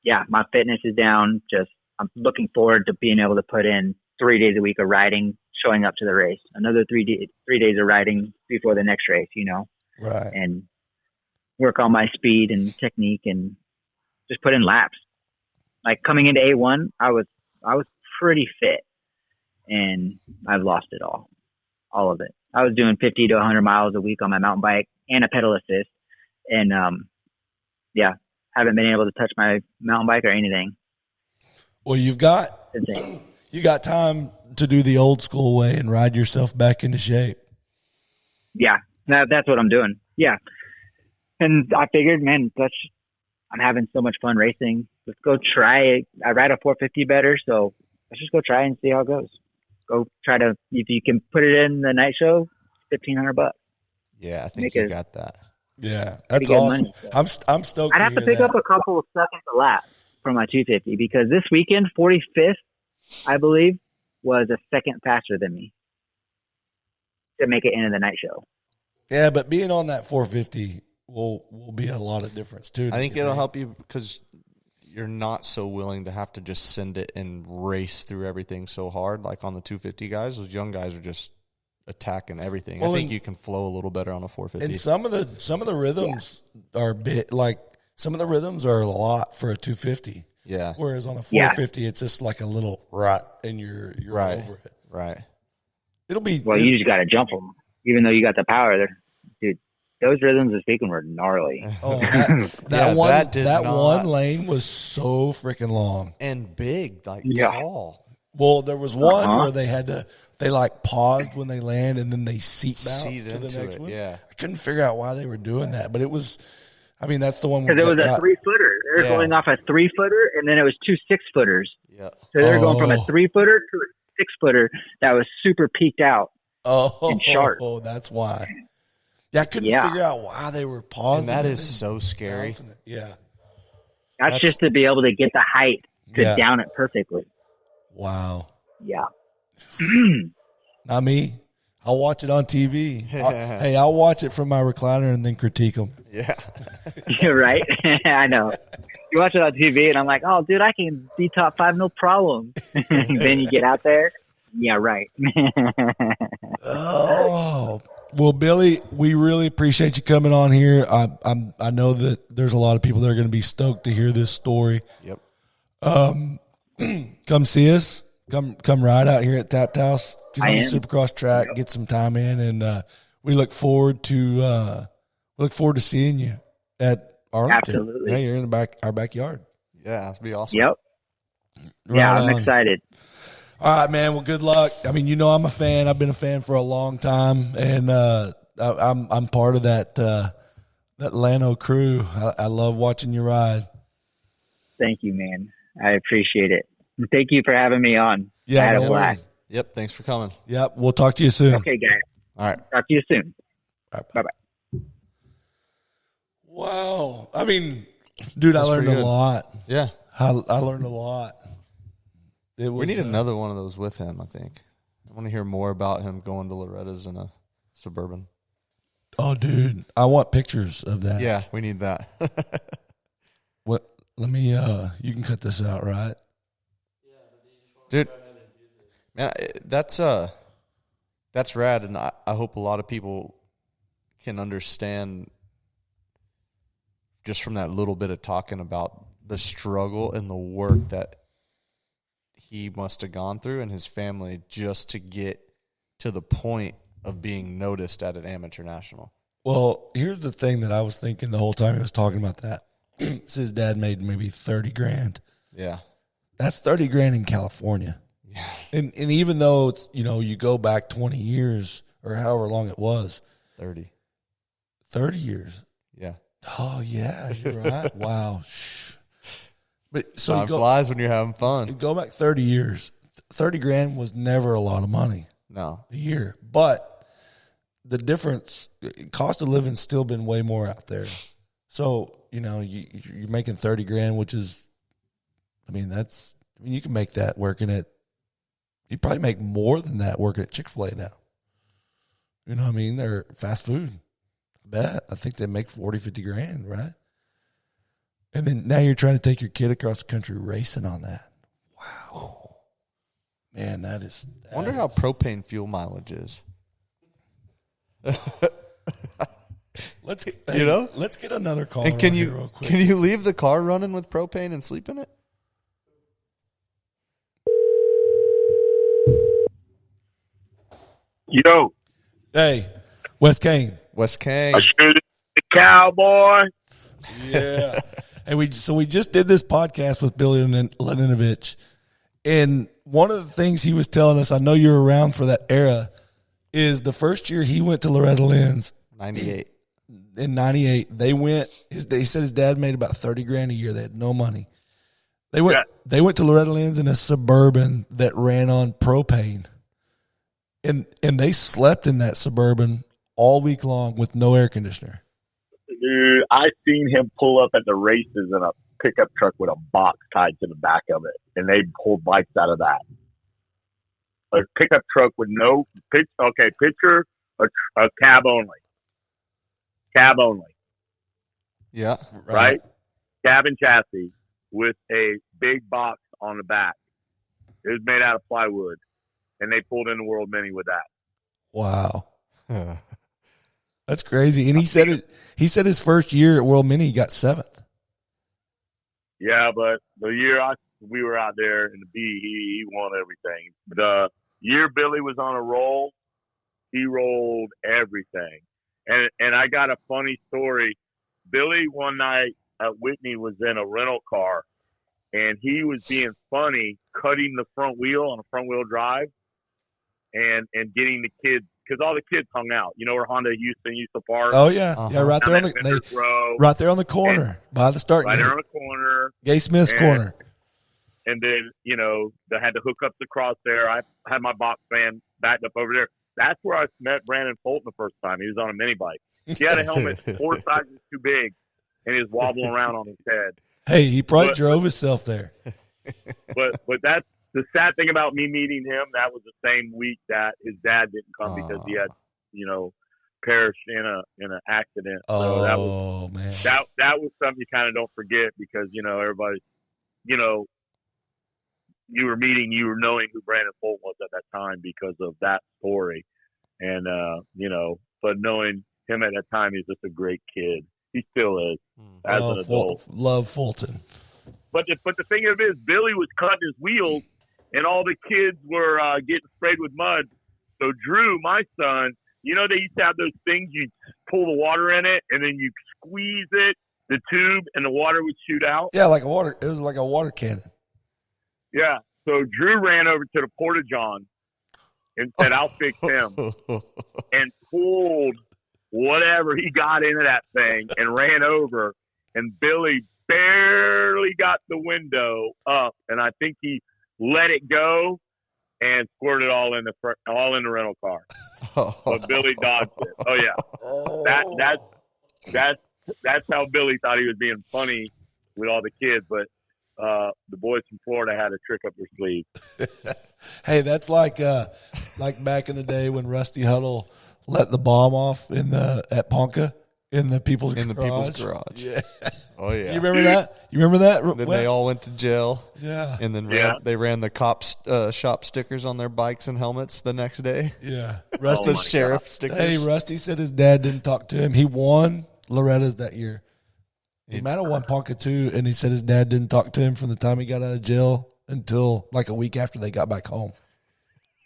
yeah, my fitness is down. Just I'm looking forward to being able to put in 3 days a week of riding, showing up to the race. Another 3 days of riding before the next race, you know, right? And work on my speed and technique and just put in laps. Like coming into A1, I was pretty fit, and I've lost it all of it. I was doing 50 to 100 miles a week on my mountain bike and a pedal assist, and yeah, haven't been able to touch my mountain bike or anything. Well, you got time to do the old school way and ride yourself back into shape. Yeah, that's what I'm doing. Yeah, and I figured, man, I'm having so much fun racing. Let's go try it. I ride a 450 better, so let's just go try and see how it goes. Go try to, if you can put it in the night show, $1,500. Yeah, I think you got that. Yeah, that's awesome. Money, so. I'm stoked. I'd have to pick up a couple of seconds a lap for my 250 because this weekend, 45th, I believe, was a second faster than me to make it into the night show. Yeah, but being on that 450 will be a lot of difference too. I think it'll help you because you're not so willing to have to just send it and race through everything so hard. Like on the 250 guys, those young guys are just attacking everything. Well, I think you can flow a little better on a 450. And some of the rhythms are bit like some of the rhythms are a lot for a 250. Yeah. Whereas on a 450, it's just like a little rut, and you're right over it. Right. You just got to jump them, even though you got the power there, dude. Those rhythms of speaking were gnarly. Oh, that one lane was so freaking long and big, like tall. Well, there was one where they like paused when they land and then they seat bounced to the next one. Yeah. I couldn't figure out why they were doing that, but it was, I mean, that's the one. Because it was a 3-footer. They were going off a 3-footer and then it was 2 6-footers. Yeah. So they were going from a 3-footer to a 6-footer that was super peaked out and sharp. Oh, that's why. Yeah, I couldn't figure out why they were pausing. And that is so scary. Yeah. That's just to be able to get the height to down it perfectly. Wow. Yeah. Not me. I'll watch it on TV. I'll watch it from my recliner and then critique them. Yeah. You're right. I know. You watch it on TV and I'm like, oh, dude, I can be top 5, no problem. Then you get out there. Yeah, right. Oh. Well, Billy, we really appreciate you coming on here. I know that there's a lot of people that are going to be stoked to hear this story. Yep. come see us. Come ride out here at Tapped House. Get on the Supercross track. Yep. Get some time in, and we look forward to seeing you at Arlington. Absolutely. Yeah, you're in our backyard. Yeah, that'd be awesome. Yep. Right yeah, I'm on. excited. All right, man. Well, good luck. I mean, I'm a fan. I've been a fan for a long time, and I'm part of that Lano crew. I love watching you ride. Thank you, man. I appreciate it. Thank you for having me on. Yeah, I had no a blast. worries. Yep, thanks for coming. Yep, we'll talk to you soon. Okay, guys. All right. Talk to you soon. All right, bye-bye. Wow. I mean, dude, That's I learned a lot. Yeah. I learned a lot. We need another one of those with him, I think. I want to hear more about him going to Loretta's in a Suburban. Oh, dude. I want pictures of that. Yeah, we need that. What? Let me, you can cut this out, right? Dude, man, that's rad, and I hope a lot of people can understand just from that little bit of talking about the struggle and the work that he must have gone through and his family just to get to the point of being noticed at an amateur national. Well, here's the thing that I was thinking the whole time he was talking about that. His dad made maybe $30,000. Yeah. That's $30,000 in California. Yeah. And even though it's, you go back 20 years or however long it was. 30 years. Yeah. Oh yeah, you're right. Wow. But so time flies when you're having fun. You go back 30 years. $30,000 was never a lot of money. No. A year. But the difference, cost of living's still been way more out there. So, you're making $30,000, which is, you can make that working at, you probably make more than that working at Chick-fil-A now. You know what I mean? They're fast food. I bet. I think they make 40, 50 grand, right? And then now you're trying to take your kid across the country racing on that. Wow. Man, that is. I wonder how propane fuel mileage is. Let's get another call. And can you leave the car running with propane and sleep in it? Yo. Hey, Wes Kain. Wes Kain. I shoot the cowboy. Yeah. And we just did this podcast with Billy Laninovich. And one of the things he was telling us, I know you were around for that era, is the first year he went to Loretta Lynn's. 98. In 98, he said his dad made about $30,000 a year. They had no money. They went to Loretta Lynn's in a Suburban that ran on propane. And they slept in that Suburban all week long with no air conditioner. Dude, I seen him pull up at the races in a pickup truck with a box tied to the back of it, and they pulled bikes out of that. A pickup truck with no picture a cab only. Cab only. Yeah. Right? Cab and chassis with a big box on the back. It was made out of plywood, and they pulled in the World Mini with that. Wow. That's crazy. And he said his first year at World Mini he got 7th. Yeah, but the year we were out there in the B, he won everything. The year Billy was on a roll, he rolled everything. And I got a funny story. Billy one night at Whitney was in a rental car, and he was being funny, cutting the front wheel on a front wheel drive, and getting the kids, because all the kids hung out. You know where Honda Houston used to park? Oh yeah, yeah, right there on the corner by the start. Right there on the corner, Gay Smith's corner. And then they had to hook up the crosshair. I had my box fan backed up over there. That's where I met Brandon Fulton the first time. He was on a mini bike. He had a helmet 4 sizes too big, and he was wobbling around on his head. Hey, he probably drove himself there. But that's the sad thing about me meeting him. That was the same week that his dad didn't come because he had, perished in an accident. So that was, man, that was something you kind of don't forget because everybody, you were knowing who Brandon Fulton was at that time because of that story, and but knowing him at that time, he's just a great kid. He still is as an adult. Love Fulton. But the thing of it is, Billy was cutting his wheels, and all the kids were getting sprayed with mud. So Drew, my son, you know they used to have those things you pull the water in it, and then you squeeze it, the tube, and the water would shoot out. Yeah, like a water. It was like a water cannon. Yeah. So Drew ran over to the Porta-John and said, "I'll fix him," and pulled whatever he got into that thing and ran over, and Billy barely got the window up, and I think he let it go and squirted all in the rental car. But Billy dodged it. Oh yeah, that's how Billy thought he was being funny with all the kids, but the boys from Florida had a trick up their sleeve. Hey, that's like back in the day when Rusty Huddle let the bomb off at Ponca in the people's garage. Yeah. Oh yeah. You remember that? Then they all went to jail. Yeah. And then they ran the cops shop stickers on their bikes and helmets the next day. Yeah. Rusty sheriff stickers. Hey, Rusty said his dad didn't talk to him. He won Loretta's that year. He might have won Ponca too, and he said his dad didn't talk to him from the time he got out of jail until like a week after they got back home.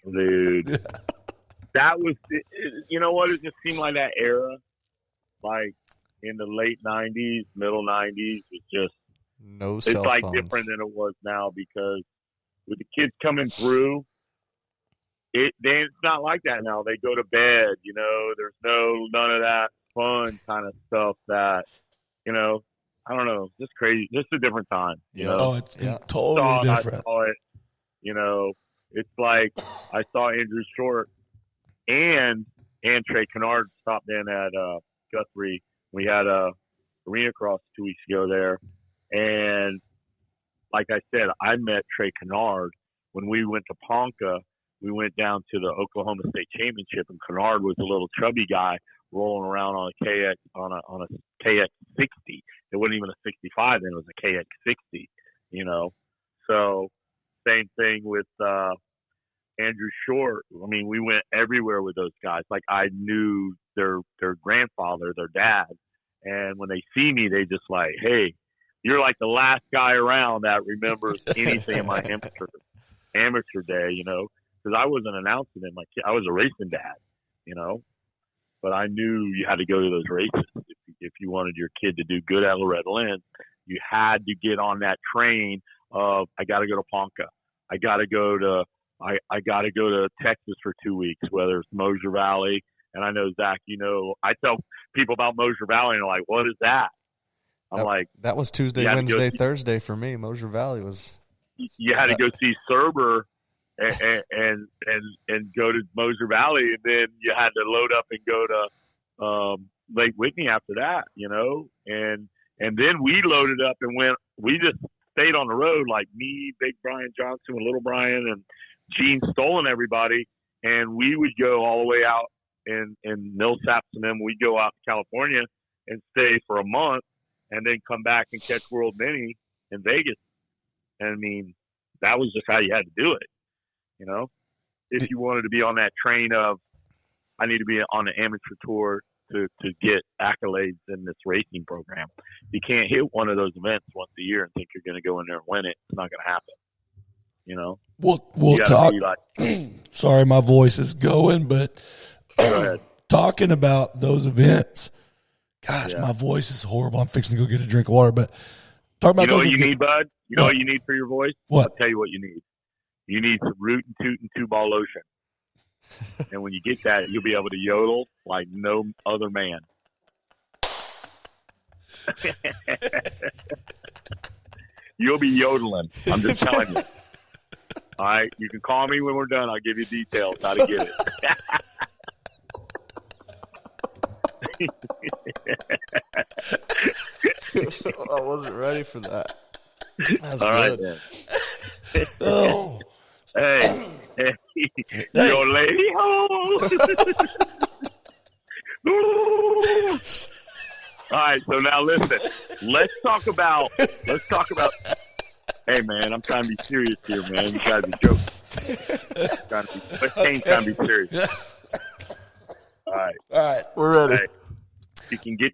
Dude. That was, you know what? It just seemed like that era, like in the late 90s, middle 90s, was just, no cell it's like phones. different than it was now, because with the kids coming through, it's not like that now. They go to bed, you know, there's none of that fun kind of stuff that, you know, I don't know, just crazy, just a different time. You know? Oh, it's totally different. I saw it, you know, it's like I saw Andrew Short and Trey Kennard stopped in at Guthrie. We had a arena cross 2 weeks ago there, and like I said, I met Trey Kennard when we went to Ponca. We went down to the Oklahoma State Championship, and Kennard was a little chubby guy rolling around on a KX on a KX 60. It wasn't even a 65 then; it was a KX 60. You know, so same thing with Andrew Short. I mean, we went everywhere with those guys. Like, I knew their grandfather, their dad, and when they see me, they just like, "Hey, you're like the last guy around that remembers anything in my amateur day," you know, because I wasn't announcing it. I was a racing dad, you know, but I knew you had to go to those races if you wanted your kid to do good at Loretta Lynn. You had to get on that train of, I got to go to Ponca. I got to go to Texas for 2 weeks, whether it's Mosier Valley. And I know, Zach, you know, I tell people about Mosier Valley and they're like, what is that? That was Tuesday, Wednesday, Thursday for me. Mosier Valley was. You had to go see Cerber and go to Mosier Valley, and then you had to load up and go to Lake Whitney after that, you know. And then we loaded up and went. We just stayed on the road, like me, Big Brian Johnson, and Little Brian, and Gene Stoll, everybody. And we would go all the way out in Millsaps, and then we'd go out to California and stay for a month, and then come back and catch World Mini in Vegas. And I mean, that was just how you had to do it, you know. If you wanted to be on that train of, I need to be on the amateur tour to get accolades in this racing program. You can't hit one of those events once a year and think you're going to go in there and win it. It's not going to happen, you know. We'll talk. Sorry, my voice is going, but go ahead. Talking about those events, gosh, my voice is horrible. I'm fixing to go get a drink of water, but talk about. You know what you need, bud? You know what you need for your voice? What? I'll tell you what you need. You need some Root and Toot and 2-ball lotion. And when you get that, you'll be able to yodel like no other man. You'll be yodeling. I'm just telling you. All right? You can call me when we're done. I'll give you details how to get it. I wasn't ready for that. That's all good. Right, then. Oh. Hey, your lady home. All right, so now listen. Let's talk about. Hey, man, I'm trying to be serious here, man. You gotta be joking. Wes Kain's trying to be serious. All right, we're ready. Hey, you can get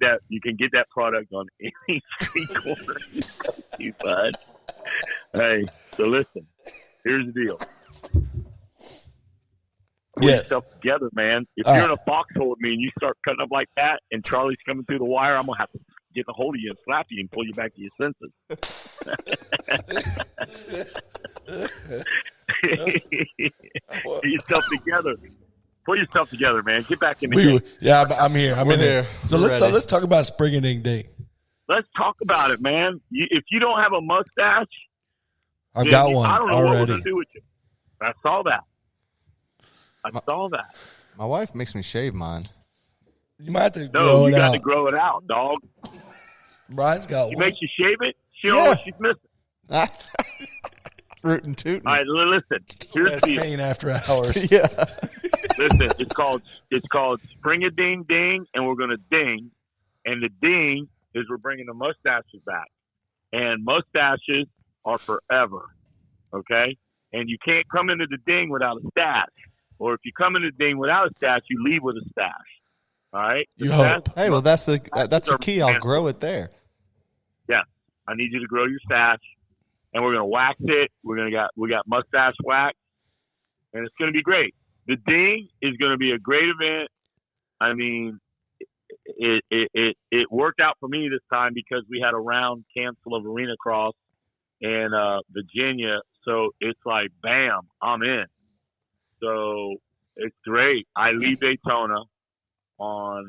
that product on any street corner, you bud. Hey, so listen. Here's the deal. Put yourself together, man. If you're in a foxhole with me and you start cutting up like that, and Charlie's coming through the wire, I'm gonna have to get a hold of you and slap you and pull you back to your senses. Get yourself together. Put yourself together, man. Get back in the game. Yeah, I'm here. I'm in here. So let's talk about spring and ding ding. Let's talk about it, man. If you don't have a mustache, I've got one I don't know already. what we're gonna do with you. I saw that. My wife makes me shave mine. You might have to grow it out. You got to grow it out, dog. Brian's got one. She makes you shave it. She don't know what she's missing. Rootin' tootin'. All right, listen. Here's Wes the deal. Kain after hours. Yeah. Listen, it's called Spring a Ding Ding, and we're gonna ding, and the ding is we're bringing the mustaches back, and mustaches are forever, okay? And you can't come into the ding without a stash, or if you come into the ding without a stash, you leave with a stash. All right? You hope. Hey, well, that's the key. I'll grow it there. Yeah, I need you to grow your stash, and we're gonna wax it. We got mustache wax, and it's gonna be great. The ding is gonna be a great event. I mean, it worked out for me this time because we had a round cancel of Arena Cross in Virginia, so it's like bam, I'm in. So it's great. I leave Daytona on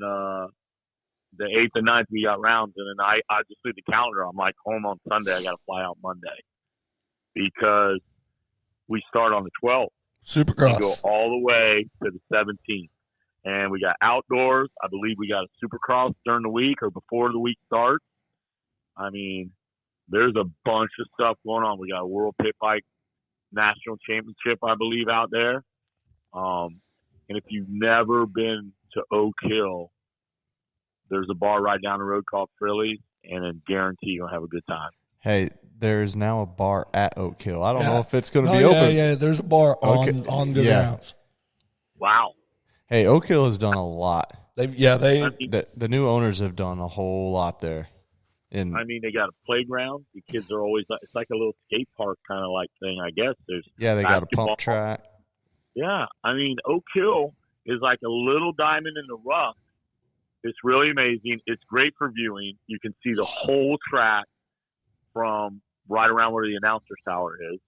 the 8th and 9th. We got rounds, and then I just threw the calendar. I'm like home on Sunday. I got to fly out Monday because we start on the 12th. Supercross. We go all the way to the 17th. And we got outdoors. I believe we got a Supercross during the week or before the week starts. I mean, there's a bunch of stuff going on. We got a World Pit Bike National Championship, I believe, out there. And if you've never been to Oak Hill, there's a bar right down the road called Frilly's, and I guarantee you'll have a good time. Hey, there's now a bar at Oak Hill. I don't know if it's going to be open. Yeah, there's a bar on the grounds. Wow. Hey, Oak Hill has done a lot. The new owners have done a whole lot there. I mean, they got a playground. The kids are always, it's like a little skate park kind of like thing, I guess. They got a pump track. Yeah. I mean, Oak Hill is like a little diamond in the rough. It's really amazing. It's great for viewing. You can see the whole track from right around where the announcer tower is.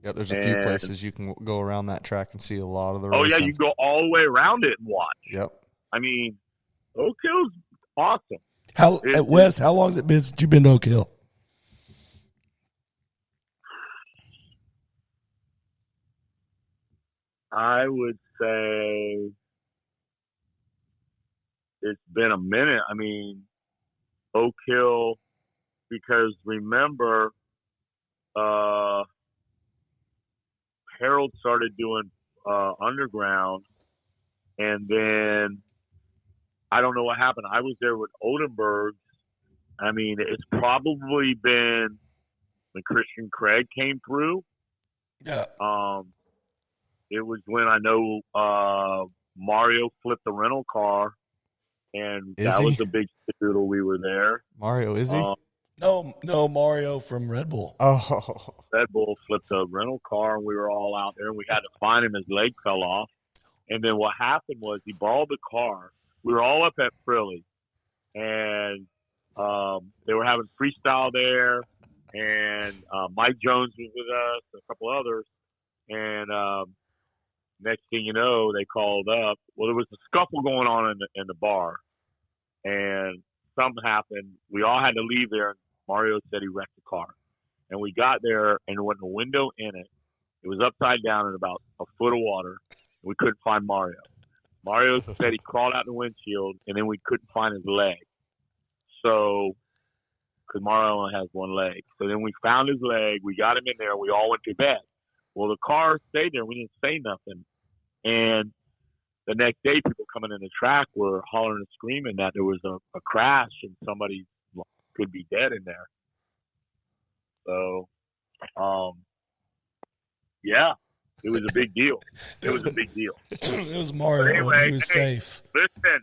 Yep, there's a few places you can go around that track and see a lot of the racing. Oh, yeah, you can go all the way around it and watch. Yep. I mean, Oak Hill's awesome. Wes, how long has it been since you've been to Oak Hill? I would say it's been a minute. I mean, Oak Hill, because remember, Harold started doing underground, and then I don't know what happened. I was there with Oldenburg. I mean, it's probably been when Christian Craig came through. Yeah. It was when I know Mario flipped the rental car, and was a big doodle. We were there. Mario, is he? No, Mario from Red Bull. Oh. Red Bull flipped a rental car, and we were all out there, and we had to find him. His leg fell off. And then what happened was he borrowed the car. We were all up at Frilly, and they were having freestyle there, and Mike Jones was with us, and a couple others. And next thing you know, they called up. Well, there was a scuffle going on in the bar, and something happened. We all had to leave there, and Mario said he wrecked the car. And we got there, and there wasn't a window in it. It was upside down in about a foot of water. And we couldn't find Mario. Mario said he crawled out the windshield, and then we couldn't find his leg. So, because Mario only has one leg. So then we found his leg. We got him in there. We all went to bed. Well, the car stayed there. We didn't say nothing. And the next day, people coming in the track were hollering and screaming that there was a crash and somebody could be dead in there. So, yeah, it was a big deal. It was a big deal. It was Mario. Anyway, he was safe. Listen,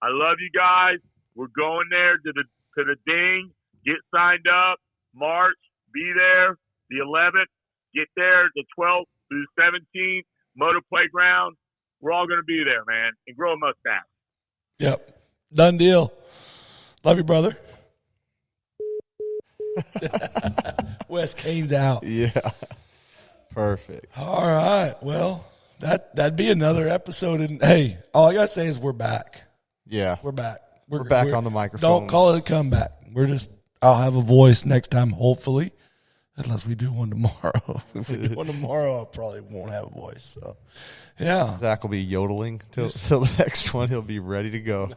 I love you guys. We're going there to the ding. Get signed up. March, be there. The 11th, get there. The 12th through the 17th, Motor Playground. We're all going to be there, man, and grow a mustache. Yep. Done deal. Love you, brother. Wes Kain's out. Yeah. Perfect. All right. Well, that'd be another episode. And hey, all I gotta say is we're back. Yeah. We're back. We're back on the microphone. Don't call it a comeback. I'll have a voice next time, hopefully. Unless we do one tomorrow. If we do one tomorrow, I probably won't have a voice. So, yeah. Zach will be yodeling till the next one. He'll be ready to go.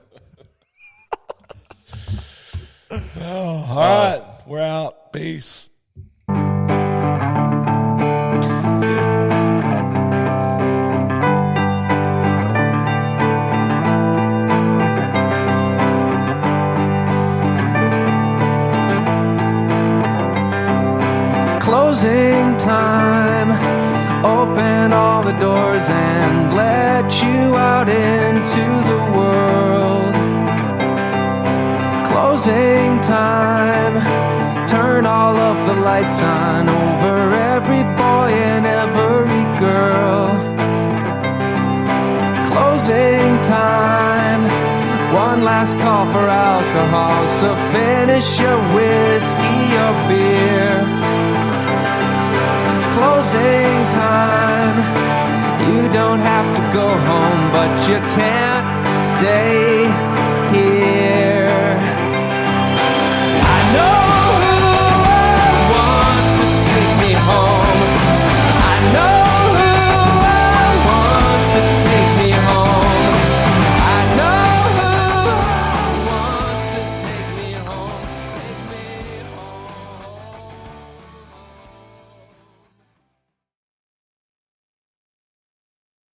All right. We're out. Peace. Closing time, open all the doors and let you out into the world. Closing time, turn all of the lights on over every boy and every girl. Closing time, one last call for alcohol, so finish your whiskey or beer. Closing time, you don't have to go home, but you can't stay